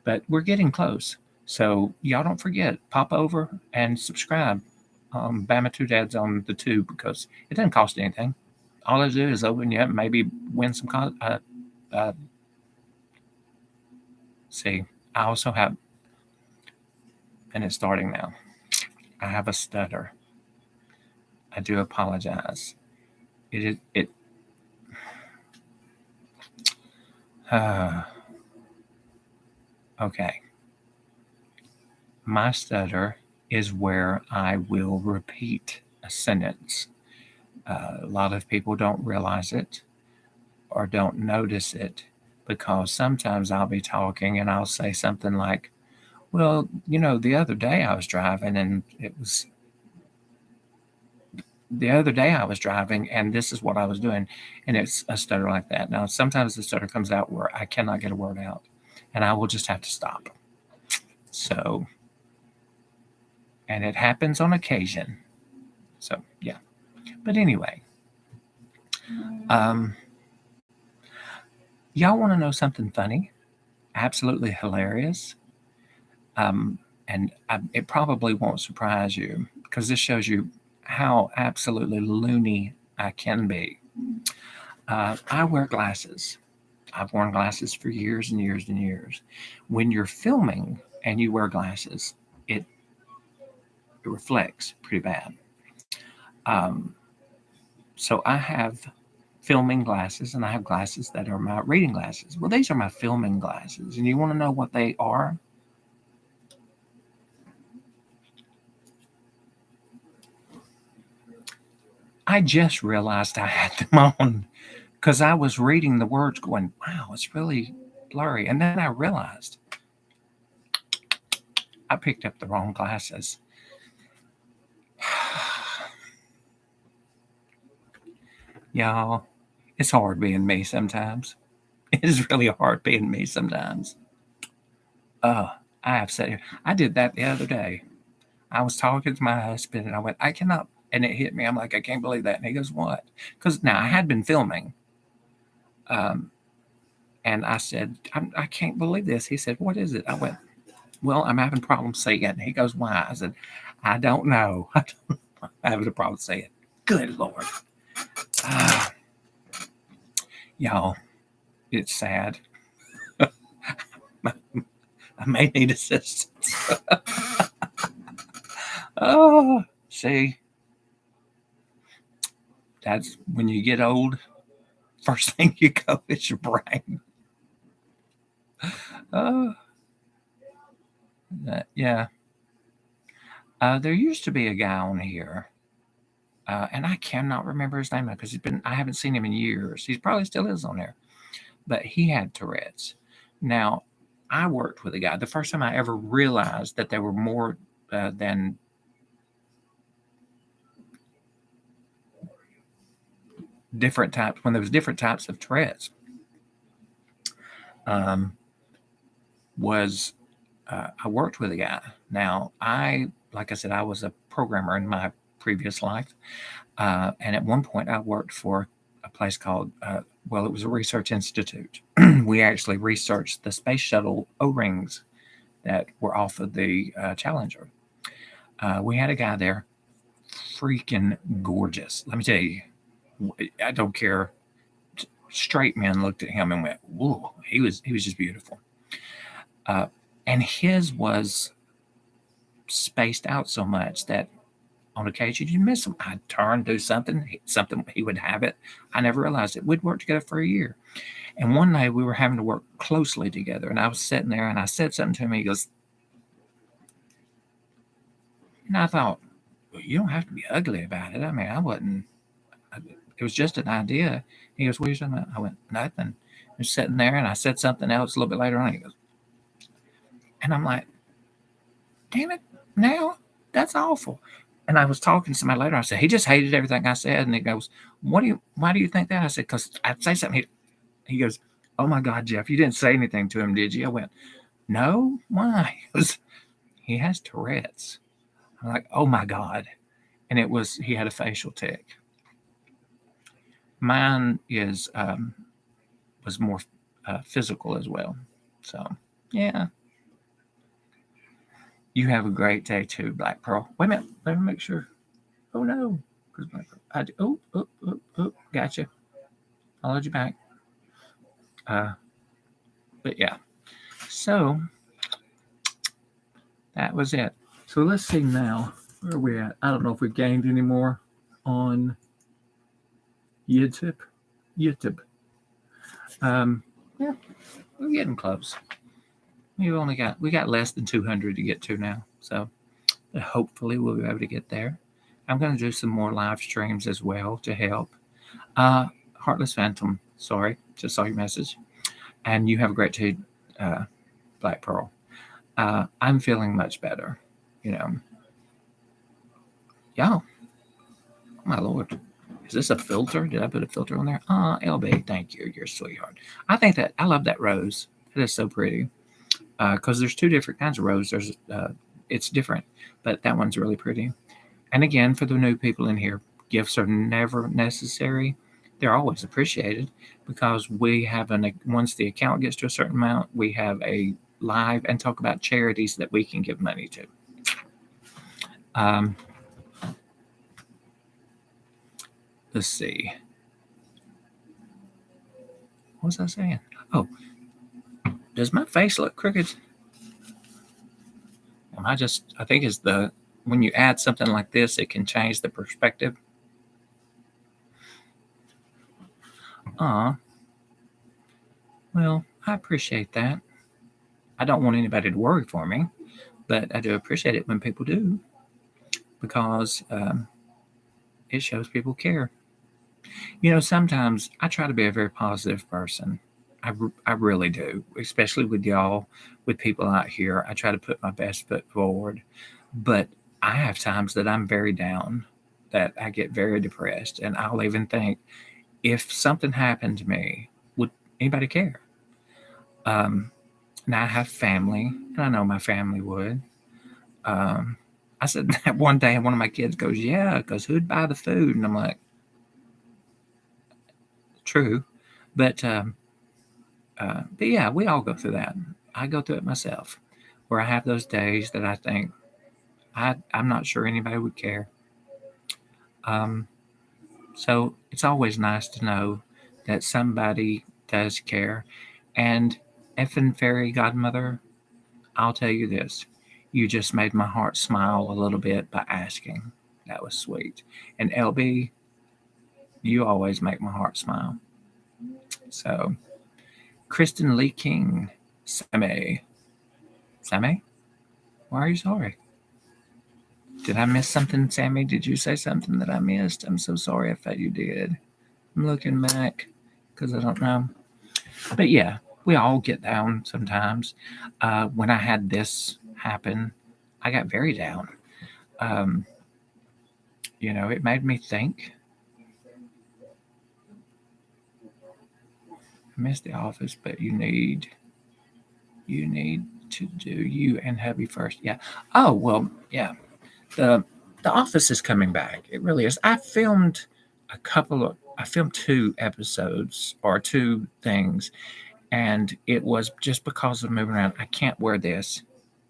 but we're getting close. So y'all don't forget, pop over and subscribe. Bama2das on the tube because it doesn't cost anything. All I do is open you up, maybe win some. See, I also have, and it's starting now. I have a stutter. I do apologize. Okay. My stutter is where I will repeat a sentence. A lot of people don't realize it or don't notice it because sometimes I'll be talking and I'll say something like, well, the other day I was driving and this is what I was doing. And it's a stutter like that. Now, sometimes the stutter comes out where I cannot get a word out and I will just have to stop. So, and it happens on occasion. So, yeah. But anyway, y'all want to know something funny? Absolutely hilarious. It probably won't surprise you because this shows you how absolutely loony I can be. I wear glasses. I've worn glasses for years and years and years. When you're filming and you wear glasses, it reflects pretty bad. So I have filming glasses and I have glasses that are my reading glasses. Well, these are my filming glasses. And you want to know what they are? I just realized I had them on because I was reading the words going, wow, it's really blurry. And then I realized I picked up the wrong glasses. Y'all, it's hard being me sometimes. It is really hard being me sometimes. I have said it. I did that the other day. I was talking to my husband and I went, I cannot, and it hit me. I'm like, I can't believe that. And he goes, what? Because now I had been filming. And I said, I can't believe this. He said, what is it? I went, well, I'm having problems saying it. And he goes, why? I said, I don't know. I'm having a problem saying it. Good Lord. Y'all, it's sad. I may need assistance. Oh, see, that's when you get old. First thing you go is your brain. Oh, yeah. There used to be a guy on here, and I cannot remember his name because I haven't seen him in years. He probably still is on there, but he had Tourette's. Now, I worked with a guy. The first time I ever realized that there were more than different types, when there was different types of Tourette's, um, was I worked with a guy. Now, like I said, I was a programmer in my previous life. And at one point, I worked for a place called, well, it was a research institute. We actually researched the space shuttle O rings that were off of the Challenger. We had a guy there, freaking gorgeous. Let me tell you, I don't care. Straight men looked at him and went, "Whoa!" He was just beautiful. Uh, and his was spaced out so much that on occasion you'd miss him. I'd turn, do something, he would have it. I never realized it. We'd worked together for a year. And one night we were having to work closely together. And I was sitting there and I said something to him. He goes, and I thought, well, you don't have to be ugly about it. I mean, I wasn't, it was just an idea. He goes, what are you talking about? I went, nothing. I was sitting there and I said something else a little bit later on. He goes, and I'm like, damn it, now that's awful. And I was talking to somebody later. I said, he just hated everything I said. And he goes, why do you think that? I said, because I'd say something. He goes, oh my God, Jeff, you didn't say anything to him, did you? I went, no, why? He has Tourette's. I'm like, oh my God. And he had a facial tick. Mine was more physical as well. So, yeah. You have a great day too, Black Pearl. Wait a minute. Let me make sure. Oh no. Gotcha. I'll let you back. But yeah. So that was it. So let's see now. Where are we at? I don't know if we've gained any more on YouTube. YouTube. Yeah, we're getting close. We got less than 200 to get to now. So hopefully we'll be able to get there. I'm going to do some more live streams as well to help. Heartless Phantom, sorry, just saw your message. And you have a great day, Black Pearl. I'm feeling much better. You know, y'all. Oh my Lord. Is this a filter? Did I put a filter on there? LB, thank you. You're a sweetheart. I love that rose. It is so pretty. Because there's two different kinds of rose. It's different, but that one's really pretty. And again, for the new people in here, gifts are never necessary. They're always appreciated because once the account gets to a certain amount, we have a live and talk about charities that we can give money to. Let's see. What was I saying? Oh, does my face look crooked? I think it's when you add something like this, it can change the perspective. Well, I appreciate that. I don't want anybody to worry for me, but I do appreciate it when people do because it shows people care. You know, sometimes I try to be a very positive person. I really do, especially with y'all, with people out here. I try to put my best foot forward, but I have times that I'm very down, that I get very depressed, and I'll even think, if something happened to me, would anybody care? Now I have family, and I know my family would. I said that one day, and one of my kids goes, "Yeah, because who'd buy the food?" And I'm like, "True," but yeah, we all go through that. I go through it myself, where I have those days that I think I'm not sure anybody would care. So it's always nice to know that somebody does care. And effing fairy godmother, I'll tell you this. You just made my heart smile a little bit by asking. That was sweet. And LB, you always make my heart smile. So, Kristen Lee King, Sammy. Sammy? Why are you sorry? Did I miss something, Sammy? Did you say something that I missed? I'm so sorry if you did. I'm looking back because I don't know. But yeah, we all get down sometimes. When I had this happen, I got very down. Um, it made me think. I miss the office, but you need to do you and hubby first. Yeah. Oh well, yeah. The the office is coming back. It really is. I filmed 2 episodes or 2 things, and it was just because of moving around. I can't wear this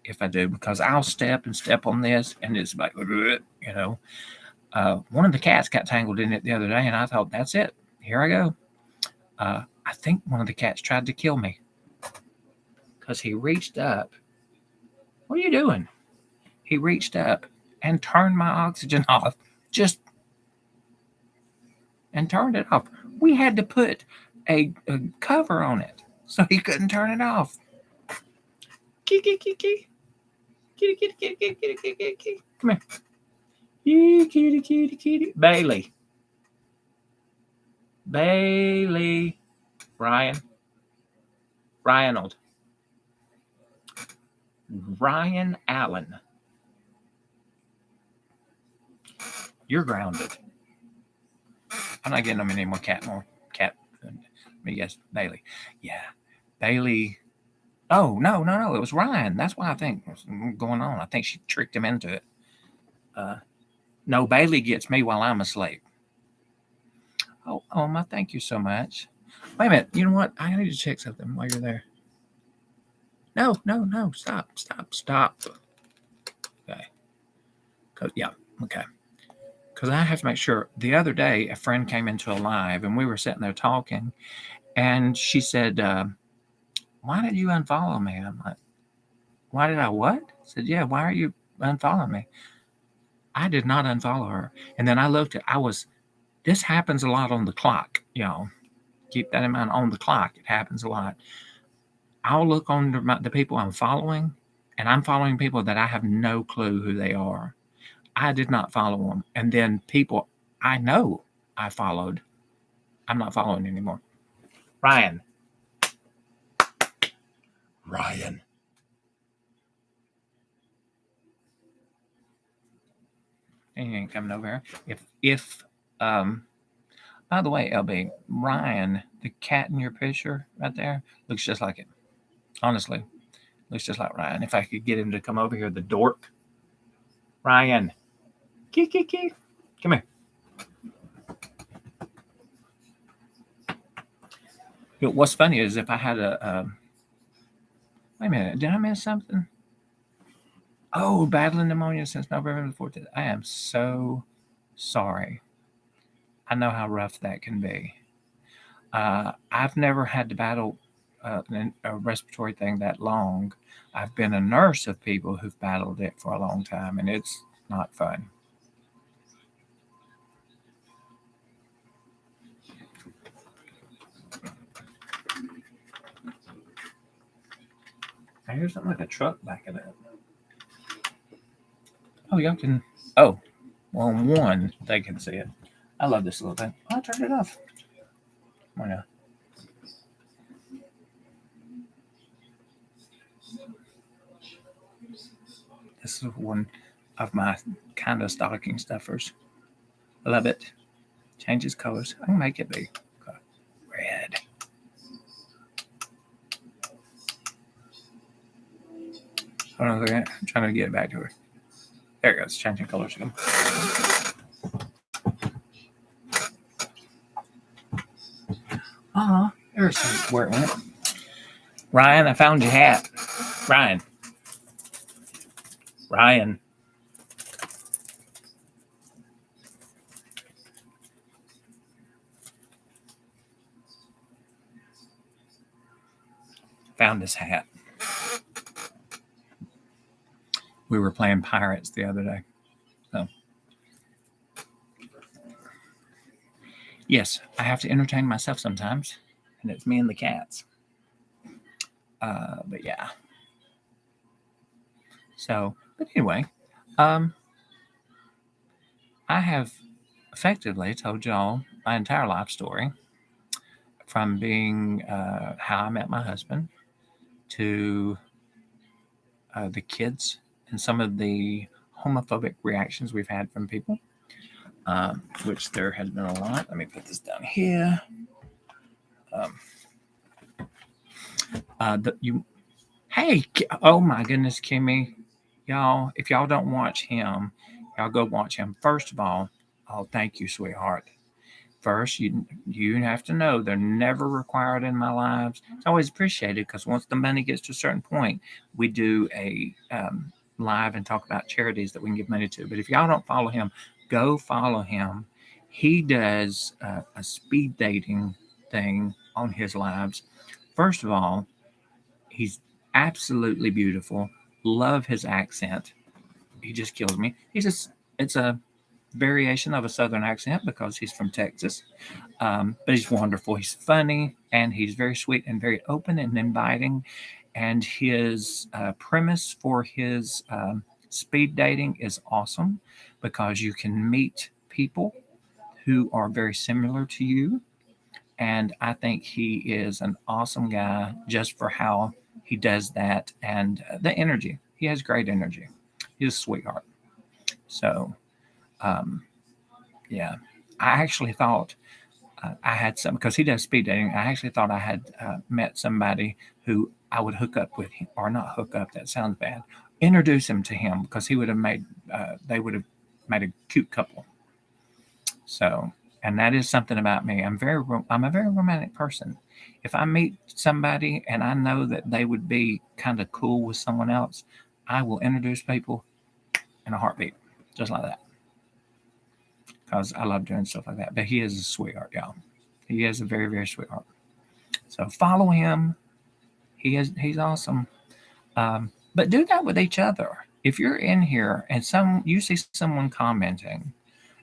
if I do because I'll step and step on this, and it's like, one of the cats got tangled in it the other day, and I thought, that's it. Here I go. I think one of the cats tried to kill me because he reached up. What are you doing? He reached up and turned my oxygen off. Just and turned it off. We had to put a cover on it so he couldn't turn it off. Kitty, kitty, kitty. Kitty, kitty, kitty, kitty, kitty, kitty, kitty, kitty. Come here. Kitty, kitty, kitty. Bailey. Bailey. Ryan. Ryanald. Ryan Allen. You're grounded. I'm not getting them any more cat. Let me guess. Bailey. Yeah. Bailey. Oh, no. It was Ryan. That's why I think what's going on. I think she tricked him into it. No, Bailey gets me while I'm asleep. Oh, Oma, thank you so much. Wait a minute. You know what? I need to check something while you're there. No. Stop. Okay. Okay. Because I have to make sure. The other day, a friend came into a live, and we were sitting there talking, and she said, why did you unfollow me? I'm like, why did I what? I said, yeah, why are you unfollowing me? I did not unfollow her. And then I looked at, this happens a lot on the clock, y'all. Keep that in mind. On the clock, it happens a lot. I'll look on the people I'm following, and I'm following people that I have no clue who they are. I did not follow them. And then people I know I followed, I'm not following anymore. Ryan. He ain't coming over here. If by the way, LB, Ryan, the cat in your picture right there, looks just like it. Honestly, looks just like Ryan. If I could get him to come over here, the dork. Ryan. Kiki. Come here. What's funny is if I had wait a minute, did I miss something? Oh, battling pneumonia since November the 14th. I am so sorry. I know how rough that can be. I've never had to battle a respiratory thing that long. I've been a nurse of people who've battled it for a long time, and it's not fun. I hear something like a truck backing up. Oh, y'all can. Oh, well, one, they can see it. I love this little thing. I turned it off. Come on now. This is one of my kind of stocking stuffers. I love it. Changes colors. I can make it be red. Hold on a second. I'm trying to get it back to her. There it goes. Changing colors again. There's where it went. Ryan, I found your hat. Ryan. found this hat. We were playing Pirates the other day. So, yes, I have to entertain myself sometimes, and it's me and the cats. But yeah. So, but anyway, I have effectively told y'all my entire life story from being how I met my husband to the kids and some of the homophobic reactions we've had from people, which there has been a lot. Let me put this down here. Hey, oh my goodness, Kimmy, y'all, if y'all don't watch him, y'all go watch him. First of all, oh, thank you, sweetheart. First, you have to know they're never required in my lives. It's always appreciated because once the money gets to a certain point, we do a live and talk about charities that we can give money to. But if y'all don't follow him, go follow him. He does a speed dating thing on his lives. First of all, he's absolutely beautiful. Love his accent. He just kills me. It's a variation of a southern accent because he's from Texas. But he's wonderful. He's funny and he's very sweet and very open and inviting. And his premise for his speed dating is awesome because you can meet people who are very similar to you. And I think he is an awesome guy just for how he does that and the energy. He has great energy. He's a sweetheart. So, um, yeah, I actually thought I had some because he does speed dating. I actually thought I had met somebody who I would hook up with, him, or not hook up. That sounds bad. Introduce him to him because he would have made. They would have made a cute couple. So, and that is something about me. I'm a very romantic person. If I meet somebody and I know that they would be kind of cool with someone else, I will introduce people in a heartbeat, just like that. Because I love doing stuff like that. But he is a sweetheart, y'all. He is a very, very sweetheart. So follow him. He's awesome. But do that with each other. If you're in here and you see someone commenting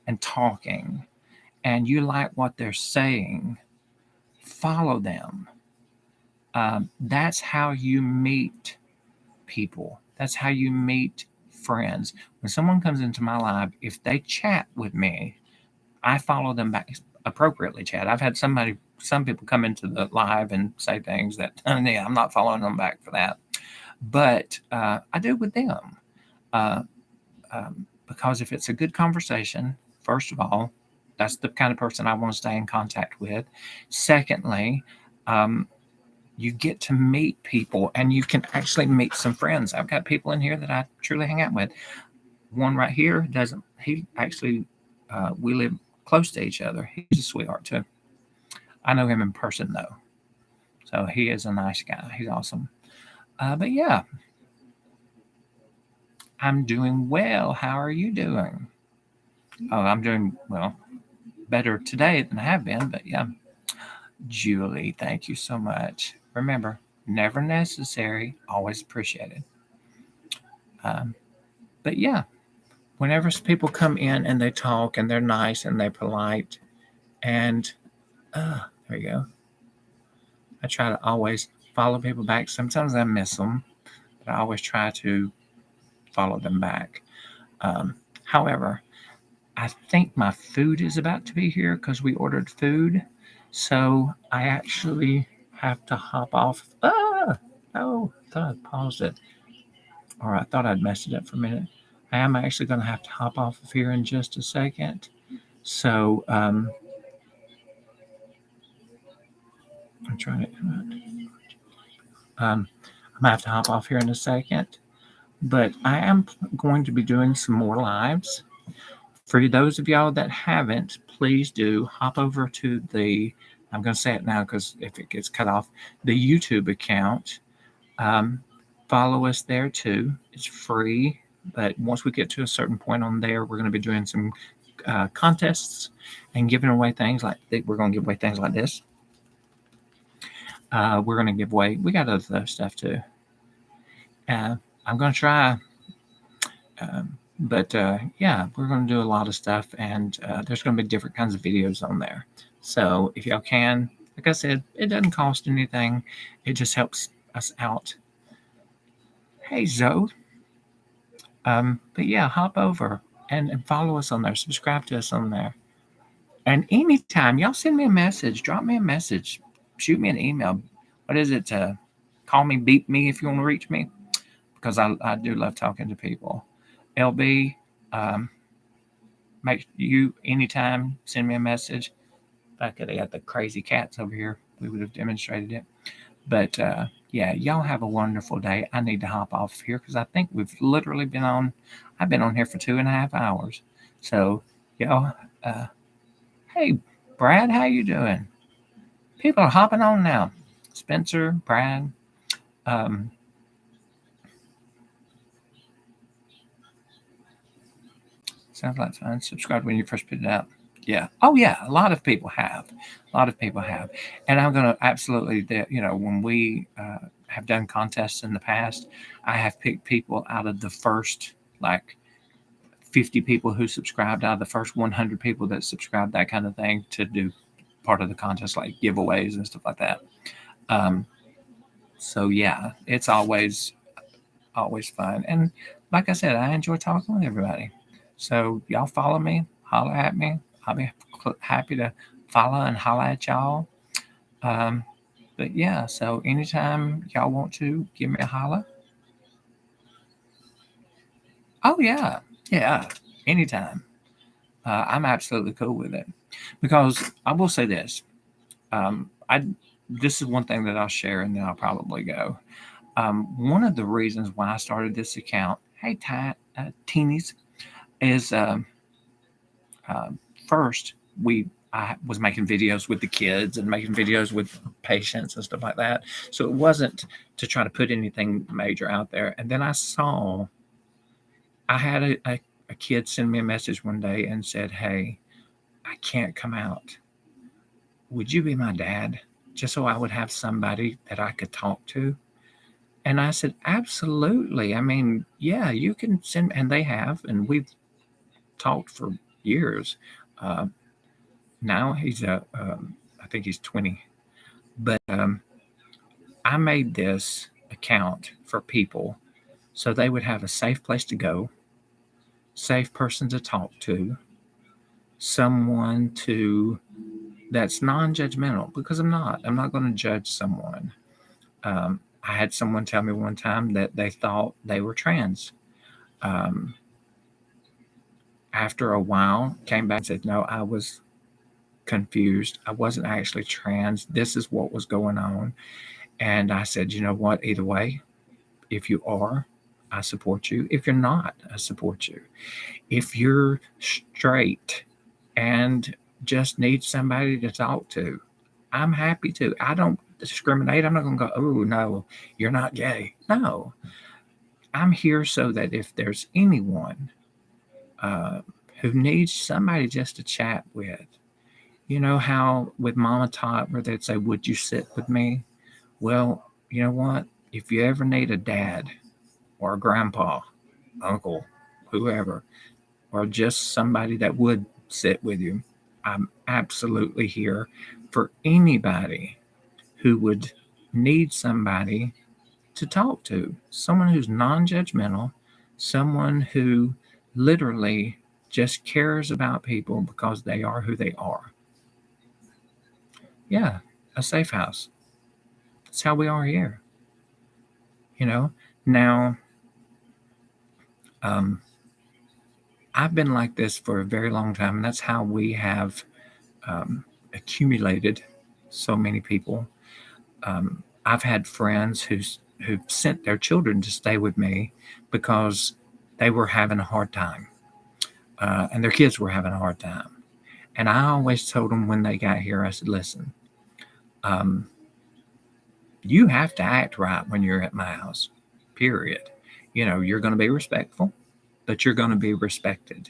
and talking and you like what they're saying, follow them. That's how you meet people. That's how you meet friends. When someone comes into my life, if they chat with me, I follow them back appropriately, Chad. I've had some people come into the live and say things that yeah, I'm not following them back for that. But I do with them. Uh, because if it's a good conversation, first of all, that's the kind of person I want to stay in contact with. Secondly, you get to meet people and you can actually meet some friends. I've got people in here that I truly hang out with. One right here he actually, we live close to each other. He's a sweetheart too. I know him in person though. So he is a nice guy. He's awesome. But yeah, I'm doing well. How are you doing? Oh, I'm doing well, better today than I have been, but yeah. Julie, thank you so much. Remember, never necessary, always appreciated. Um, but yeah, whenever people come in and they talk and they're nice and they're polite, and there you go. I try to always follow people back. Sometimes I miss them, but I always try to follow them back. However, I think my food is about to be here because we ordered food. So I actually have to hop off. Oh, I thought I paused it. Or I thought I'd messed it up for a minute. I am actually going to have to hop off of here in just a second. So I'm trying to. I'm gonna have to hop off here in a second, but I am going to be doing some more lives. For those of y'all that haven't, please do hop over to the. I'm going to say it now because if it gets cut off, the YouTube account. Um, Follow us there too. It's free, but once we get to a certain point on there, we're going to be doing some contests and giving away things like we're going to give away things like this. We're going to give away. We got other stuff too. I'm going to try. Um, but yeah, we're going to do a lot of stuff, and there's going to be different kinds of videos on there. So if y'all can, like I said, it doesn't cost anything. It just helps us out. Hey, Zoe. But yeah, hop over and follow us on there. Subscribe to us on there. And anytime, y'all send me a message. Drop me a message. Shoot me an email. What is it? Call me, beep me if you want to reach me, because I do love talking to people. LB, um, make you anytime send me a message. If I could have got the crazy cats over here, we would have demonstrated it. But yeah, y'all have a wonderful day. I need to hop off here because I think we've literally been on. I've been on here for 2.5 hours. So y'all, uh, hey Brad, how you doing? People are hopping on now. Spencer, Brad. Um, Sounds like fun. Subscribe when you first put it out. Yeah. Oh yeah. A lot of people have. A lot of people have. And I'm going to absolutely, when we have done contests in the past, I have picked people out of the first like 50 people who subscribed, out of the first 100 people that subscribed, that kind of thing, to do part of the contest, like giveaways and stuff like that. Um, so yeah, it's always fun. And like I said, I enjoy talking with everybody. So y'all follow me, holler at me. I'll be happy to follow and holler at y'all. Um, but yeah, so anytime y'all want to give me a holler. Oh yeah, yeah, anytime. I'm absolutely cool with it, because I will say this. I This is one thing that I'll share, and then I'll probably go. One of the reasons why I started this account, hey teenies, is uh, first I was making videos with the kids and making videos with patients and stuff like that. So it wasn't to try to put anything major out there. And then I had a kid send me a message one day and said, "Hey, I can't come out. Would you be my dad?" Just so I would have somebody that I could talk to. And I said, absolutely. I mean, yeah, you can send, and they have, and we've talked for years. Uh, Now I think he's 20. But I made this account for people so they would have a safe place to go, safe person to talk to, someone to that's non-judgmental, because I'm not going to judge someone. I had someone tell me one time that they thought they were trans. Um, After a while, came back and said, no, I was confused. I wasn't actually trans. This is what was going on. And I said, you know what? Either way, if you are, I support you. If you're not, I support you. If you're straight and just need somebody to talk to, I'm happy to. I don't discriminate. I'm not going to go, oh, no, you're not gay. No, I'm here so that if there's anyone uh, who needs somebody just to chat with, you know how with Mama Tot, where they'd say, would you sit with me? Well, you know what? If you ever need a dad or a grandpa, uncle, whoever, or just somebody that would sit with you, I'm absolutely here for anybody who would need somebody to talk to, someone who's non judgmental, someone who literally just cares about people because they are who they are. Yeah, a safe house. That's how we are here. You know, now, um, I've been like this for a very long time, and that's how we have um, accumulated so many people. Um, I've had friends who've sent their children to stay with me because they were having a hard time, and their kids were having a hard time. And I always told them when they got here, I said, listen, um, you have to act right when you're at my house, period. You know, you're going to be respectful, but you're going to be respected.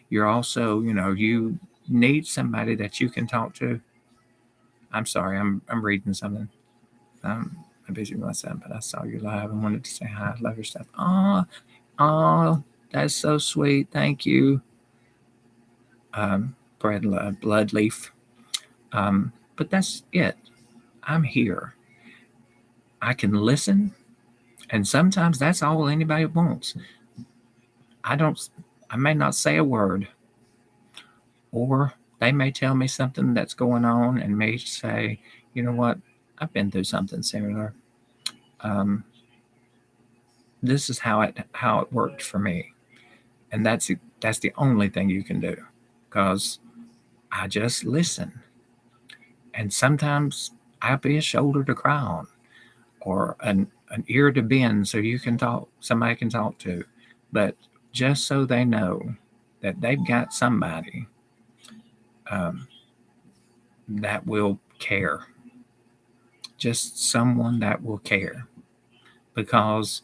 You're also, you need somebody that you can talk to. I'm sorry, I'm reading something. I'm busy myself, but I saw you live and wanted to say hi. Love your stuff. Oh, that's so sweet. Thank you. Blood leaf. But that's it. I'm here. I can listen, and sometimes that's all anybody wants. I don't. I may not say a word, or they may tell me something that's going on, and may say, "You know what? I've been through something similar. Um, this is how it worked for me," and that's the only thing you can do, because I just listen, and sometimes I'll be a shoulder to cry on, or an ear to bend so you can talk, somebody can talk to, but just so they know that they've got somebody um, that will care, just someone that will care, because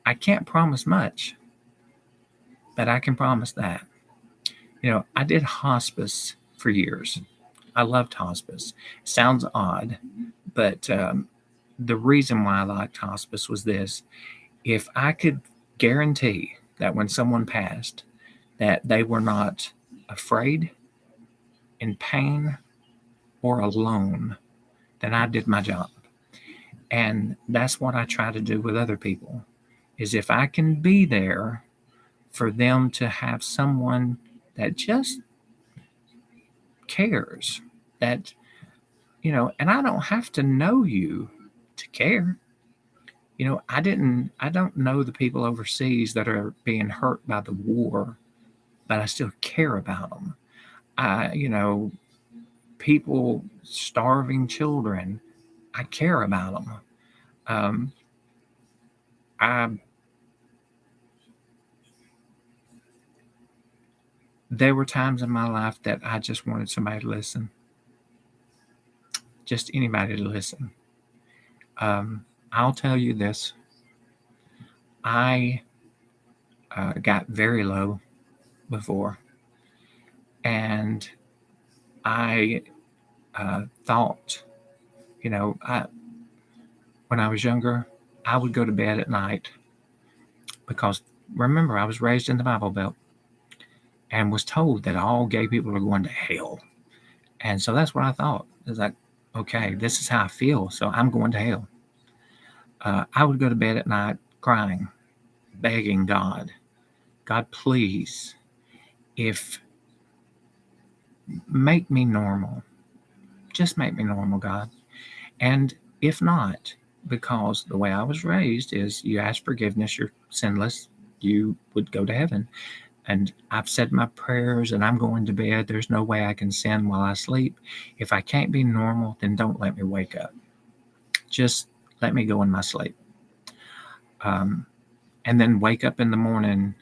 I can't promise much, but I can promise that. I did hospice for years. I loved hospice. Sounds odd, but the reason why I liked hospice was this: if I could guarantee that when someone passed, that they were not afraid, in pain, or alone, then I did my job. And that's what I try to do with other people, is if I can be there for them to have someone that just cares, that, and I don't have to know you to care. I don't know the people overseas that are being hurt by the war, but I still care about them. People starving children, I care about them. Um, I There were times in my life that I just wanted somebody to listen, just anybody to listen. Um, I'll tell you this: I got very low before, and I thought, when I was younger, I would go to bed at night because, remember, I was raised in the Bible Belt and was told that all gay people are going to hell. And so that's what I thought. It's like, okay, this is how I feel, so I'm going to hell. I would go to bed at night crying, begging God, God, please, if make me normal, just make me normal, God. And if not, because the way I was raised is you ask forgiveness, you're sinless, you would go to heaven. And I've said my prayers and I'm going to bed. There's no way I can sin while I sleep. If I can't be normal, then don't let me wake up. Just let me go in my sleep. Um, and then wake up in the morning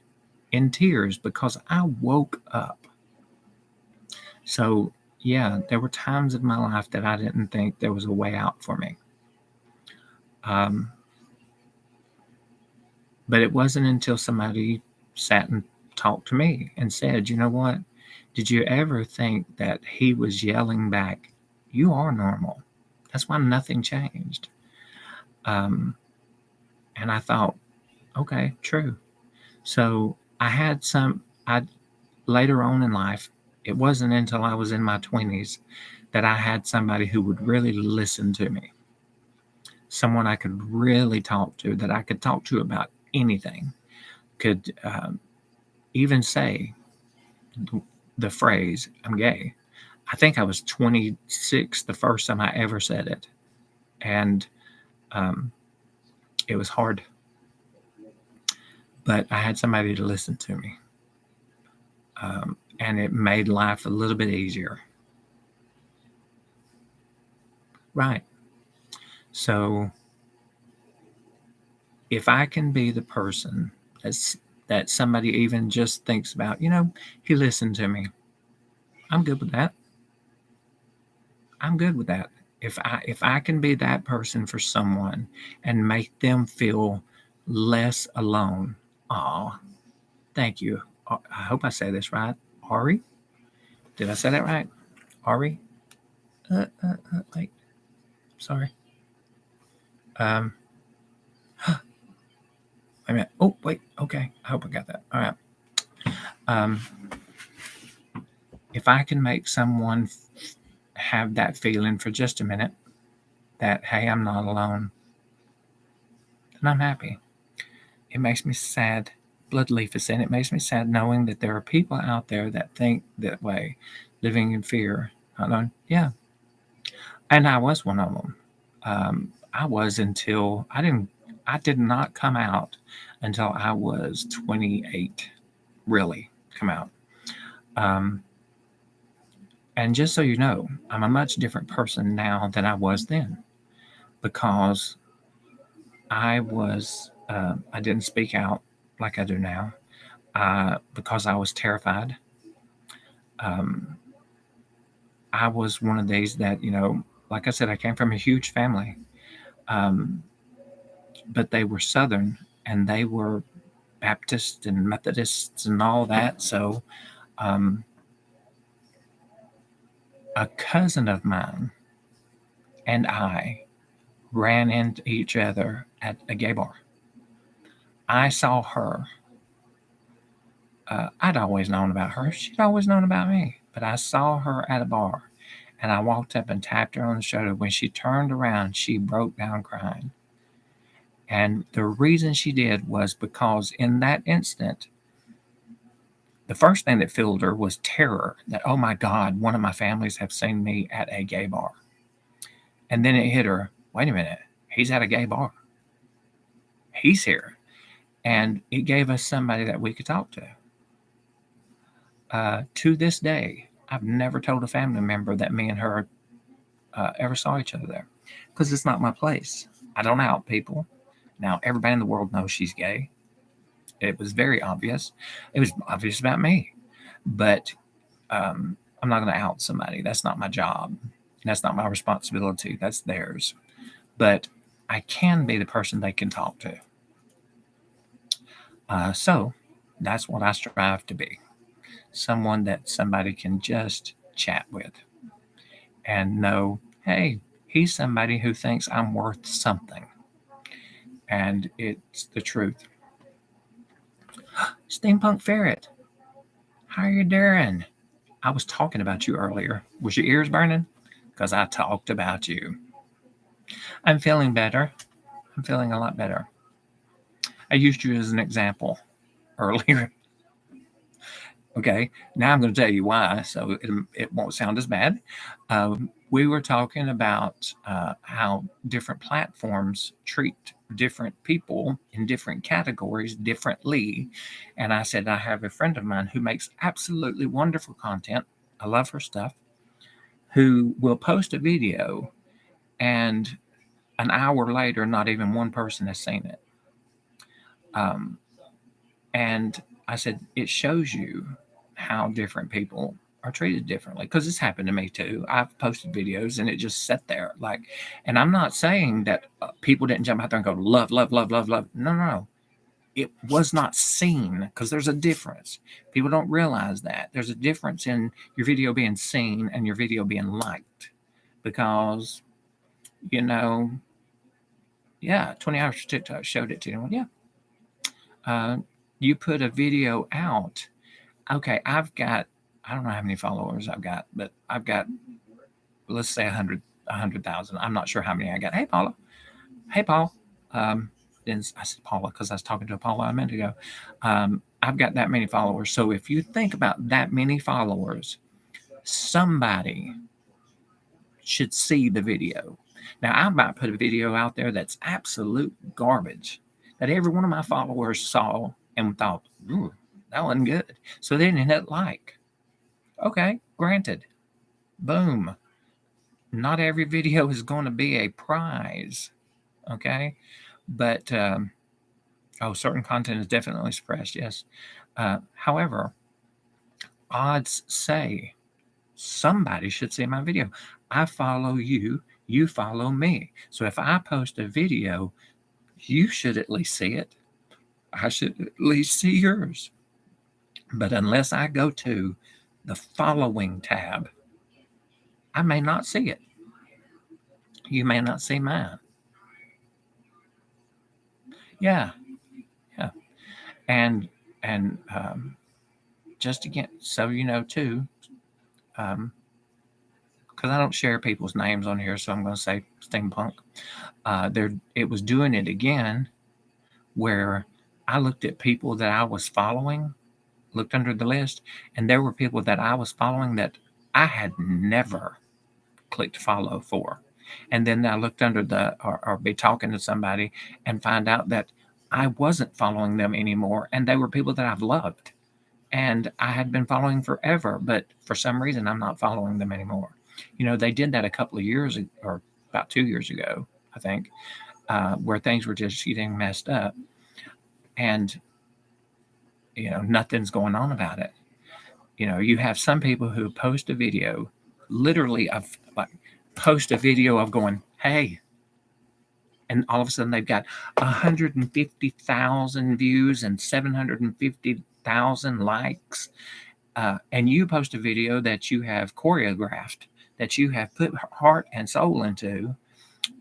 in tears because I woke up. So, yeah, there were times in my life that I didn't think there was a way out for me. Um, but it wasn't until somebody sat and talked to me and said, you know what? Did you ever think that he was yelling back, you are normal? That's why nothing changed. Um, and I thought, okay, true. So I later on in life, it wasn't until I was in my 20s that I had somebody who would really listen to me, someone I could really talk to, that I could talk to about anything, could even say the phrase, I'm gay. I think I was 26 the first time I ever said it. And um, it was hard, but I had somebody to listen to me. And it made life a little bit easier. Right. So if I can be the person that somebody even just thinks about, he listened to me, I'm good with that. I'm good with that. If I can be that person for someone and make them feel less alone. Oh, thank you. I hope I say this right. Ari? Did I say that right? Ari? Wait. Sorry. Um, wait a minute. Oh, wait. Okay. I hope I got that. All right. Um, if I can make someone have that feeling for just a minute that, hey, I'm not alone, then I'm happy. It makes me sad. Blood Leaf is saying it makes me sad knowing that there are people out there that think that way, living in fear. Yeah, and I was one of them. I was until I did not come out until I was 28. Really come out. Um, and just so you know, I'm a much different person now than I was then because I didn't speak out like I do now because I was terrified. Um, I was one of these that, like I said, I came from a huge family, um, but they were Southern and they were Baptists and Methodists and all that. So um, a cousin of mine and I ran into each other at a gay bar. I saw her. I'd always known about her. She'd always known about me. But I saw her at a bar and I walked up and tapped her on the shoulder. When she turned around, she broke down crying. And the reason she did was because in that instant, the first thing that filled her was terror that, oh my God, one of my families have seen me at a gay bar. And then it hit her, wait a minute, he's at a gay bar. He's here. And it gave us somebody that we could talk to. To this day, I've never told a family member that me and her ever saw each other there because it's not my place. I don't out people. Now, everybody in the world knows she's gay. It was very obvious. It was obvious about me. But I'm not going to out somebody. That's not my job. That's not my responsibility. That's theirs. But I can be the person they can talk to. So that's what I strive to be, someone that somebody can just chat with and know, hey, he's somebody who thinks I'm worth something. And it's the truth. Steampunk Ferret, how are you doing? I was talking about you earlier. Was your ears burning? Because I talked about you. I'm feeling better. I'm feeling a lot better. I used you as an example earlier. Okay, now I'm going to tell you why, so it won't sound as bad. We were talking about how different platforms treat different people in different categories differently. And I said, I have a friend of mine who makes absolutely wonderful content. I love her stuff, who will post a video and an hour later, not even one person has seen it. And I said, it shows you how different people are treated differently because this happened to me too. I've posted videos and it just sat there like, and I'm not saying that people didn't jump out there and go love, love, love, love, love. No. It was not seen because there's a difference. People don't realize that there's a difference in your video being seen and your video being liked because, you know, yeah, 20 hours for TikTok showed it to you. Yeah. You put a video out. Okay, I don't know how many followers I've got, but I've got, let's say 100,000. I'm not sure how many I got. Hey, Paula. Hey, Paul. I said Paula because I was talking to Paula a minute ago. I've got that many followers. So if you think about that many followers, somebody should see the video. Now, I might put a video out there that's absolute garbage that every one of my followers saw and thought, ooh, that wasn't good. So they didn't hit like. Okay, granted. Boom. Not every video is going to be a prize. Okay. But, certain content is definitely suppressed. Yes. However, odds say somebody should see my video. I follow you. You follow me. So if I post a video, you should at least see it. I should at least see yours. But unless I go to the following tab, I may not see it. You may not see mine. Yeah, yeah. And just again, so you know too, because I don't share people's names on here, so I'm going to say steampunk. It was doing it again, where I looked at people that I was following, looked under the list, and there were people that I was following that I had never clicked follow for. And then I looked under or be talking to somebody and find out that I wasn't following them anymore. And they were people that I've loved and I had been following forever, but for some reason I'm not following them anymore. You know, they did that a couple of years or about 2 years ago, I think, where things were just getting messed up. And, you know, nothing's going on about it. You know, you have some people who post a video, literally of like post a video of going, hey, and all of a sudden they've got 150,000 views and 750,000 likes. And you post a video that you have choreographed, that you have put heart and soul into.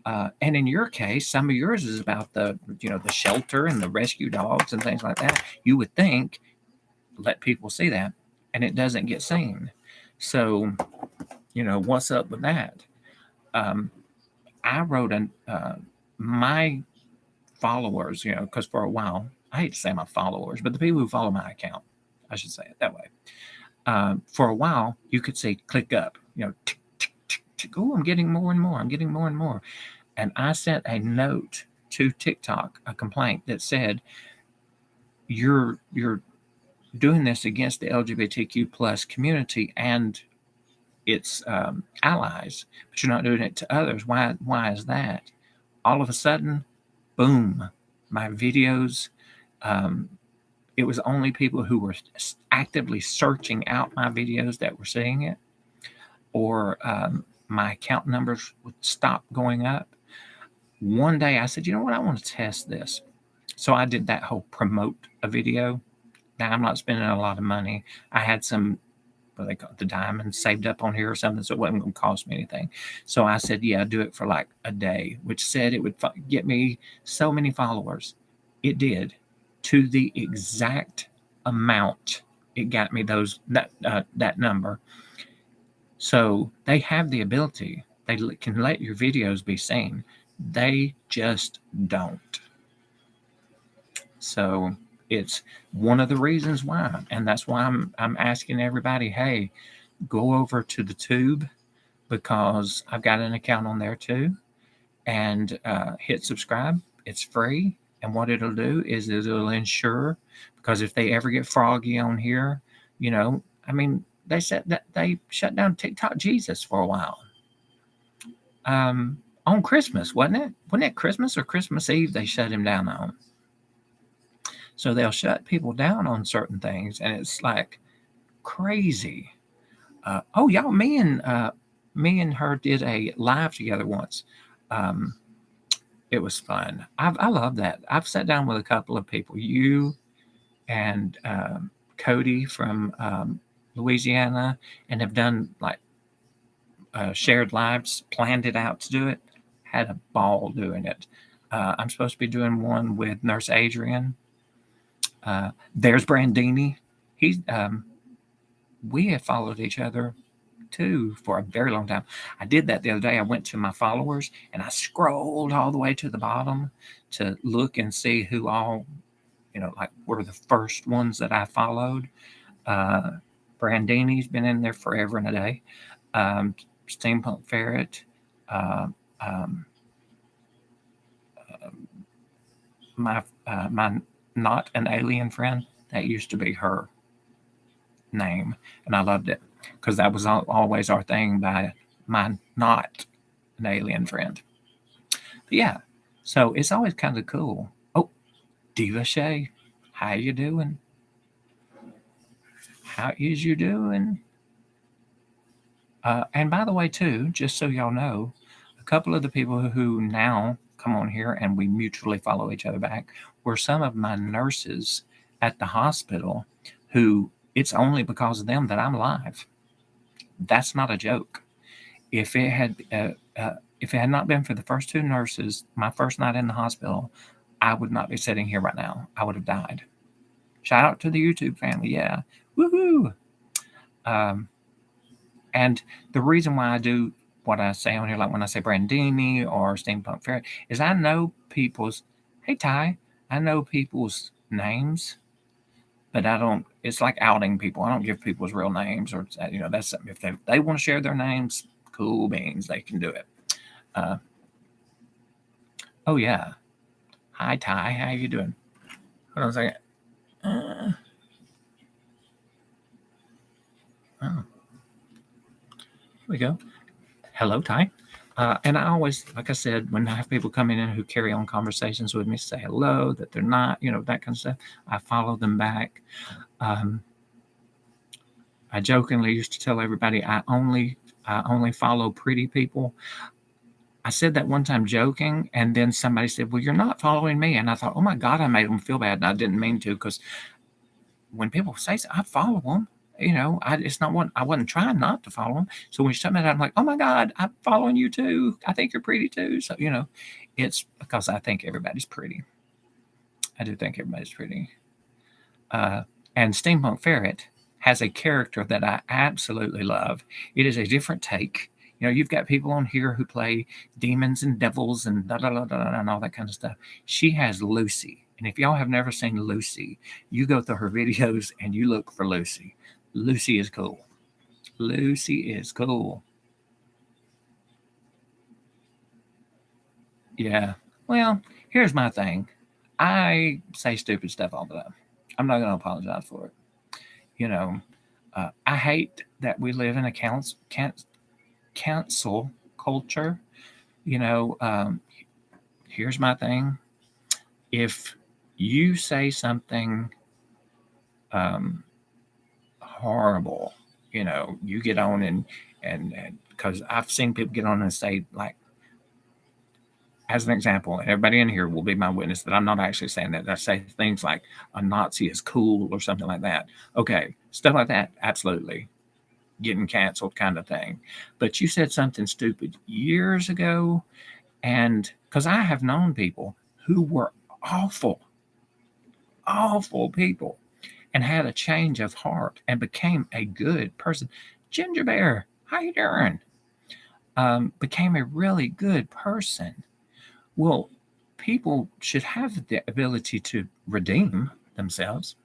And in your case, some of yours is about the shelter and the rescue dogs and things like that. You would think, let people see that, and it doesn't get seen. So, what's up with that? I wrote my followers, because for a while, I hate to say my followers, but the people who follow my account, I should say it that way. For a while, you could say click up, tick, tick, tick, tick. Oh, I'm getting more and more. I'm getting more and more. And I sent a note to TikTok, a complaint that said, you're doing this against the LGBTQ plus community and its allies, but you're not doing it to others. Why is that? All of a sudden, boom, my videos, it was only people who were actively searching out my videos that were seeing it, or my account numbers would stop going up. One day I said, you know what, I want to test this. So I did that whole promote a video. Now I'm not spending a lot of money. I had some, what they call it, the diamonds saved up on here or something, so it wasn't going to cost me anything. So I said, yeah, do it for like a day, which said it would get me so many followers. It did, to the exact amount it got me that number. So they have the ability. They can let your videos be seen. They just don't. So it's one of the reasons why, and that's why I'm asking everybody, hey, go over to the tube, because I've got an account on there too, and hit subscribe. It's free, and what it'll do is it'll ensure, because if they ever get froggy on here, they said that they shut down TikTok Jesus for a while. On Christmas, wasn't it? Wasn't it Christmas or Christmas Eve they shut him down on? So they'll shut people down on certain things, and it's like crazy. Oh, y'all, me and her did a live together once. It was fun. I love that. I've sat down with a couple of people, you and Cody from Louisiana, and have done like shared lives, planned it out to do it. Had a ball doing it. I'm supposed to be doing one with Nurse Adrian. There's Brandini. We have followed each other too for a very long time. I did that the other day. I went to my followers and I scrolled all the way to the bottom to look and see who all, like were the first ones that I followed. Brandini's been in there forever and a day. Steampunk Ferret. My not an alien friend, that used to be her name, and I loved it because that was always our thing by my not an alien friend. But yeah, so it's always kind of cool. Oh, Diva Shay, how you doing? How is you doing? And by the way, too, just so y'all know, a couple of the people who now come on here and we mutually follow each other back were some of my nurses at the hospital who it's only because of them that I'm alive. That's not a joke. If it had not been for the first two nurses, my first night in the hospital, I would not be sitting here right now. I would have died. Shout out to the YouTube family. Yeah. Woohoo. Um, and the reason why I do what I say on here, like when I say Brandini or Steampunk Ferret, is I know people's, hey, Ty, I know people's names, but I don't, it's like outing people. I don't give people's real names or, that's something. If they want to share their names, cool beans, they can do it. Uh, oh, yeah. Hi, Ty. How you doing? Hold on a second. Oh, here we go. Hello, Ty. And I always, like I said, when I have people come in who carry on conversations with me, say hello, that they're not, that kind of stuff, I follow them back. Um, I jokingly used to tell everybody I only follow pretty people. I said that one time joking, and then somebody said, "Well, you're not following me." And I thought, "Oh my God, I made them feel bad," and I didn't mean to, because when people say so, I follow them. It's not one. I wasn't trying not to follow them. So when you tell me that, I'm like, "Oh my God, I'm following you too. I think you're pretty too." So it's because I think everybody's pretty. I do think everybody's pretty. Uh, and Steampunk Ferret has a character that I absolutely love. It is a different take. You've got people on here who play demons and devils and da da da da and all that kind of stuff. She has Lucy. And if y'all have never seen Lucy, you go through her videos and you look for Lucy. Lucy is cool. Lucy is cool. Yeah. Well, here's my thing. I say stupid stuff all the time. I'm not going to apologize for it. You know, I hate that we live in a cancel culture. You know, um, Here's my thing. If you say something um, horrible, you get on and because I've seen people get on and say, like, as an example, and everybody in here will be my witness that I'm not actually saying that. I say things like a Nazi is cool or something like that. Okay, stuff like that, absolutely getting canceled kind of thing. But you said something stupid years ago, and because I have known people who were awful, awful people, and had a change of heart and became a good person. Ginger Bear, how you doing? Became a really good person. Well, people should have the ability to redeem themselves.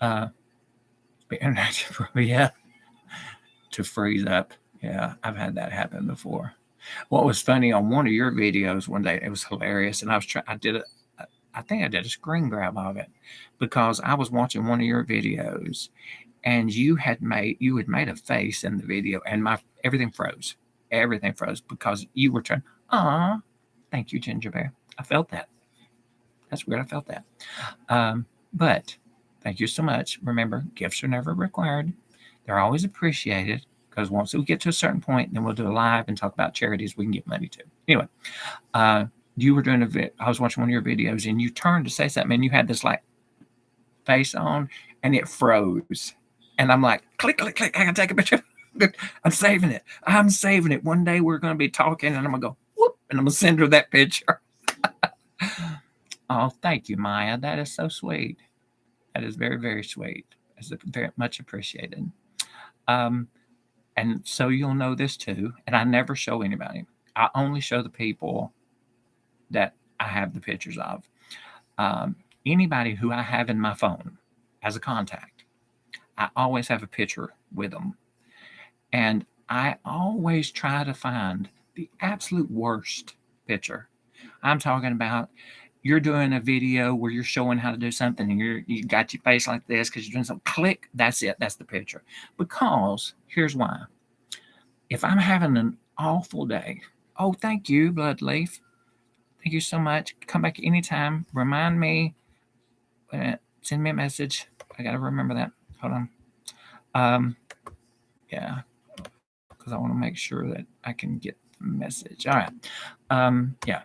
Uh, yeah, to freeze up. Yeah, I've had that happen before. What was funny on one of your videos one day, it was hilarious, and I did it. I think I did a screen grab of it because I was watching one of your videos, and you had made a face in the video, and my everything froze because you were trying. Ah, thank you, Ginger Bear. I felt that. That's weird. I felt that. But thank you so much. Remember, gifts are never required. They're always appreciated because once we get to a certain point, then we'll do a live and talk about charities we can give money to. Anyway, uh, you were doing I was watching one of your videos and you turned to say something and you had this like face on and it froze. And I'm like, click, click, click. I gotta take a picture. I'm saving it. I'm saving it. One day we're gonna be talking and I'm gonna go whoop and I'm gonna send her that picture. Oh, thank you, Maya. That is so sweet. That is very, very sweet. It's very much appreciated. Um, and so you'll know this too. And I never show anybody. I only show the people that I have the pictures of. Um, Anybody who I have in my phone as a contact, I always have a picture with them. And I always try to find the absolute worst picture. I'm talking about you're doing a video where you're showing how to do something and you got your face like this because you're doing something. Click, that's it. That's the picture. Because here's why. If I'm having an awful day, oh, thank you, Bloodleaf. Thank you so much. Come back anytime. Remind me. Send me a message. I gotta remember that. Hold on. Yeah, because I want to make sure that I can get the message. All right. Yeah.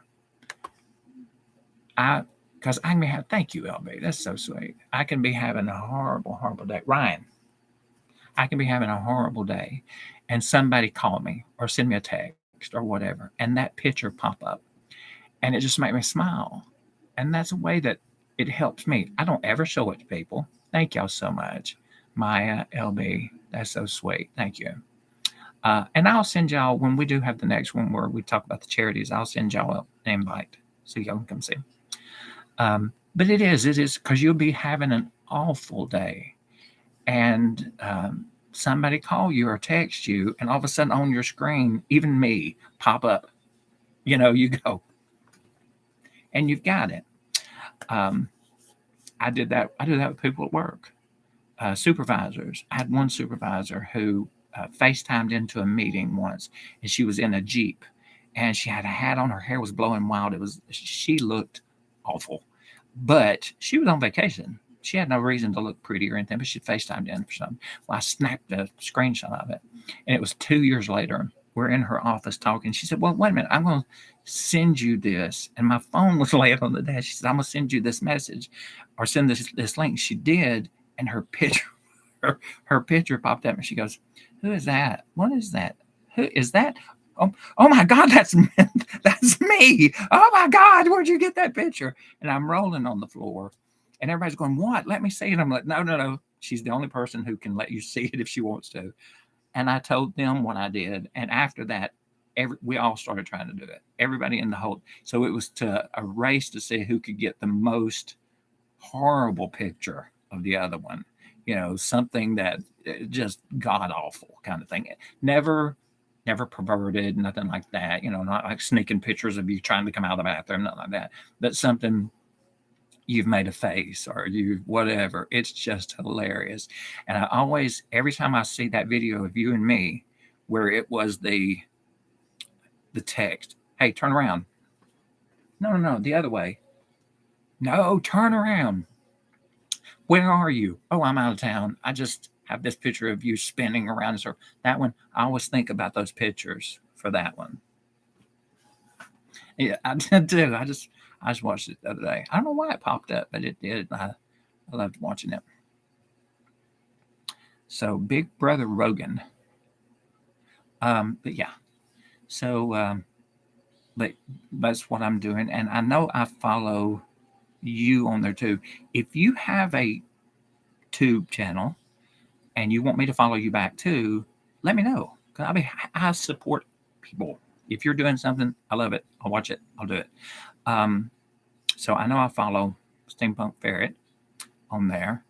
Because I may have. Thank you, LB. That's so sweet. I can be having a horrible, horrible day. Ryan, I can be having a horrible day, and somebody call me or send me a text or whatever, and that picture pop up, and it just made me smile. And that's a way that it helps me. I don't ever show it to people. Thank y'all so much. Maya, LB, that's so sweet. Thank you. And I'll send y'all, when we do have the next one where we talk about the charities, I'll send y'all an invite so y'all can come see. But it is because you'll be having an awful day, and somebody call you or text you, and all of a sudden on your screen, even me, pop up. You go, and you've got it. Um, I did that. I do that with people at work, supervisors. I had one supervisor who FaceTimed into a meeting once, and she was in a Jeep, and she had a hat on. Her hair was blowing wild. She looked awful, but she was on vacation. She had no reason to look pretty or anything, but she FaceTimed in for something. Well, I snapped a screenshot of it, and it was 2 years later. We're in her office talking. She said, "Well, wait a minute. I'm going to send you this." And my phone was laying on the desk. She said, "I'm going to send you this message or send this link." She did, and her picture, her picture popped up, and she goes, "Who is that? What is that? Who is that? Oh my God, that's that's me. Oh my God, where'd you get that picture?" And I'm rolling on the floor, and everybody's going, "What? Let me see it." I'm like, no. She's the only person who can let you see it if she wants to. And I told them what I did, and after that, we all started trying to do it. Everybody in the whole. So it was a race to see who could get the most horrible picture of the other one. Something that just god awful kind of thing. Never perverted, nothing like that. Not like sneaking pictures of you trying to come out of the bathroom, nothing like that. But something you've made a face or you whatever. It's just hilarious. And I always, every time I see that video of you and me, where it was the text, "Hey, turn around." No, the other way. No, turn around. Where are you? Oh, I'm out of town. I just have this picture of you spinning around in a circle. That one, I always think about those pictures for that one. Yeah, I do. I just watched it the other day. I don't know why it popped up, but it did. I loved watching it. So Big Brother Rogan. But yeah. So but that's what I'm doing. And I know I follow you on there too. If you have a tube channel and you want me to follow you back too, let me know. I support people. If you're doing something, I love it. I'll watch it. I'll do it. So I know I follow Steampunk Ferret on there.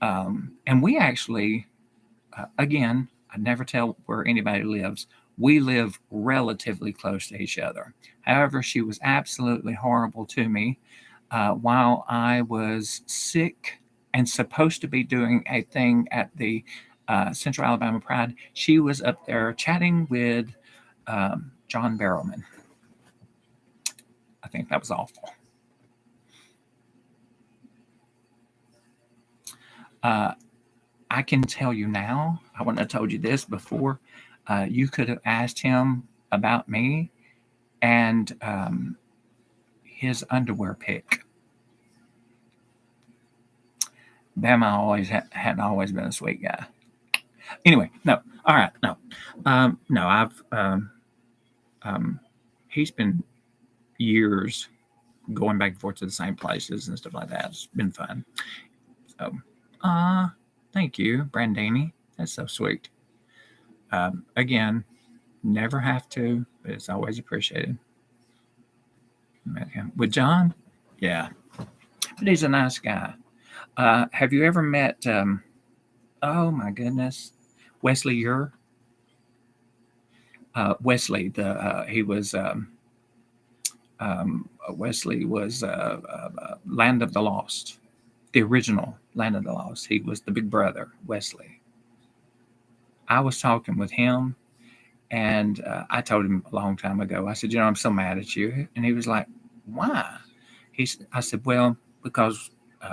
And we actually, again, I never tell where anybody lives. We live relatively close to each other. However, she was absolutely horrible to me while I was sick and supposed to be doing a thing at the Central Alabama Pride. She was up there chatting with John Barrowman. I think that was awful. I can tell you now, I wouldn't have told you this before. You could have asked him about me and his underwear pick. Bama hadn't always been a sweet guy. Anyway, no. All right, no. No, he's been years going back and forth to the same places and stuff like that. It's been fun. So, thank you, Brandini. That's so sweet. Again, never have to, but it's always appreciated. Met him with John, yeah, but he's a nice guy. Have you ever met? Oh my goodness, Wesley Ure. Wesley, he was Wesley was Land of the Lost, the original Land of the Lost. He was the big brother, Wesley. I was talking with him, and I told him a long time ago. I said, "I'm so mad at you," and he was like, "Why?" I said, "Well, because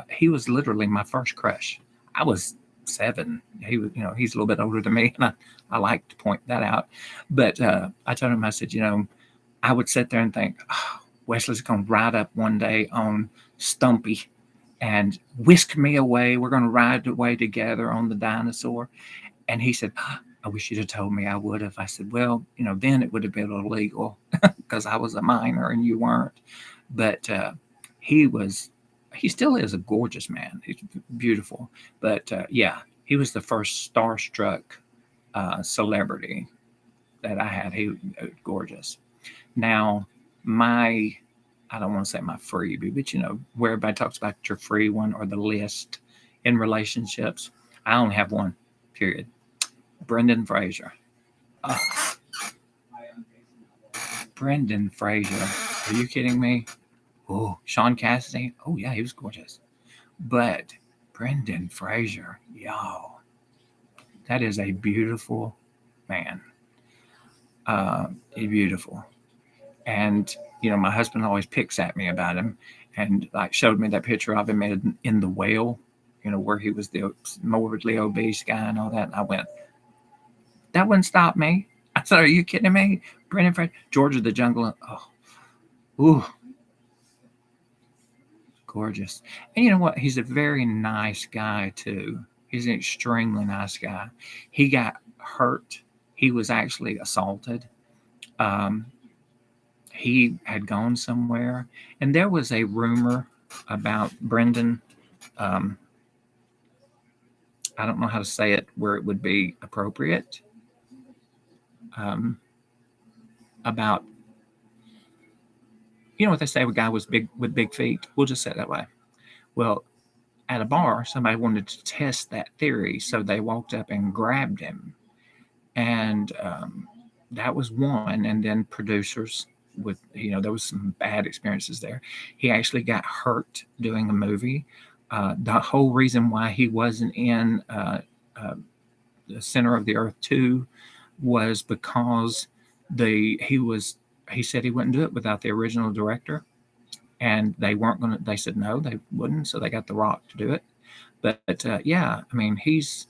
he was literally my first crush. I was 7. He was, he's a little bit older than me, and I like to point that out. But I told him, I said, I would sit there and think, oh, Wesley's going to ride up one day on Stumpy and whisk me away. We're going to ride away together on the dinosaur." And he said, I wish you'd have told me. I would have. I said, well, then it would have been illegal because I was a minor and you weren't. But he was, he still is a gorgeous man. He's beautiful. But yeah, he was the first starstruck celebrity that I had. He was gorgeous. Now, my, I don't want to say my freebie, but where everybody talks about your free one or the list in relationships, I only have one, period. Brendan Fraser. Oh, Brendan Fraser. Are you kidding me? Oh, Sean Cassidy. Oh, yeah, he was gorgeous. But Brendan Fraser, y'all, that is a beautiful man. Beautiful. And my husband always picks at me about him, and like showed me that picture of him in the whale, where he was the morbidly obese guy and all that. And I went, that wouldn't stop me. I said, are you kidding me? Brendan Fraser, George of the Jungle. Oh, ooh, gorgeous. And you know what? He's a very nice guy too. He's an extremely nice guy. He got hurt. He was actually assaulted. Um, he had gone somewhere, and there was a rumor about Brendan. Um, I don't know how to say it where it would be appropriate. Um, about what they say, a guy was big with big feet. We'll just say it that way. Well, at a bar, somebody wanted to test that theory, so they walked up and grabbed him, and that was one. And then producers with there was some bad experiences there. He actually got hurt doing a movie. The whole reason why he wasn't in uh, the Center of the Earth 2 was because he said he wouldn't do it without the original director, and they weren't going to. They said no, they wouldn't, so they got The Rock to do it. But yeah, I mean, he's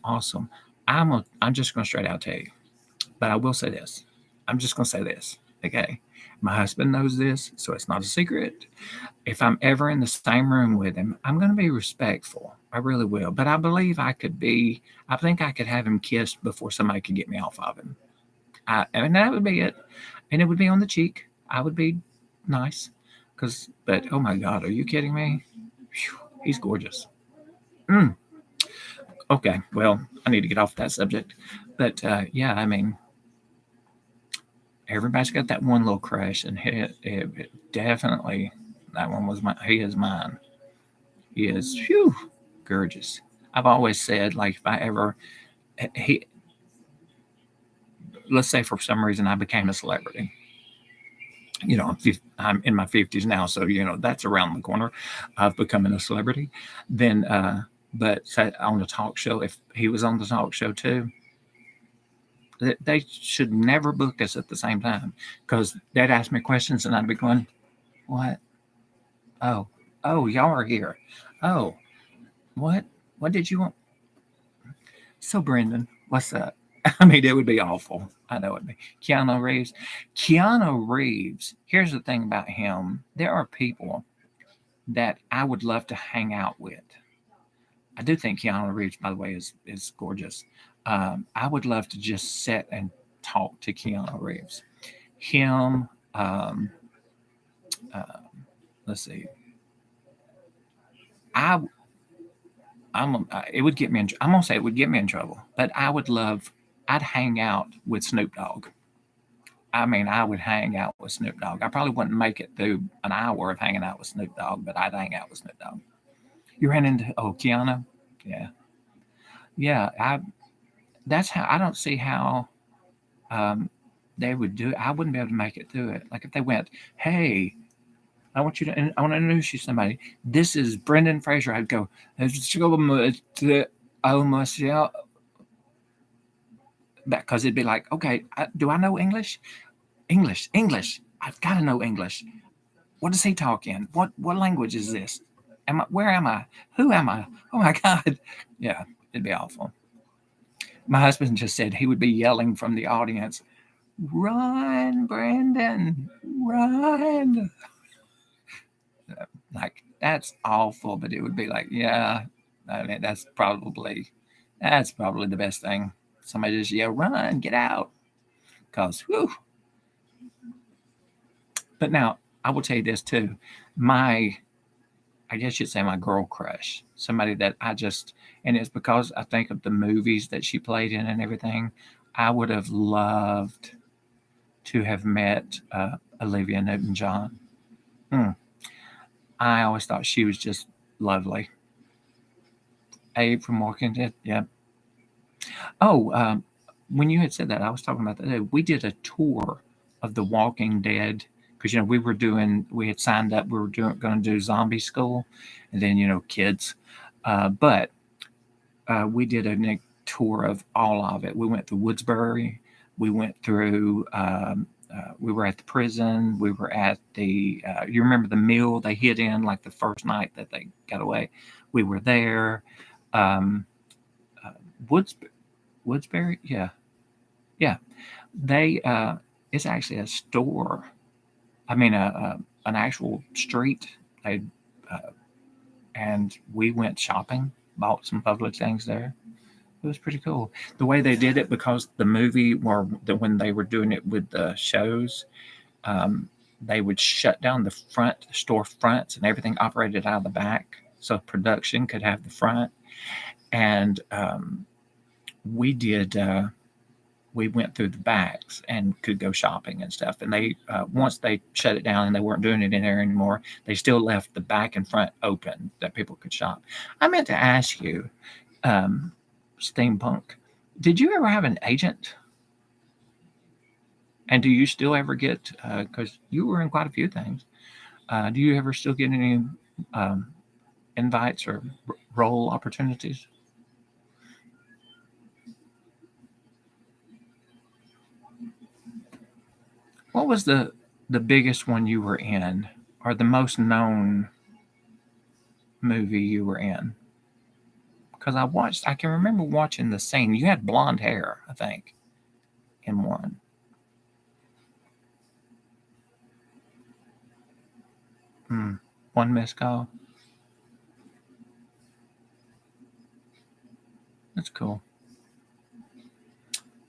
awesome. I'm just going to straight out tell you, but I will say this. I'm just going to say this. Okay, my husband knows this, so it's not a secret. If I'm ever in the same room with him, I'm going to be respectful. I really will. But I believe I could be. I think I could have him kissed before somebody could get me off of him. And that would be it. And it would be on the cheek. I would be nice. But oh my God, are you kidding me? Whew, he's gorgeous. Mm. Okay, well, I need to get off that subject. But yeah, I mean, everybody's got that one little crush, and it definitely, that one was my. He is mine. He is, phew, gorgeous. I've always said, like, if I ever, he, let's say for some reason I became a celebrity. I'm in my 50s now, so that's around the corner of becoming a celebrity. Then, but say on the talk show, if he was on the talk show too, they should never book us at the same time, because they'd ask me questions and I'd be going, "What? Oh, oh, y'all are here. Oh, what? What did you want?" So, Brendan, what's up? I mean, it would be awful. I know it'd be. Keanu Reeves. Keanu Reeves, here's the thing about him. There are people that I would love to hang out with. I do think Keanu Reeves, by the way, is gorgeous. I would love to just sit and talk to Keanu Reeves. Him, um, uh, let's see. I it would get me in. I'm gonna say it would get me in trouble, but I would love. I'd hang out with Snoop Dogg. I mean, I would hang out with Snoop Dogg. I probably wouldn't make it through an hour of hanging out with Snoop Dogg, but I'd hang out with Snoop Dogg. You ran into Keanu, yeah, yeah. That's how I don't see how um, they would do it. I wouldn't be able to make it through it. Like if they went, "Hey, I want to introduce you to somebody. This is Brendan Fraser." I'd go, "Oh my God," because it'd be like, "Okay, do I know English? English. I've got to know English. What does he talk in? What language is this? Where am I? Who am I? Oh my God!" Yeah, it'd be awful. My husband just said he would be yelling from the audience, "Run, Brandon, run!" Like that's awful, but it would be like, yeah, I mean that's probably the best thing. somebody just yell, "Run, get out!" Because, whew. But now I will tell you this too. My, I guess you'd say my girl crush, somebody that I just, and it's because I think of the movies that she played in and everything. I would have loved to have met Olivia Newton-John. Mm. I always thought she was just lovely. Abe from Walking Dead, yeah. Oh, when you had said that, I was talking about that. We did a tour of The Walking Dead because we had signed up. We were going to do zombie school, and then kids. But we did a tour of all of it. We went through Woodsbury. We went through. We were at the prison. We were at the. You remember the mill they hid in like the first night that they got away. We were there. Um, Woodsbury, yeah, yeah. They it's actually a store. I mean, an actual street. They uh, and we went shopping, bought some public things there. It was pretty cool the way they did it because the movie or when they were doing it with the shows, um, they would shut down the front store fronts and everything operated out of the back, so production could have the front. And we did. We went through the backs and could go shopping and stuff. And they once they shut it down and they weren't doing it in there anymore, they still left the back and front open that people could shop. I meant to ask you, um, steampunk, did you ever have an agent? And do you still ever get? Because you were in quite a few things. Do you ever still get any um, invites or role opportunities? What was the biggest one you were in, or the most known movie you were in? Because I can remember watching the scene. You had blonde hair, I think, in one. Mm, one missed call. That's cool.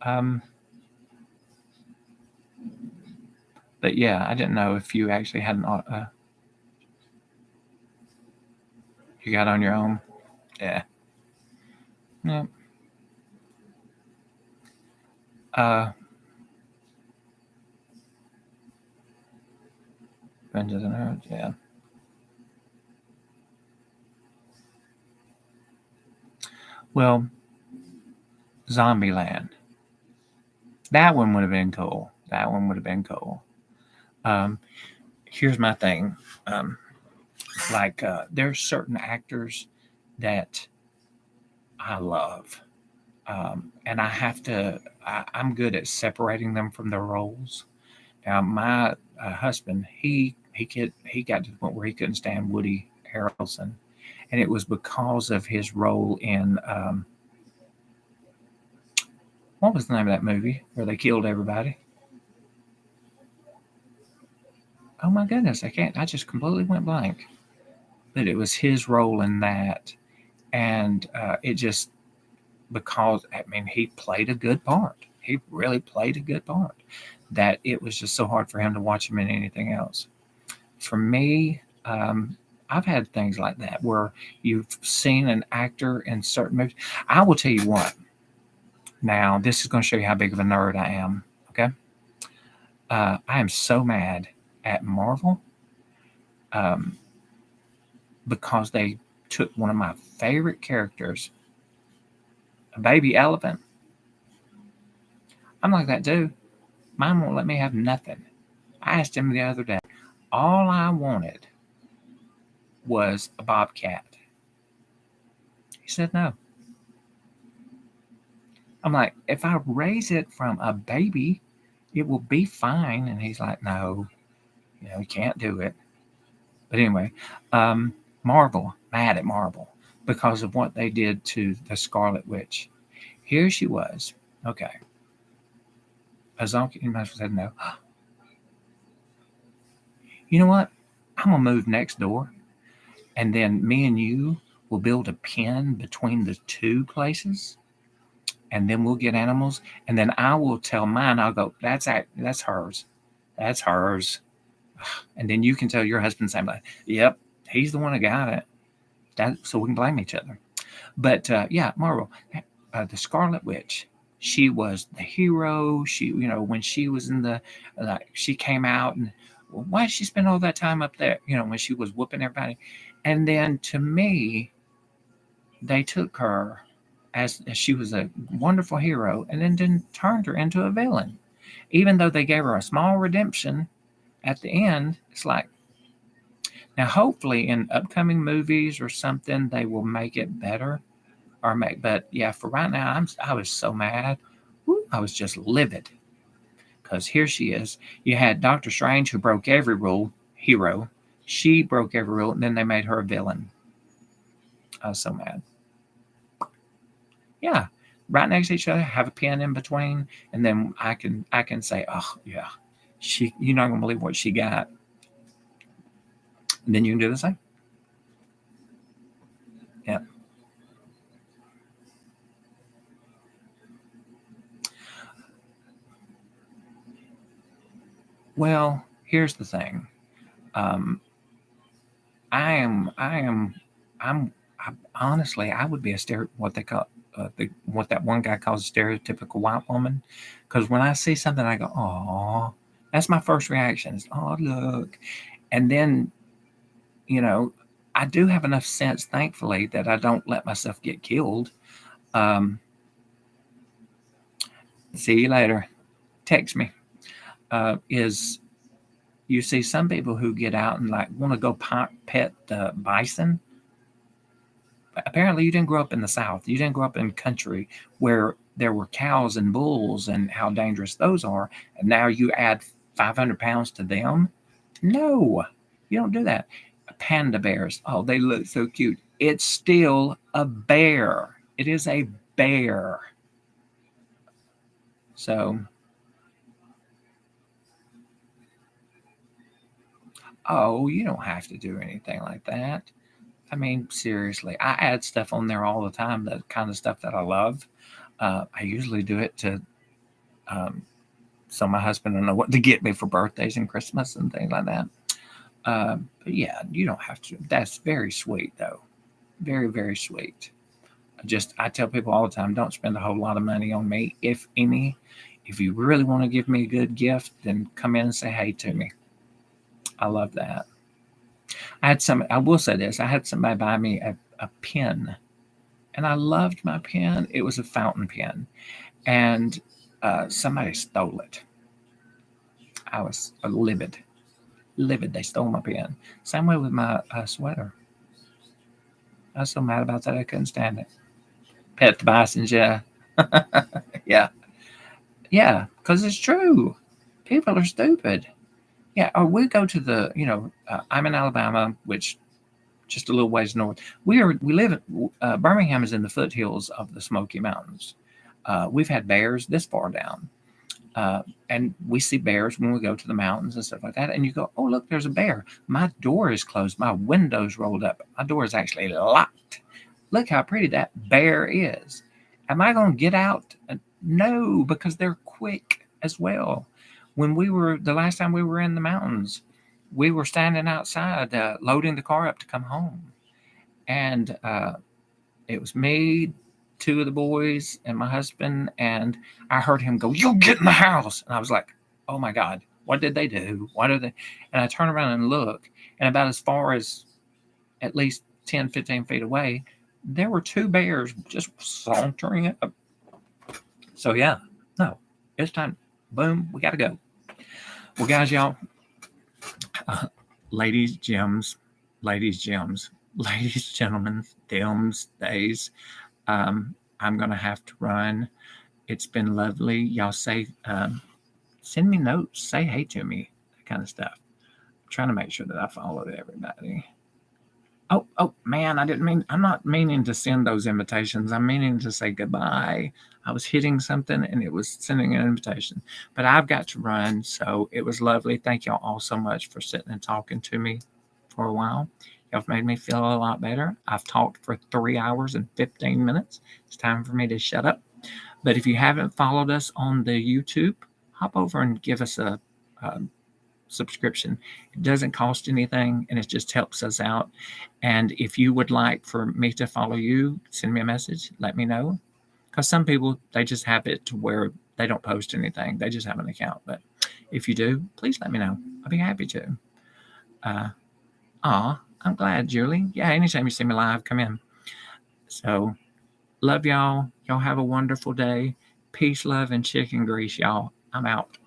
Um, but yeah, I didn't know if you actually had you got on your own. Yeah. Yeah. Uh, Vengeance and Earth. Yeah. Well, Zombieland. That one would have been cool. That one would have been cool. Um, Here's my thing. Um, there's certain actors that I love, and I have to. I'm good at separating them from their roles. Now, my husband, he got to the point where he couldn't stand Woody Harrelson, and it was because of his role in what was the name of that movie where they killed everybody? Oh my goodness, I can't. I just completely went blank. But it was his role in that, and it just because I mean he played a good part. He really played a good part. That it was just so hard for him to watch him in anything else. For me, I've had things like that where you've seen an actor in certain movies. I will tell you what. Now, this is going to show you how big of a nerd I am. Okay, I am so mad at Marvel um, because they took one of my favorite characters, a baby elephant. I'm like that dude. Mine won't let me have nothing. I asked him the other day. All I wanted was a bobcat. He said no. I'm like, if I raise it from a baby, it will be fine. And he's like, no, you can't do it. But anyway, um, Marvel, mad at Marvel because of what they did to the Scarlet Witch. Here she was. Okay. Azaki might have said no. You know what? I'm going to move next door. And then me and you will build a pen between the two places. and then we'll get animals, and then I will tell mine. I'll go, that's hers, that's hers, and then you can tell your husband same like, yep, he's the one that got it. That so we can blame each other. But yeah, Marvel, the Scarlet Witch. She was the hero. She, when she was in the, she came out and well, why did she spend all that time up there? When she was whooping everybody, and then to me, they took her as she was a wonderful hero, and then turned her into a villain. Even though they gave her a small redemption at the end, it's like now hopefully in upcoming movies or something they will make it better or make. But yeah, for right now, I was so mad. Woo, I was just livid because here she is. You had Doctor Strange who broke every rule, hero. She broke every rule, and then they made her a villain. I was so mad. Yeah, right next to each other, have a pen in between, and then I can say, oh yeah, you're not gonna believe what she got. And then you can do the same. Yeah. Well, here's the thing. Um, I'm honestly, I would be a what they call what that one guy calls a stereotypical white woman, because when I see something, I go, oh, that's my first reaction. Is oh look, and then you know, I do have enough sense, thankfully, that I don't let myself get killed. Um, see you later. Text me. Is you see some people who get out and like want to go pet the bison. Apparently, you didn't grow up in the South. You didn't grow up in country where there were cows and bulls and how dangerous those are. And now you add 500 pounds to them. No, you don't do that. Panda bears. Oh, they look so cute. It's still a bear. It is a bear. So, oh, you don't have to do anything like that. I mean, seriously, I add stuff on there all the time, the kind of stuff that I love. I usually do it to um, so my husband will know what to get me for birthdays and Christmas and things like that. But yeah, you don't have to. That's very sweet, though. Very, very sweet. I tell people all the time, don't spend a whole lot of money on me, if any. If you really want to give me a good gift, then come in and say hey to me. I love that. I will say this, I had somebody buy me a pen, and I loved my pen. It was a fountain pen, and somebody stole it. I was livid. Livid. They stole my pen. Same way with my sweater. I was so mad about that, I couldn't stand it. Pet the bisons, yeah. Yeah. Yeah, because it's true. People are stupid. Yeah, or we go to I'm in Alabama, which just a little ways north. We live Birmingham is in the foothills of the Smoky Mountains. We've had bears this far down, and we see bears when we go to the mountains and stuff like that. And you go, oh look, there's a bear. My door is closed. My window's rolled up. My door is actually locked. Look how pretty that bear is. Am I going to get out? No, because they're quick as well. When the last time we were in the mountains, we were standing outside loading the car up to come home. And it was me, two of the boys, and my husband. And I heard him go, "You get in the house." And I was like, oh my God, what did they do? What are they? And I turn around and look, and about as far as at least 10, 15 feet away, there were two bears just sauntering up. So yeah, no, it's time. Boom, we got to go. Well, guys, y'all, uh, ladies, gems, ladies, gems, ladies, gentlemen, thems, days. I'm gonna have to run. It's been lovely. Y'all send me notes, say hey to me, that kind of stuff. I'm trying to make sure that I followed everybody. Oh man, I'm not meaning to send those invitations. I'm meaning to say goodbye. I was hitting something and it was sending an invitation. But I've got to run, so it was lovely. Thank y'all all so much for sitting and talking to me for a while. Y'all have made me feel a lot better. I've talked for 3 hours and 15 minutes. It's time for me to shut up. But if you haven't followed us on the YouTube, hop over and give us a subscription. It doesn't cost anything, and it just helps us out. And if you would like for me to follow you, send me a message, let me know. Because some people, they just have it to where they don't post anything. They just have an account. But if you do, please let me know. I'll be happy to. I'm glad, Julie. Yeah, anytime you see me live, come in. So, love y'all. Y'all have a wonderful day. Peace, love, and chicken grease, y'all. I'm out.